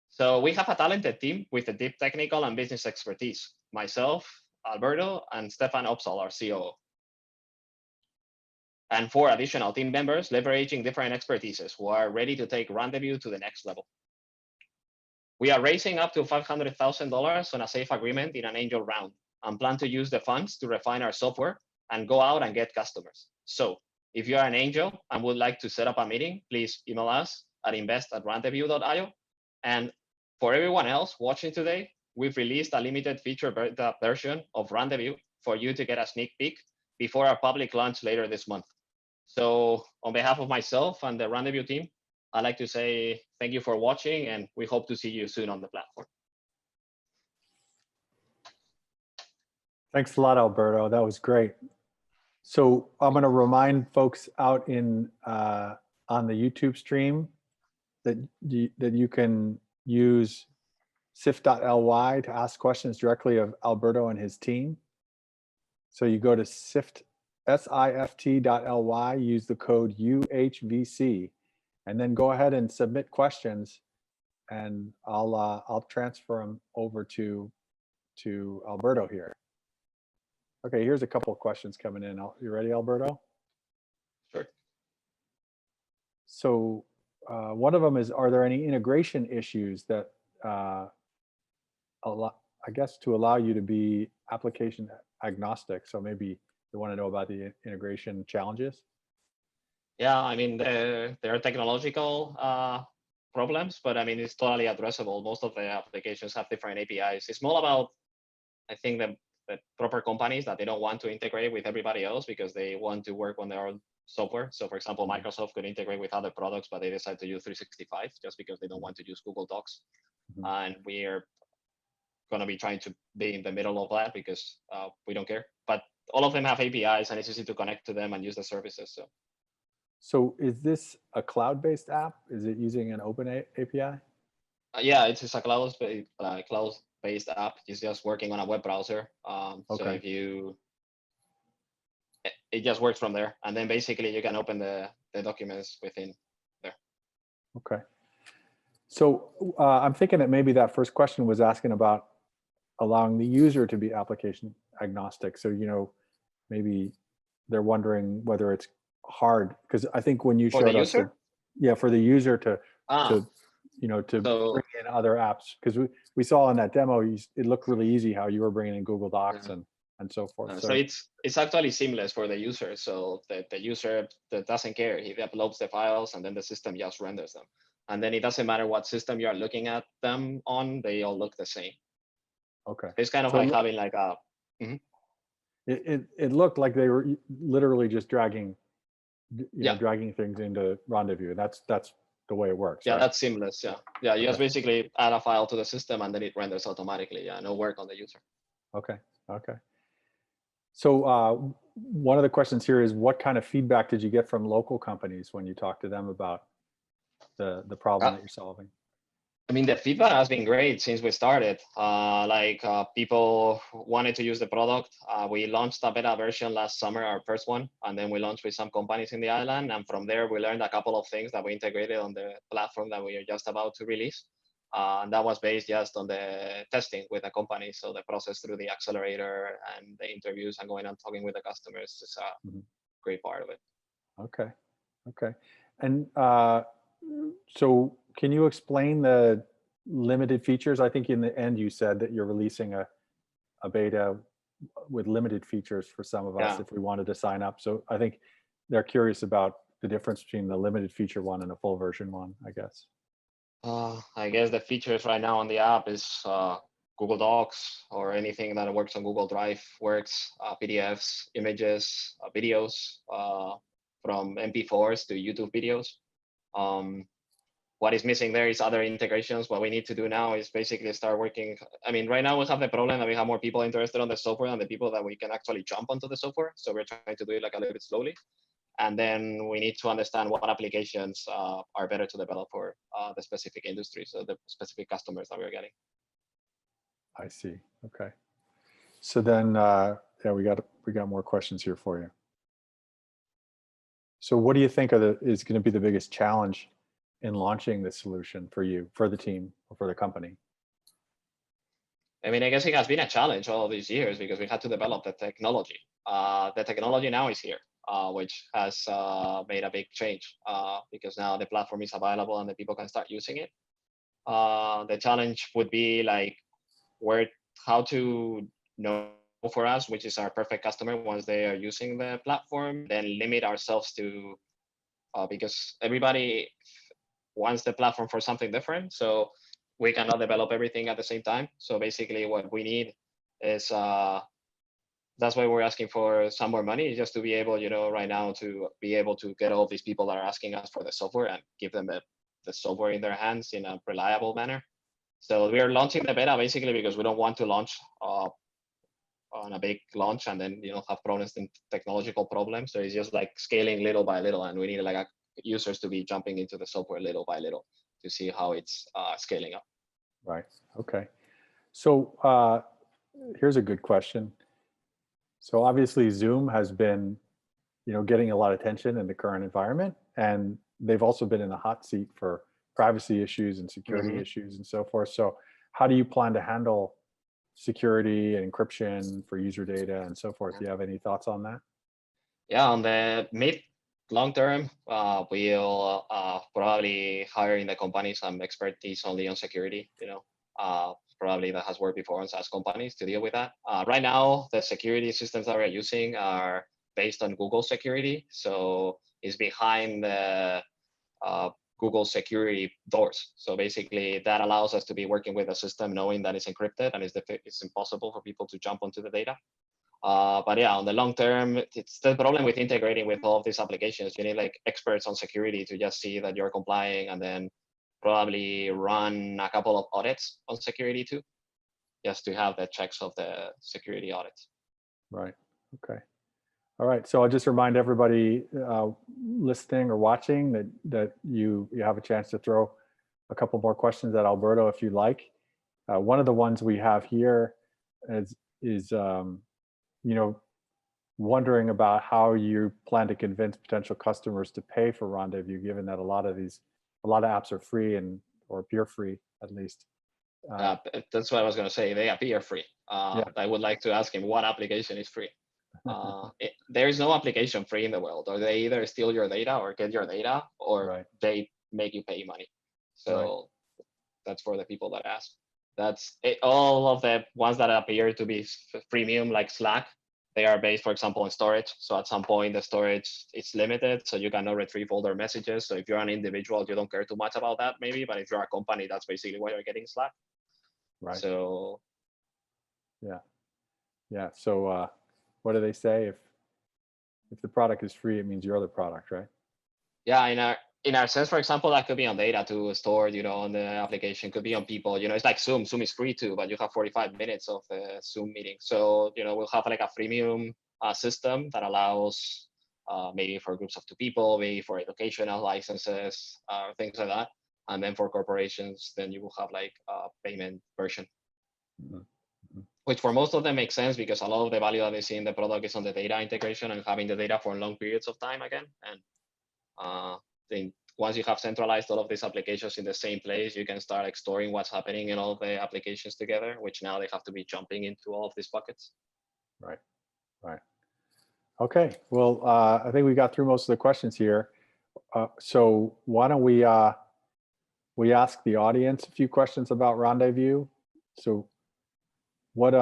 So we have a talented team with a deep technical and business expertise, myself, Alberto, and Stefan Opsahl, our COO. And 4 additional team members leveraging different expertises who are ready to take Rendezvous to the next level. We are raising up to $500,000 on a safe agreement in an angel round and plan to use the funds to refine our software and go out and get customers. So if you are an angel and would like to set up a meeting, please email us at invest@rendezvous.io. And for everyone else watching today, we've released a limited feature version of Rendezvous for you to get a sneak peek before our public launch later this month. So on behalf of myself and the Rendezvous team, I'd like to say thank you for watching, and we hope to see you soon on the platform. Thanks a lot, Alberto. That was great. So I'm going to remind folks out in on the YouTube stream that you can use sift.ly to ask questions directly of Alberto and his team. So you go to sift.ly, use the code UHVC, and then go ahead and submit questions, and I'll transfer them over to Alberto here. Okay, here's a couple of questions coming in. You ready, Alberto? Sure. So one of them is, are there any integration issues that allow you to be application agnostic? So maybe you want to know about the integration challenges? Yeah, I mean, there are technological problems, but I mean, it's totally addressable. Most of the applications have different APIs. It's more about, I think, the proper companies that they don't want to integrate with everybody else because they want to work on their own software. So for example, Microsoft could integrate with other products, but they decide to use 365 just because they don't want to use Google Docs. And we are going to be trying to be in the middle of that because we don't care. But all of them have APIs and it's easy to connect to them and use the services. So is this a cloud-based app? Is it using an open API? Yeah, it's a cloud-based app. It's just working on a web browser. So if it just works from there. And then basically you can open the documents within there. Okay. So I'm thinking that maybe that first question was asking about allowing the user to be application agnostic. So, maybe they're wondering whether it's hard, because I think when you showed us, for the user to bring in other apps, because we saw in that demo, it looked really easy how you were bringing in Google Docs and so forth. So it's actually seamless for the user. So the user that doesn't care, he uploads the files and then the system just renders them. And then it doesn't matter what system you are looking at them on, they all look the same. Okay. It's kind of like having like a. It looked like they were literally just dragging things into Rendezvous. That's the way it works. Yeah, right? that's seamless. Yeah. You just basically add a file to the system and then it renders automatically. Yeah, no work on the user. Okay. So one of the questions here is, what kind of feedback did you get from local companies when you talked to them about the problem that you're solving? I mean, the feedback has been great since we started. People wanted to use the product. We launched a beta version last summer, our first one, and then we launched with some companies in the island. And from there, we learned a couple of things that we integrated on the platform that we are just about to release. And that was based just on the testing with the company. So the process through the accelerator and the interviews and going and talking with the customers is a great part of it. Okay. And so can you explain the limited features? I think in the end you said that you're releasing a beta with limited features for some of us Yeah. if we wanted to sign up. So I think they're curious about the difference between the limited feature one and a full version one, I guess. I guess the features right now on the app is Google Docs or anything that works on Google Drive works, PDFs, images, videos, from MP4s to YouTube videos. What is missing there is other integrations. What we need to do now is basically start working. I mean, right now we have the problem that we have more people interested on the software than the people that we can actually jump onto the software. So we're trying to do it like a little bit slowly. And then we need to understand what applications are better to develop for the specific industry, so the specific customers that we're getting. I see. Okay. So then, yeah, we got more questions here for you. So what do you think is going to be the biggest challenge in launching this solution for you, for the team, or for the company? I mean, I guess it has been a challenge all these years because we had to develop the technology. The technology now is here, which has made a big change because now the platform is available and the people can start using it. The challenge would be like how to know for us, which is our perfect customer once they are using the platform, then limit ourselves to, because everybody wants the platform for something different. So we cannot develop everything at the same time. So basically what we need is, that's why we're asking for some more money, just to be able, right now to be able to get all these people that are asking us for the software and give them the software in their hands in a reliable manner. So we are launching the beta basically because we don't want to launch on a big launch and then have problems in technological problems. So it's just like scaling little by little, and we need like users to be jumping into the software little by little to see how it's scaling up. Right. Okay. So here's a good question. So obviously Zoom has been, getting a lot of attention in the current environment, and they've also been in the hot seat for privacy issues and security issues and so forth. So how do you plan to handle security and encryption for user data and so forth? Do you have any thoughts on that? Yeah, on the mid long term, we'll probably hire in the company some expertise only on security, probably that has worked before on SaaS companies to deal with that. Right now, the security systems that we're using are based on Google security. So it's behind the Google security doors. So basically that allows us to be working with a system knowing that it's encrypted and it's impossible for people to jump onto the data. But yeah, on the long term, it's the problem with integrating with all of these applications. You need like experts on security to just see that you're complying, and then probably run a couple of audits on security too, just to have the checks of the security audits. Right. Okay. All right. So I'll just remind everybody listening or watching that you have a chance to throw a couple more questions at Alberto if you like. One of the ones we have here is wondering about how you plan to convince potential customers to pay for Rendezvous, given that a lot of apps are free or appear free at least. That's what I was going to say. They appear free. Yeah. I would like to ask him what application is free. There is no application free in the world, or they either steal your data or get your data, or they make you pay money. So that's for the people that ask. That's it. All of the ones that appear to be freemium, like Slack, they are based, for example, on storage. So at some point, the storage is limited, so you cannot retrieve all their messages. So if you're an individual, you don't care too much about that, maybe. But if you're a company, that's basically why you're getting Slack. Right. So. Yeah. So what do they say? If the product is free, it means your other product, right? Yeah. In our sense, for example, that could be on data to store, on the application, could be on people, it's like Zoom. Zoom is free too, but you have 45 minutes of the Zoom meeting. So, we'll have like a freemium system that allows maybe for groups of 2 people, maybe for educational licenses, things like that. And then for corporations, then you will have like a payment version. Which for most of them makes sense because a lot of the value that they see in the product is on the data integration and having the data for long periods of time again. And then once you have centralized all of these applications in the same place, you can start like storing what's happening in all the applications together, which now they have to be jumping into all of these buckets. Right. Okay. Well, I think we got through most of the questions here. So why don't we ask the audience a few questions about Rendezvous? So what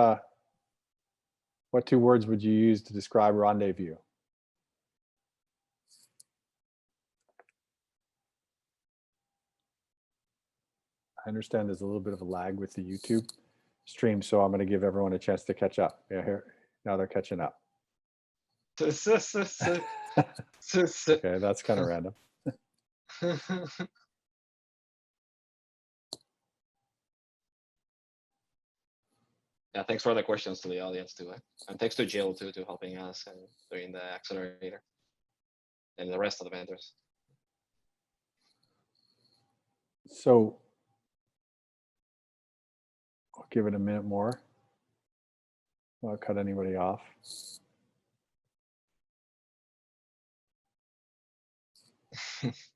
What two words would you use to describe Rendezvous? I understand there's a little bit of a lag with the YouTube stream, so I'm going to give everyone a chance to catch up. Yeah, here now they're catching up. Okay, that's kind of random. Yeah, thanks for the questions to the audience too. And thanks to Jill too, to helping us and doing the accelerator and the rest of the vendors. So I'll give it a minute more. I'll cut anybody off.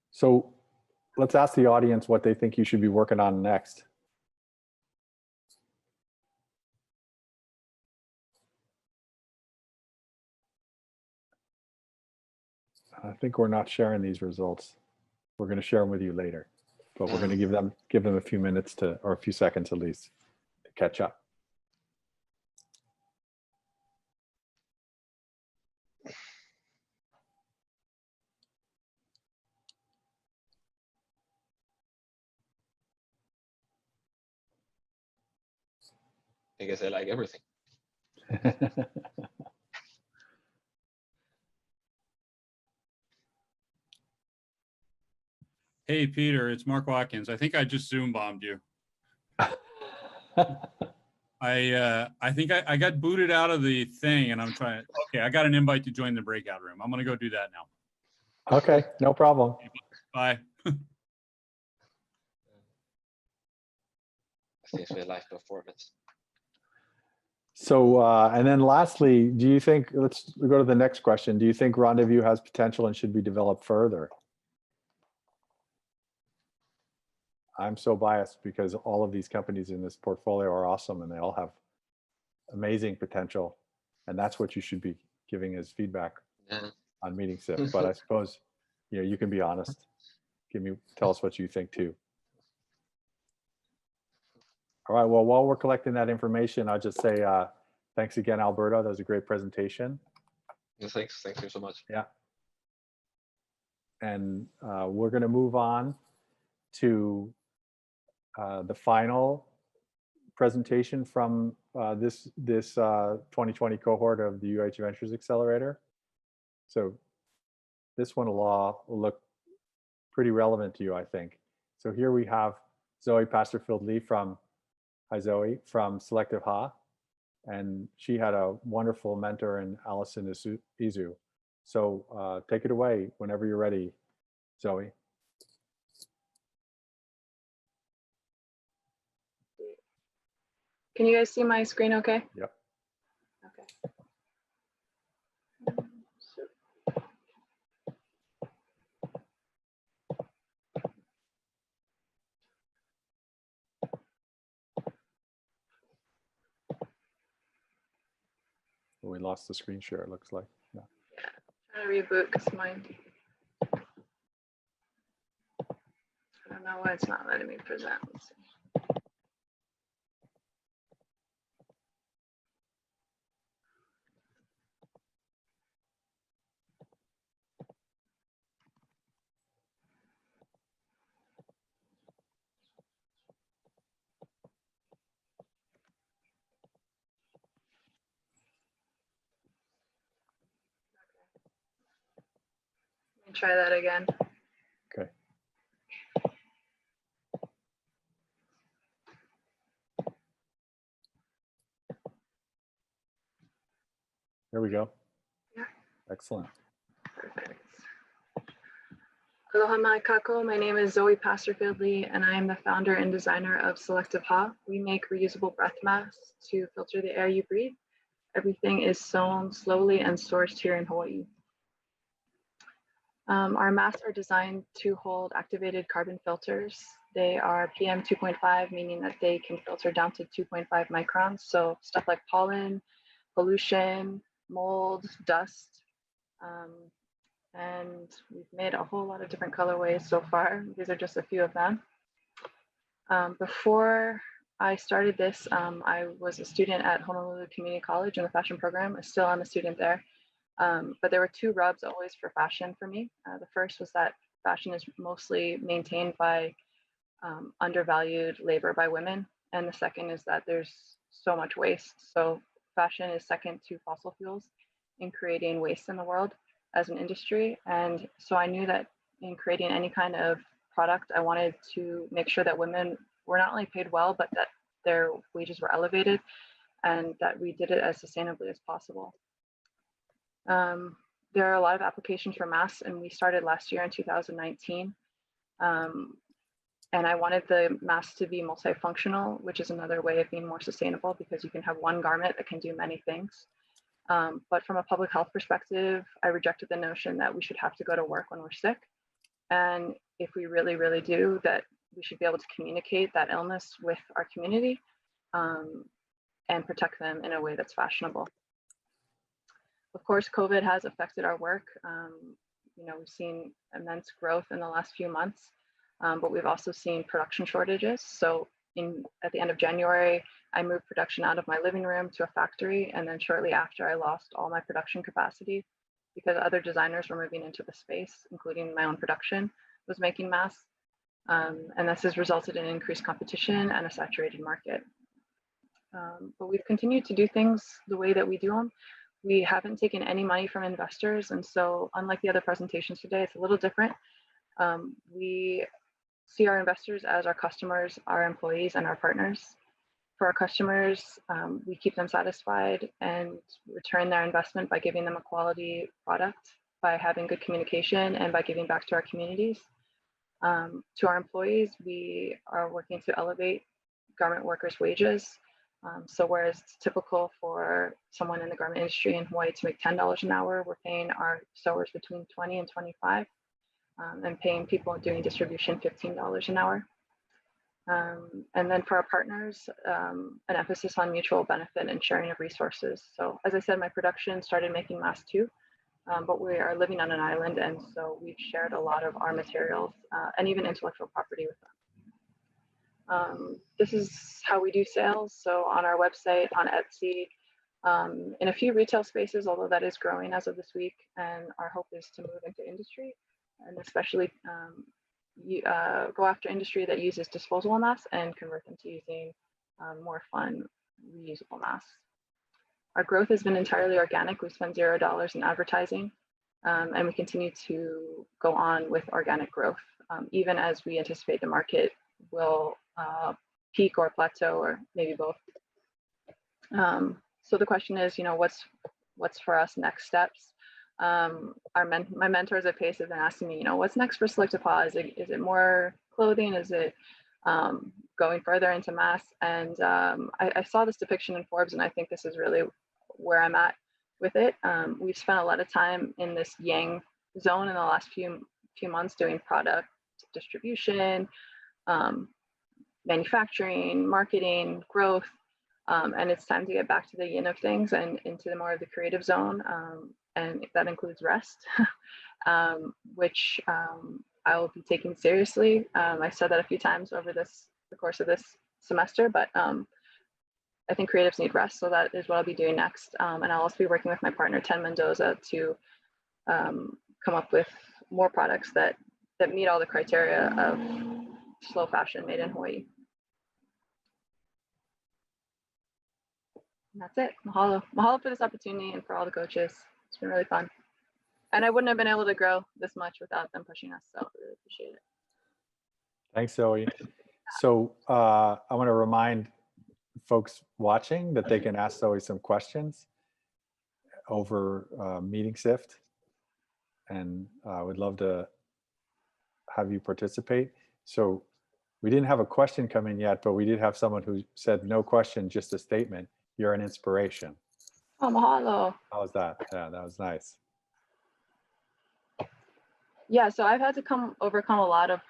So let's ask the audience what they think you should be working on next. I think we're not sharing these results. We're going to share them with you later, but we're going to give them a few minutes to, or a few seconds at least, to catch up. I guess I like everything. Hey, Peter, it's Mark Watkins. I think I just Zoom bombed you. I think I got booted out of the thing and I'm trying. Okay, I got an invite to join the breakout room. I'm going to go do that now. Okay, no problem. Bye. It's a live performance. So, and then lastly, do you think, let's go to the next question. Do you think Rendezvous has potential and should be developed further? I'm so biased because all of these companies in this portfolio are awesome and they all have amazing potential. And that's what you should be giving as feedback on Meeting SIP. But I suppose, you know, you can be honest. Tell us what you think too. All right, well, while we're collecting that information, I'll just say thanks again, Alberto. That was a great presentation. Yeah, thanks you so much. Yeah. And we're gonna move on to the final presentation from this 2020 cohort of the UH Ventures Accelerator. So this one will look pretty relevant to you, I think. So here we have Zoe Pasterfield-Lee from, hi Zoe, from Selective Ha. And she had a wonderful mentor in Allison Izu. So take it away whenever you're ready, Zoe. Can you guys see my screen okay? Yep. Okay. We lost the screen share, it looks like. Yeah. Trying to reboot because mine. I don't know why it's not letting me present. Let's see. Let me try that again. Okay. There we go. Yeah. Excellent. Perfect. Aloha mai kako. My name is Zoe Pasterfield-Lee, and I am the founder and designer of Selective Ha. We make reusable breath masks to filter the air you breathe. Everything is sewn slowly and sourced here in Hawaii. Our masks are designed to hold activated carbon filters. They are PM 2.5, meaning that they can filter down to 2.5 microns. So stuff like pollen, pollution, mold, dust. And we've made a whole lot of different colorways so far. These are just a few of them. Before I started this, I was a student at Honolulu Community College in the fashion program. I still am a student there. But there were two rubs always for fashion for me. The first was that fashion is mostly maintained by undervalued labor by women. And the second is that there's so much waste. So fashion is second to fossil fuels in creating waste in the world as an industry. And so I knew that in creating any kind of product, I wanted to make sure that women were not only paid well, but that their wages were elevated and that we did it as sustainably as possible. There are a lot of applications for masks, and we started last year in 2019. And I wanted the mask to be multifunctional, which is another way of being more sustainable because you can have one garment that can do many things. But from a public health perspective, I rejected the notion that we should have to go to work when we're sick. And if we really, really do, that we should be able to communicate that illness with our community and protect them in a way that's fashionable. Of course, COVID has affected our work. You know, we've seen immense growth in the last few months, but we've also seen production shortages. So at the end of January, I moved production out of my living room to a factory. And then shortly after, I lost all my production capacity because other designers were moving into the space, including my own production was making masks. And this has resulted in increased competition and a saturated market. But we've continued to do things the way that we do them. We haven't taken any money from investors. And so unlike the other presentations today, it's a little different. We see our investors as our customers, our employees, and our partners. For our customers, we keep them satisfied and return their investment by giving them a quality product, by having good communication, and by giving back to our communities. To our employees, we are working to elevate garment workers' wages. So whereas it's typical for someone in the garment industry in Hawaii to make $10 an hour, we're paying our sewers between 20 and 25, and paying people doing distribution $15 an hour. And then for our partners, an emphasis on mutual benefit and sharing of resources. So as I said, my production started making masks too, but we are living on an island, and so we've shared a lot of our materials and even intellectual property with them. This is how we do sales. So on our website, on Etsy, in a few retail spaces, although that is growing as of this week, and our hope is to move into industry, and especially go after industry that uses disposable masks and convert them to using more fun, reusable masks. Our growth has been entirely organic. We spend $0 in advertising, and we continue to go on with organic growth, even as we anticipate the market will peak or plateau, or maybe both. So the question is, you know, what's for us next steps? My mentors at PACE have been asking me, you know, what's next for Selected Paw? Is it more clothing? Is it going further into masks? And I saw this depiction in Forbes, and I think this is really where I'm at with it. We've spent a lot of time in this yang zone in the last few months doing product distribution, manufacturing, marketing, growth, and it's time to get back to the yin of things and into more of the creative zone, and that includes rest, which I will be taking seriously. I said that a few times over the course of this semester, but I think creatives need rest, so that is what I'll be doing next. And I'll also be working with my partner, Ten Mendoza, to come up with more products that meet all the criteria of slow fashion made in Hawaii. And that's it. Mahalo. Mahalo for this opportunity and for all the coaches. It's been really fun. And I wouldn't have been able to grow this much without them pushing us, so I really appreciate it. Thanks, Zoe. So I want to remind folks watching that they can ask Zoe some questions over Meeting Sift, and I would love to have you participate. So we didn't have a question come in yet, but we did have someone who said no question, just a statement. You're an inspiration. Oh, mahalo. How was that? Yeah, that was nice. Yeah, so I've had to overcome a lot of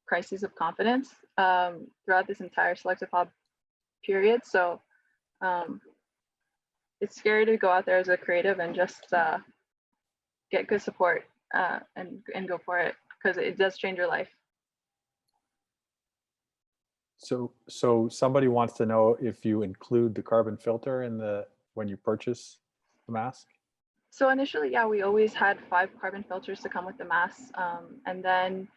crises of confidence throughout this entire Selected Paw period. So it's scary to go out there as a creative and just get good support and go for it, because it does change your life. So somebody wants to know if you include the carbon filter in when you purchase the mask? So initially, yeah, we always had 5 carbon filters to come with the mask. And then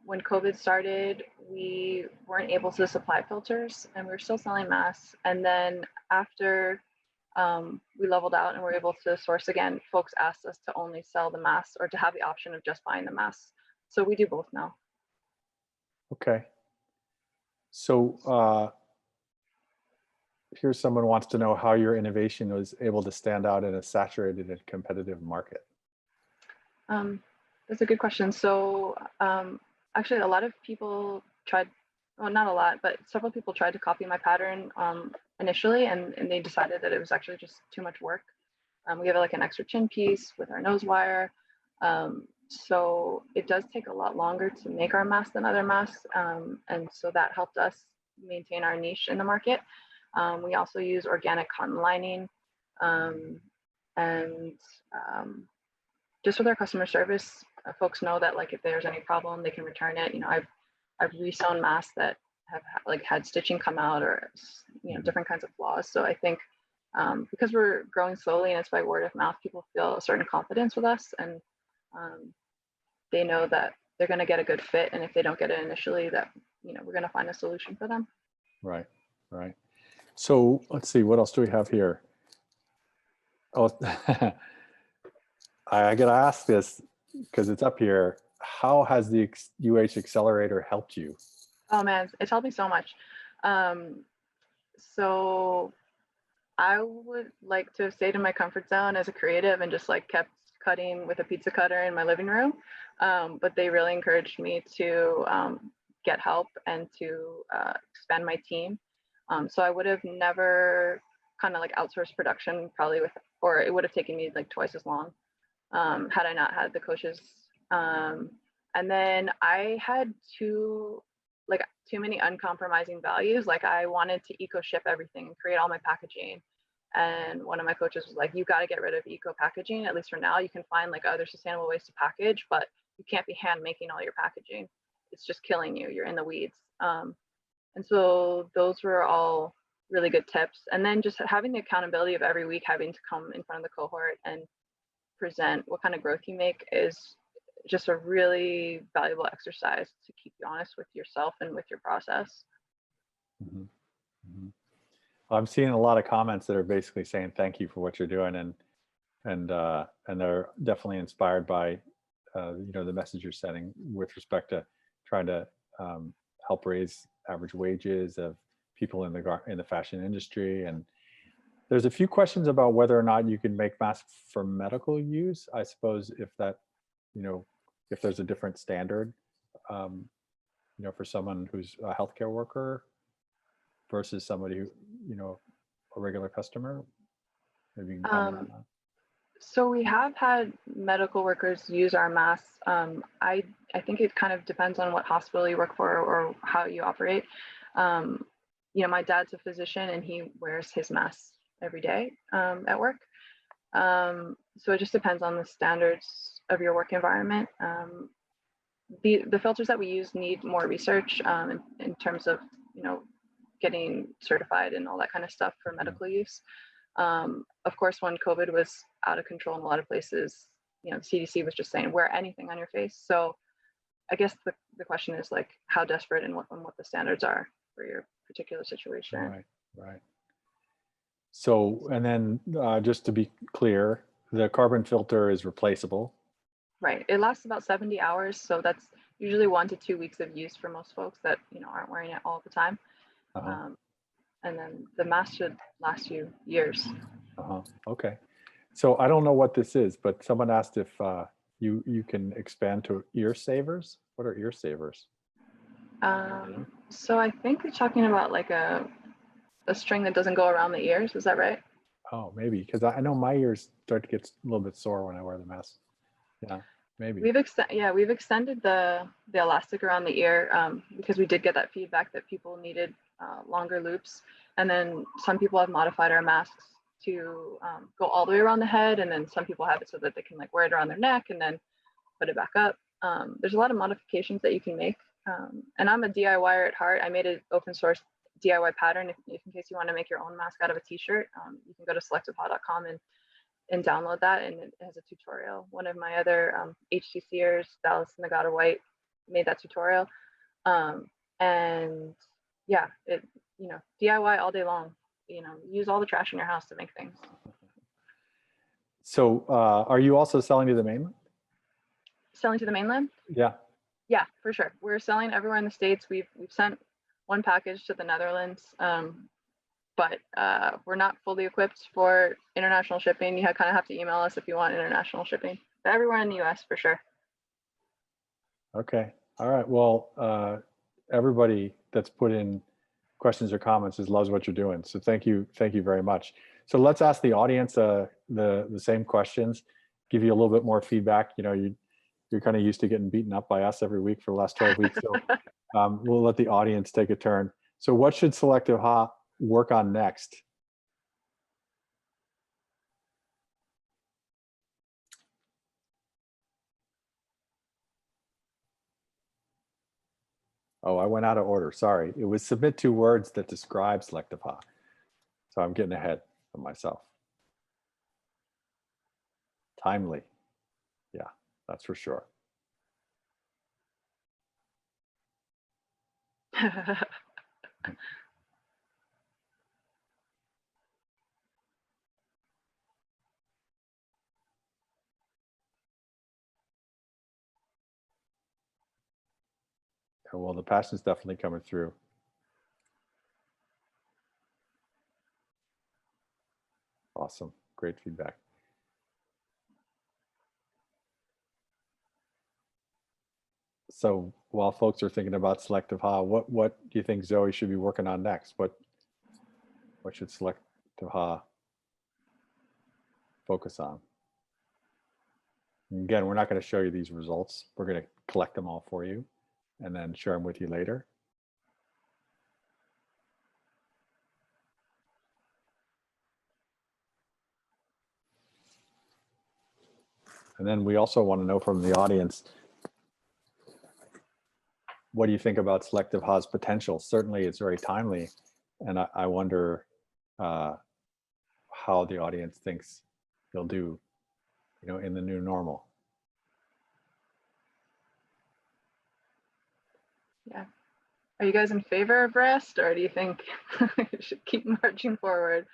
when COVID started, we weren't able to supply filters and we were still selling masks. And then after we leveled out and were able to source again, folks asked us to only sell the masks or to have the option of just buying the masks. So we do both now. Okay. So here's someone wants to know how your innovation was able to stand out in a saturated and competitive market. That's a good question. So actually a lot of people tried, well, not a lot, but several people tried to copy my pattern initially, and they decided that it was actually just too much work. We have like an extra chin piece with our nose wire. So it does take a lot longer to make our mask than other masks. And so that helped us maintain our niche in the market. We also use organic cotton lining. Just with our customer service, folks know that like if there's any problem, they can return it. You know, I've resewn masks that have like had stitching come out or, you know, different kinds of flaws. So I think because we're growing slowly and it's by word of mouth, people feel a certain confidence with us, and they know that they're going to get a good fit. And if they don't get it initially, that, you know, we're going to find a solution for them. Right, right. So let's see, what else do we have here? Oh, I got to ask this because it's up here. How has the UH Accelerator helped you? Oh man, it's helped me so much. So I would like to have stayed in my comfort zone as a creative and just like kept cutting with a pizza cutter in my living room. But they really encouraged me to get help and to expand my team. So I would have never kind of like outsourced production probably or it would have taken me like twice as long had I not had the coaches. And then I had too many uncompromising values. Like I wanted to eco ship everything and create all my packaging. And one of my coaches was like, you got to get rid of eco packaging, at least for now. You can find like other sustainable ways to package, but you can't be hand making all your packaging. It's just killing you. You're in the weeds. And so those were all really good tips. And then just having the accountability of every week having to come in front of the cohort and present what kind of growth you make is just a really valuable exercise to keep you honest with yourself and with your process. Mm-hmm. Mm-hmm. I'm seeing a lot of comments that are basically saying thank you for what you're doing, and they're definitely inspired by you know, the message you're setting with respect to trying to help raise average wages of people in the fashion industry. And there's a few questions about whether or not you can make masks for medical use. I suppose if that, you know, if there's a different standard, you know, for someone who's a healthcare worker versus somebody who, you know, a regular customer. Maybe you can comment on that. So we have had medical workers use our masks. I think it kind of depends on what hospital you work for or how you operate. You know, my dad's a physician and he wears his mask every day at work. So it just depends on the standards of your work environment. The filters that we use need more research in terms of, you know, getting certified and all that kind of stuff for medical use. Of course, when COVID was out of control in a lot of places, you know, the CDC was just saying wear anything on your face. So I guess the question is like how desperate and what the standards are for your particular situation. Right, right. So, and then just to be clear, the carbon filter is replaceable. Right. It lasts about 70 hours. So that's usually 1 to 2 weeks of use for most folks that, you know, aren't wearing it all the time. And then the mask should last you years. Okay. So I don't know what this is, but someone asked if you can expand to ear savers. What are ear savers? So I think you're talking about like a string that doesn't go around the ears. Is that right? Oh, maybe, because I know my ears start to get a little bit sore when I wear the mask. Yeah, maybe. We've extended the elastic around the ear because we did get that feedback that people needed longer loops. And then some people have modified our masks to go all the way around the head, and then some people have it so that they can like wear it around their neck and then put it back up. There's a lot of modifications that you can make And I'm a DIYer at heart. I made an open source DIY pattern. If in case you want to make your own mask out of a t-shirt, you can go to selectivepaw.com and download that, and it has a tutorial. One of my other HTCers, Dallas Nagata White, made that tutorial. And yeah, DIY all day long. Use all the trash in your house to make things. So are you also selling to the mainland? Selling to the mainland? Yeah. Yeah, for sure. We're selling everywhere in the States. We've sent one package to the Netherlands, but we're not fully equipped for international shipping. You kind of have to email us if you want international shipping. But everywhere in the US for sure. Okay. All right. Well, everybody that's put in questions or comments loves what you're doing. So thank you very much. So let's ask the audience the same questions, give you a little bit more feedback. You're kind of used to getting beaten up by us every week for the last 12 weeks. So we'll let the audience take a turn. So what should Selective Ha work on next? Oh, I went out of order. Sorry. It was submit 2 words that describe Selective Ha. So I'm getting ahead of myself. Timely. Yeah, that's for sure. Well, the passion is definitely coming through. Awesome. Great feedback. So while folks are thinking about Selective Ha, what do you think Zoe should be working on next? What should Selective Ha focus on? And again, we're not going to show you these results. We're going to collect them all for you and then share them with you later. And then we also want to know from the audience, what do you think about Selective Ha's potential? Certainly it's very timely. And I wonder how the audience thinks he'll do, in the new normal. Yeah. Are you guys in favor of rest, or do you think we should keep marching forward?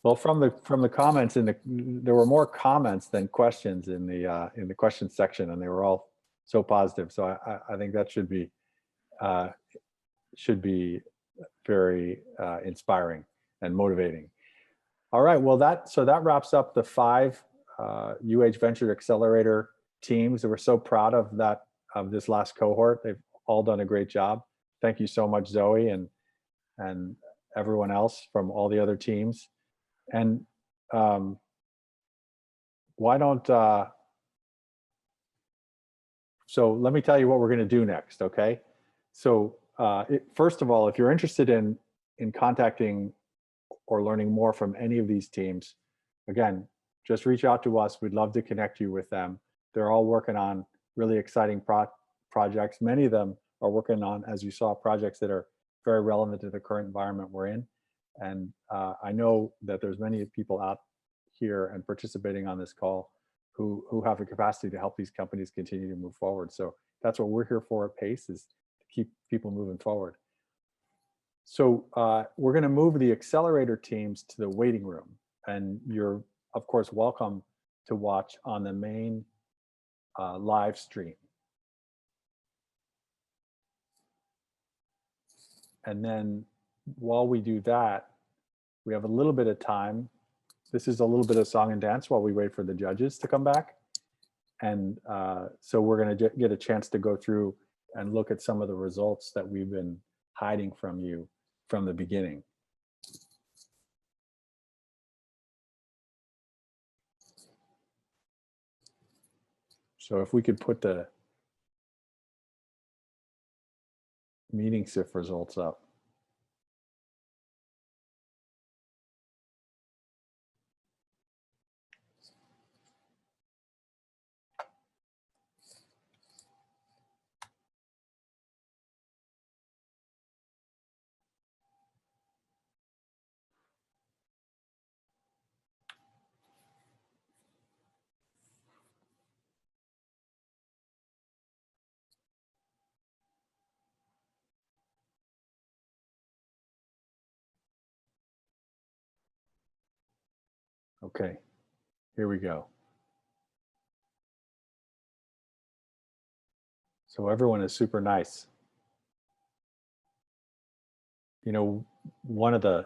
Well, from the comments there were more comments than questions in the question section, and they were all so positive. So I think that should be very inspiring and motivating. All right. Well, that wraps up the 5 UH Venture Accelerator teams. We're so proud of this last cohort. They've all done a great job. Thank you so much, Zoe, and everyone else from all the other teams. And why don't so let me tell you what we're going to do next. Okay. So first of all, if you're interested in contacting or learning more from any of these teams, again, just reach out to us. We'd love to connect you with them. They're all working on really exciting projects. Many of them are working on, as you saw, projects that are very relevant to the current environment we're in. And I know that there's many people out here and participating on this call who have the capacity to help these companies continue to move forward. So that's what we're here for at PACE, is to keep people moving forward. So we're going to move the accelerator teams to the waiting room, and you're of course welcome to watch on the main live stream. And then while we do that, we have a little bit of time. This is a little bit of song and dance while we wait for the judges to come back. And so we're going to get a chance to go through and look at some of the results that we've been hiding from you from the beginning. So if we could put the meeting SIF results up. Okay, here we go. So everyone is super nice. You know, one of the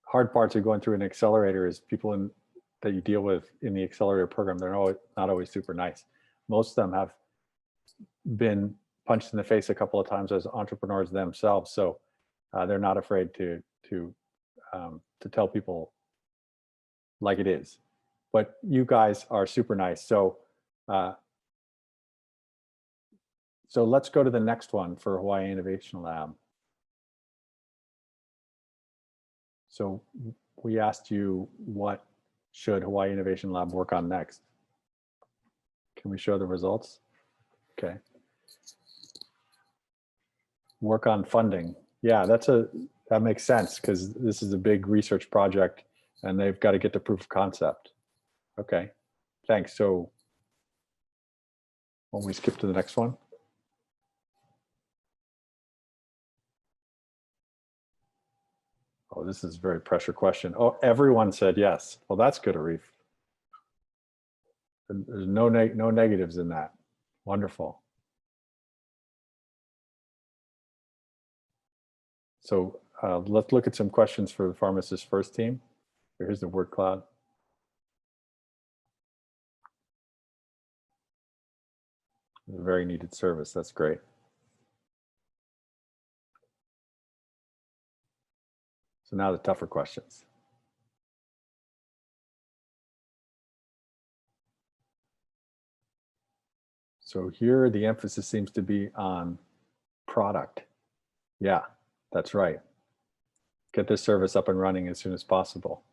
hard parts of going through an accelerator is people that you deal with in the accelerator program, they're not always super nice. Most of them have been punched in the face a couple of times as entrepreneurs themselves, so they're not afraid to tell people like it is. But you guys are super nice. So so let's go to the next one for Hawaii Innovation Lab. So we asked you, what should Hawaii Innovation Lab work on next? Can we show the results? Okay. Work on funding. Yeah, that makes sense because this is a big research project and they've got to get the proof of concept. Okay, thanks. So when we skip to the next one. Oh, this is a very pressure question. Oh, everyone said yes. Well, that's good, Arif. There's no negatives in that. Wonderful. So let's look at some questions for the Pharmacist First team. Here's the word cloud. A very needed service. That's great. So now the tougher questions. So here the emphasis seems to be on product. Yeah, that's right. Get this service up and running as soon as possible.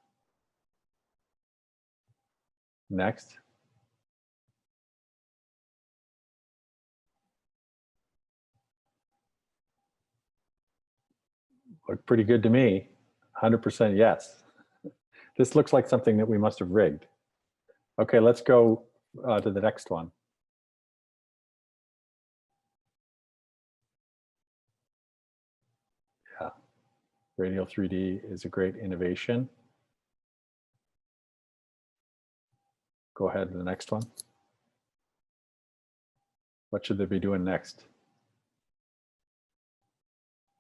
Next. Looked pretty good to me. 100% yes. This looks like something that we must have rigged. Okay, let's go to the next one. Yeah, Radial 3D is a great innovation. Go ahead to the next one. What should they be doing next?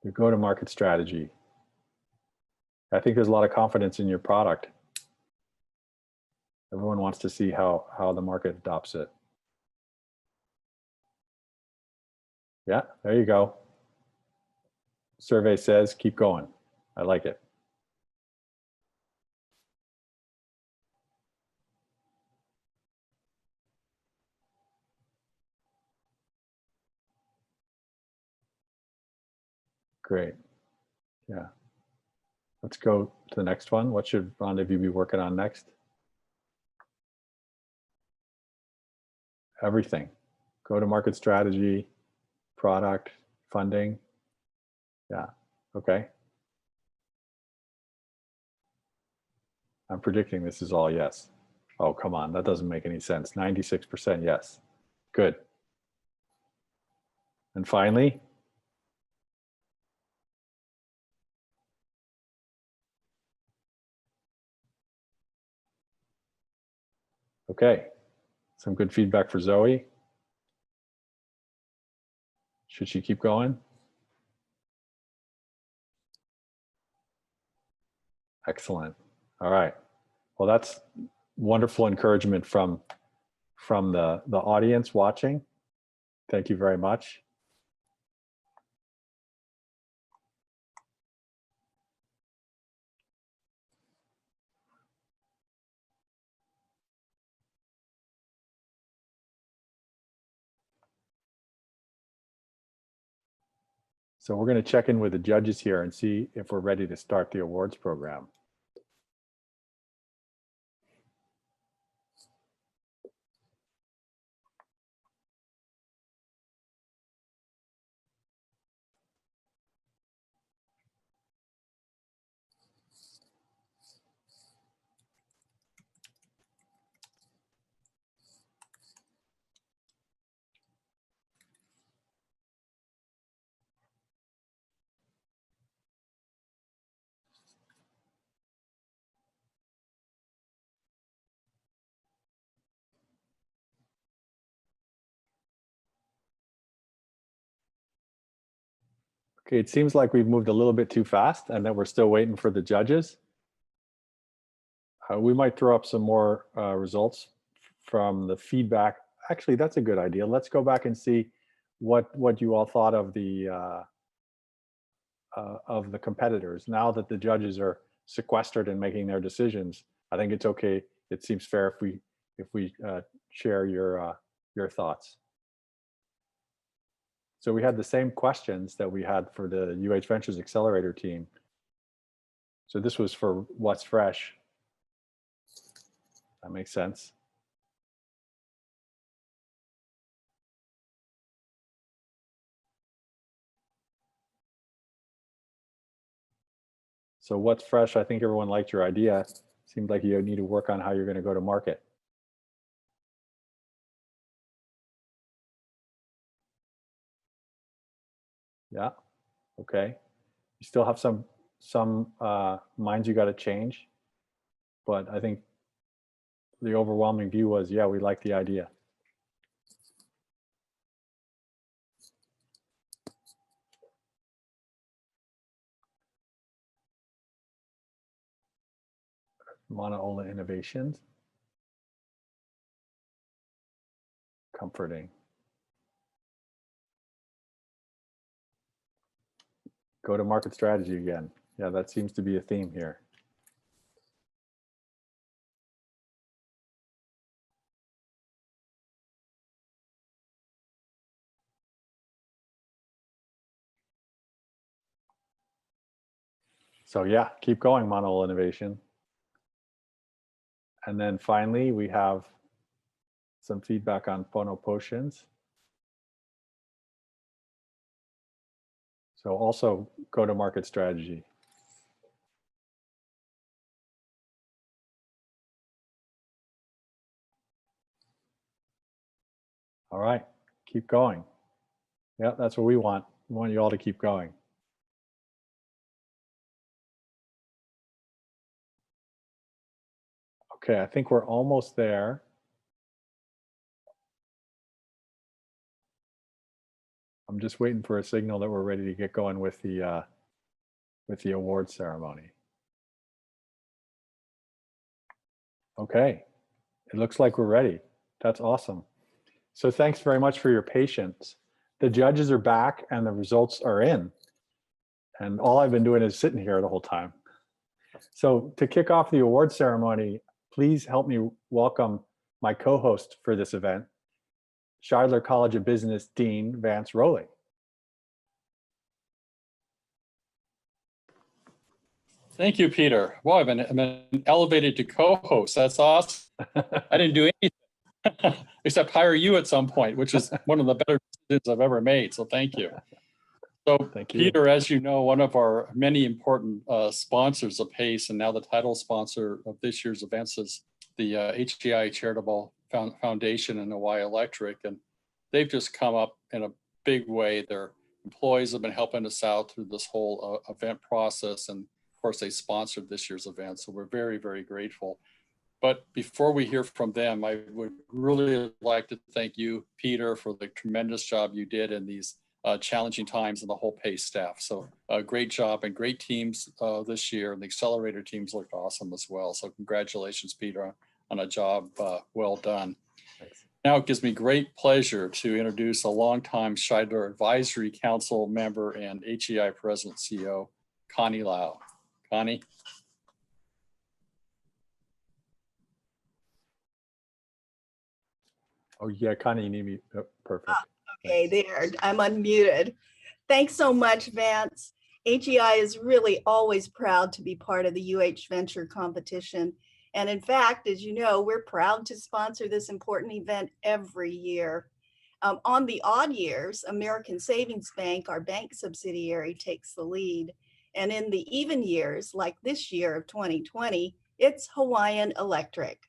Your go-to-market strategy. I think there's a lot of confidence in your product. Everyone wants to see how the market adopts it. Yeah, there you go. Survey says keep going. I like it. Great. Yeah. Let's go to the next one. What should Rendezvous be working on next? Everything. Go-to-market strategy, product, funding. Yeah, okay. I'm predicting this is all yes. Oh, come on, that doesn't make any sense. 96% yes. Good. And finally, okay, some good feedback for Zoe. Should she keep going? Excellent. All right. Well, that's wonderful encouragement from the audience watching. Thank you very much. So we're going to check in with the judges here and see if we're ready to start the awards program. Okay, it seems like we've moved a little bit too fast and that we're still waiting for the judges. We might throw up some more results from the feedback. Actually, that's a good idea. Let's go back and see what you all thought of the competitors. Now that the judges are sequestered and making their decisions, I think it's okay. It seems fair if we share your thoughts. So we had the same questions that we had for the UH Ventures Accelerator team. So this was for what's fresh. That makes sense. So what's fresh? I think everyone liked your idea. Seems like you need to work on how you're going to go to market. Yeah, okay. You still have some minds you got to change, but I think the overwhelming view was, yeah, we like the idea. Manaola Innovations. Comforting. Go to market strategy again. Yeah, that seems to be a theme here. So yeah, keep going, Manaola Innovation. And then finally, we have some feedback on Pono Potions. So also go to market strategy. All right, keep going. Yeah, that's what we want. We want you all to keep going. Okay, I think we're almost there. I'm just waiting for a signal that we're ready to get going with the award ceremony. Okay, it looks like we're ready. That's awesome. So thanks very much for your patience. The judges are back and the results are in. And all I've been doing is sitting here the whole time. So to kick off the award ceremony, please help me welcome my co-host for this event, Shidler College of Business Dean Vance Rowley. Thank you, Peter. Well, I've been elevated to co-host. That's awesome. I didn't do anything except hire you at some point, which is one of the better decisions I've ever made. So thank you. So thank you. Peter, as you know, one of our many important sponsors of PACE and now the title sponsor of this year's events is the HGI Charitable Foundation and Hawaii Electric. And they've just come up in a big way. Their employees have been helping us out through this whole event process. And of course, they sponsored this year's event. So we're very, very grateful. But before we hear from them, I would really like to thank you, Peter, for the tremendous job you did in these challenging times and the whole PACE staff. So great job and great teams this year. And the accelerator teams looked awesome as well. So congratulations, Peter, on a job well done. Thanks. Now it gives me great pleasure to introduce a longtime Shidler Advisory Council member and HEI President CEO, Connie Lau. Connie. Oh yeah, Connie, you need me. Oh, perfect. Okay, there, I'm unmuted. Thanks so much, Vance. HEI is really always proud to be part of the UH Venture competition. And in fact, as you know, we're proud to sponsor this important event every year. On the odd years, American Savings Bank, our bank subsidiary, takes the lead. And in the even years, like this year of 2020, it's Hawaiian Electric.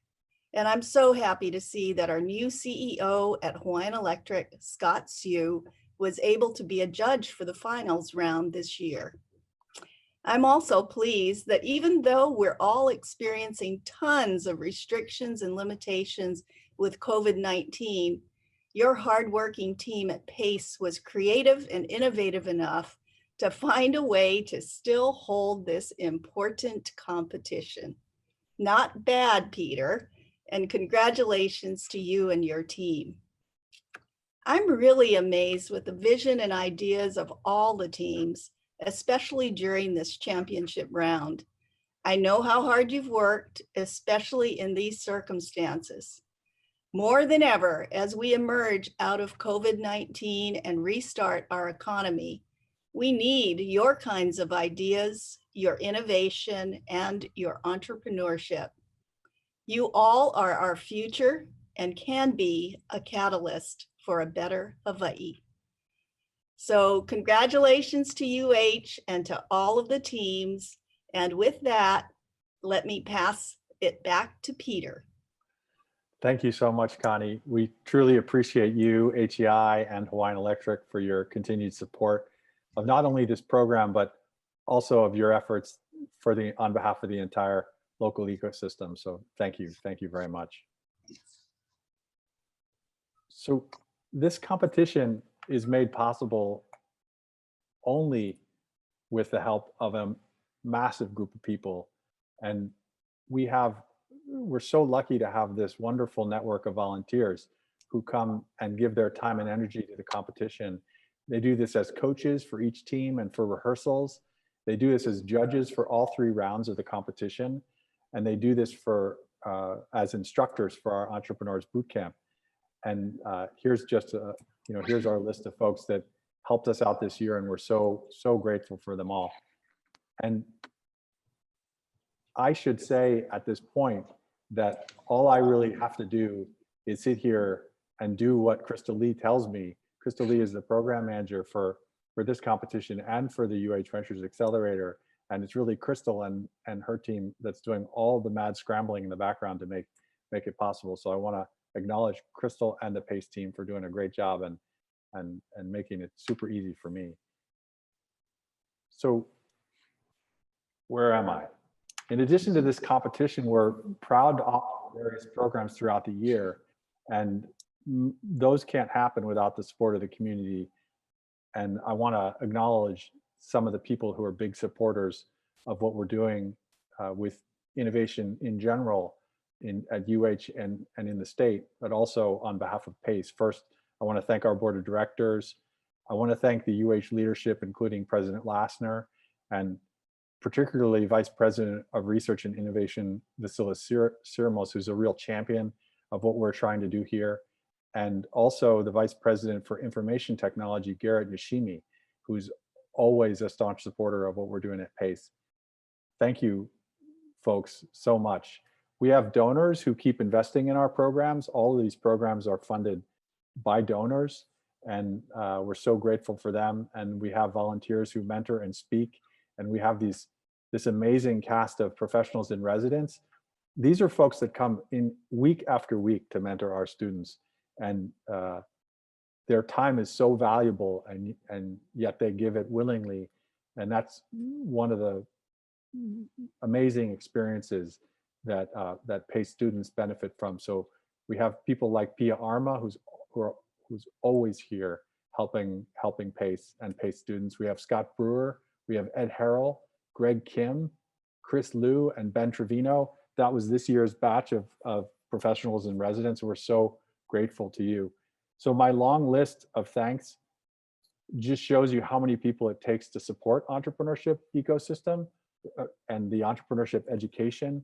And I'm so happy to see that our new CEO at Hawaiian Electric, Scott Sue, was able to be a judge for the finals round this year. I'm also pleased that even though we're all experiencing tons of restrictions and limitations with COVID-19, your hardworking team at PACE was creative and innovative enough to find a way to still hold this important competition. Not bad, Peter, and congratulations to you and your team. I'm really amazed with the vision and ideas of all the teams, especially during this championship round. I know how hard you've worked, especially in these circumstances. More than ever, as we emerge out of COVID-19 and restart our economy, we need your kinds of ideas, your innovation, and your entrepreneurship. You all are our future and can be a catalyst for a better Hawaii. So congratulations to UH and to all of the teams. And with that, let me pass it back to Peter. Thank you so much, Connie. We truly appreciate you, HEI, and Hawaiian Electric for your continued support of not only this program, but also of your efforts on behalf of the entire local ecosystem. So thank you very much. So this competition is made possible only with the help of a massive group of people. And we're so lucky to have this wonderful network of volunteers who come and give their time and energy to the competition. They do this as coaches for each team and for rehearsals. They do this as judges for all 3 rounds of the competition. And they do this as instructors for our Entrepreneurs Bootcamp. And here's just here's our list of folks that helped us out this year, and we're so grateful for them all. And I should say at this point that all I really have to do is sit here and do what Christilei tells me. Christilei is the program manager for this competition and for the UH Ventures Accelerator. And it's really Crystal and her team that's doing all the mad scrambling in the background to make it possible. So I want to acknowledge Crystal and the PACE team for doing a great job and making it super easy for me. So where am I? In addition to this competition, we're proud to offer various programs throughout the year, and those can't happen without the support of the community. And I want to acknowledge some of the people who are big supporters of what we're doing with innovation in general at UH and in the state, but also on behalf of PACE. First, I want to thank our board of directors. I want to thank the UH leadership, including President Lassner, and particularly Vice President of Research and Innovation, Vasilis Sirmos, who's a real champion of what we're trying to do here. And also the Vice President for Information Technology, Garrett Yoshimi, who's always a staunch supporter of what we're doing at PACE. Thank you, folks, so much. We have donors who keep investing in our programs. All of these programs are funded by donors, and we're so grateful for them. And we have volunteers who mentor and speak, and we have this amazing cast of professionals in residence. These are folks that come in week after week to mentor our students, and their time is so valuable, and yet they give it willingly. And that's one of the amazing experiences that PACE students benefit from. So we have people like Pia Arma, who's always here helping PACE and PACE students. We have Scott Brewer, we have Ed Harrell, Greg Kim, Chris Liu, and Ben Trevino. That was this year's batch of professionals in residence. We're so grateful to you. So my long list of thanks just shows you how many people it takes to support entrepreneurship ecosystem and the entrepreneurship education.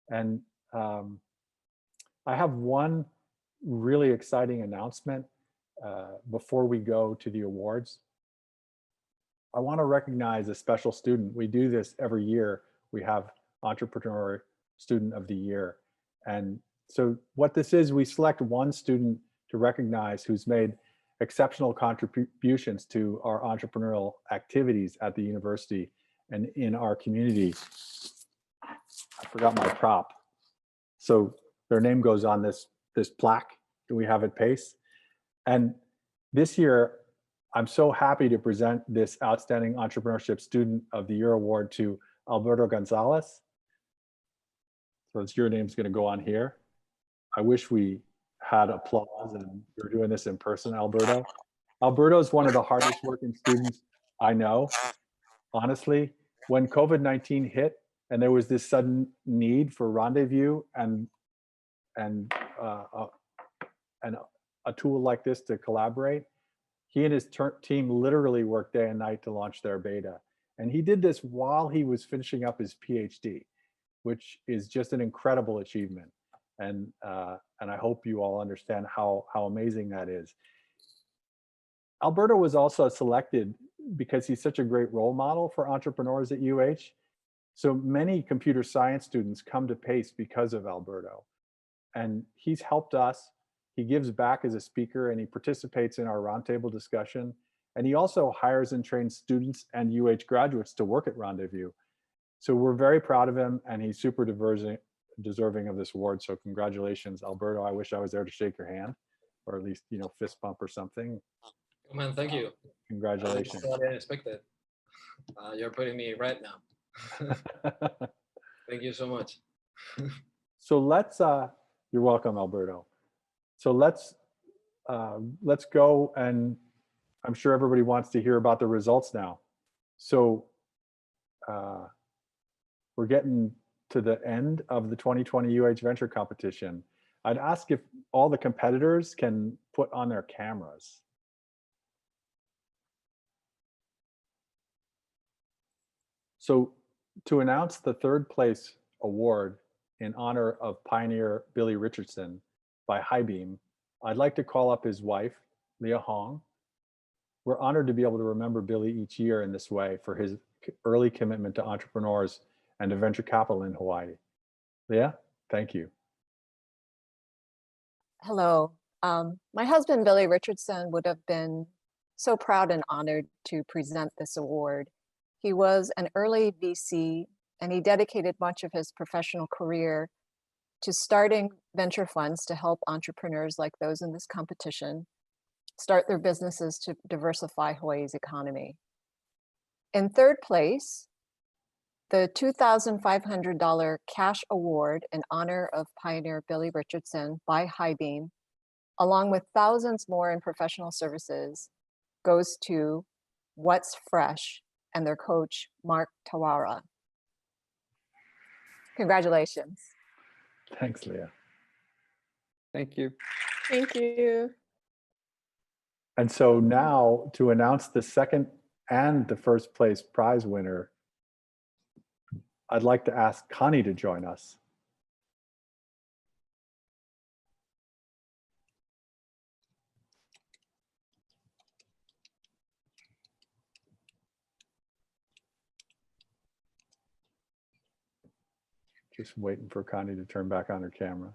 And I have one really exciting announcement before we go to the awards. I want to recognize a special student. We do this every year. We have Entrepreneur Student of the Year. And so what this is, we select one student to recognize who's made exceptional contributions to our entrepreneurial activities at the university and in our community. I forgot my prop. So their name goes on this plaque that we have at PACE. And this year, I'm so happy to present this Outstanding Entrepreneurship Student of the Year award to Alberto Gonzalez. So it's your name's going to go on here. I wish we had applause and we were doing this in person, Alberto. Alberto is one of the hardest working students I know, honestly, when COVID-19 hit and there was this sudden need for Rendezvous and a tool like this to collaborate, he and his team literally worked day and night to launch their beta. And he did this while he was finishing up his PhD, which is just an incredible achievement. And I hope you all understand how amazing that is. Alberto was also selected because he's such a great role model for entrepreneurs at UH. So many computer science students come to PACE because of Alberto. And he's helped us. He gives back as a speaker and he participates in our roundtable discussion. And he also hires and trains students and UH graduates to work at Rendezvous. So we're very proud of him and he's super deserving of this award. So congratulations, Alberto. I wish I was there to shake your hand or at least, fist bump or something. Oh, man, thank you. Congratulations. I didn't expect it. You're putting me right now. Thank you so much. So let's, you're welcome, Alberto. So let's go, and I'm sure everybody wants to hear about the results now. So we're getting to the end of the 2020 UH Venture Competition. I'd ask if all the competitors can put on their cameras. So to announce the third place award in honor of pioneer Billy Richardson by Highbeam, I'd like to call up his wife, Leah Hong. We're honored to be able to remember Billy each year in this way for his early commitment to entrepreneurs and to venture capital in Hawaii. Leah, thank you. Hello. My husband, Billy Richardson, would have been so proud and honored to present this award. He was an early VC and he dedicated much of his professional career to starting venture funds to help entrepreneurs like those in this competition start their businesses to diversify Hawaii's economy. In third place, the $2,500 cash award in honor of pioneer Billy Richardson by Highbeam, along with thousands more in professional services, goes to What's Fresh and their coach, Mark Tawara. Congratulations. Thanks, Leah. Thank you. Thank you. And so now to announce the second and the first place prize winner, I'd like to ask Connie to join us. Just waiting for Connie to turn back on her camera.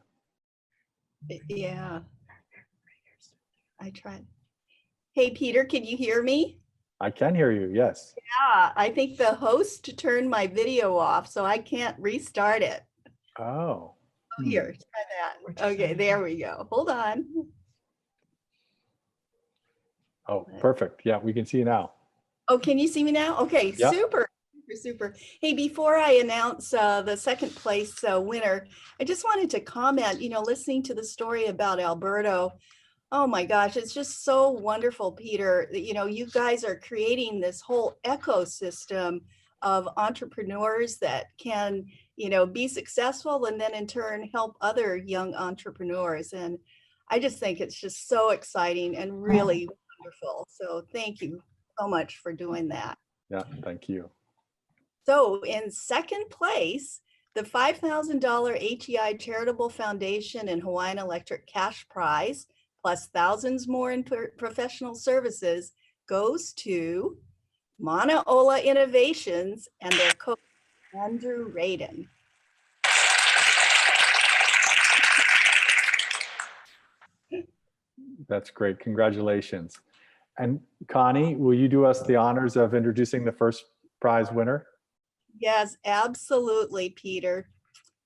Yeah. I tried. Hey, Peter, can you hear me? I can hear you, yes. Yeah, I think the host turned my video off, so I can't restart it. Oh. Oh, here, try that. Okay, there we go. Hold on. Oh, perfect. Yeah, we can see you now. Oh, can you see me now? Okay, Yep. super. Super. Hey, before I announce the second place winner, I just wanted to comment, listening to the story about Alberto. Oh my gosh, it's just so wonderful, Peter. That, you guys are creating this whole ecosystem of entrepreneurs that can, be successful and then in turn help other young entrepreneurs. And I just think it's just so exciting and really wonderful. So thank you so much for doing that. Yeah, thank you. So in second place, the $5,000 HEI Charitable Foundation and Hawaiian Electric cash prize, plus thousands more in professional services, goes to Manaola Innovations and their coach, Andrew Radin. That's great. Congratulations. And Connie, will you do us the honors of introducing the first prize winner? Yes, absolutely, Peter.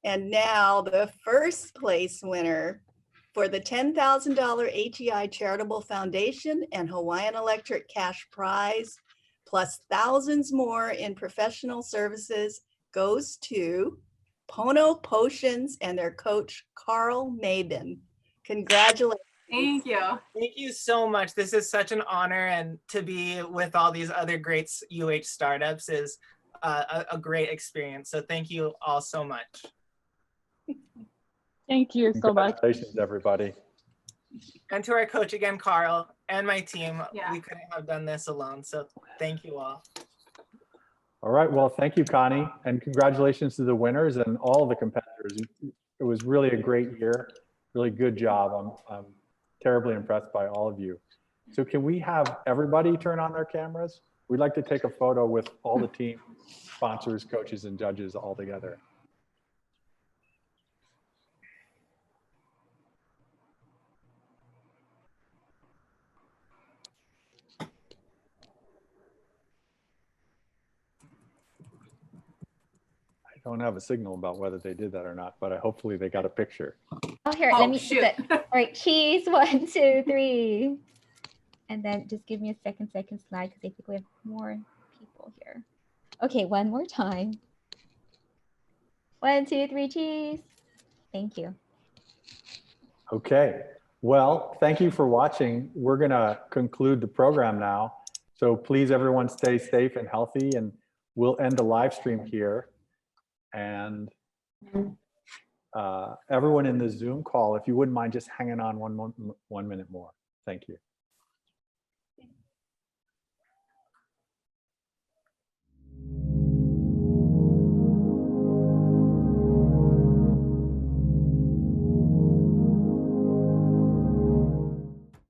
And now the first place winner for the $10,000 HEI Charitable Foundation and Hawaiian Electric cash prize, plus thousands more in professional services, goes to Pono Potions and their coach, Carl Mabin. Congratulations, Thank you. Thank you so much. This is such an honor, and to be with all these other great UH startups is a great experience. So thank you all so much. Thank you so much. Congratulations, everybody. And to our coach again, Carl, and my team, Yeah. we couldn't have done this alone. So thank you all. All right, well, thank you, Connie, and congratulations to the winners and all the competitors. It was really a great year, really good job. I'm terribly impressed by all of you. So can we have everybody turn on their cameras? We'd like to take a photo with all the team sponsors, coaches, and judges all together. I don't have a signal about whether they did that or not, but hopefully they got a picture. Oh, here, let me shoot. All right, cheese, 1, 2, 3. And then just give me a second slide because I think we have more people here. Okay, one more time. 1, 2, 3, cheese. Thank you. Okay, well, thank you for watching. We're gonna conclude the program now. So please, everyone, stay safe and healthy, and we'll end the live stream here. And everyone in the Zoom call, if you wouldn't mind just hanging on one minute more. Thank you.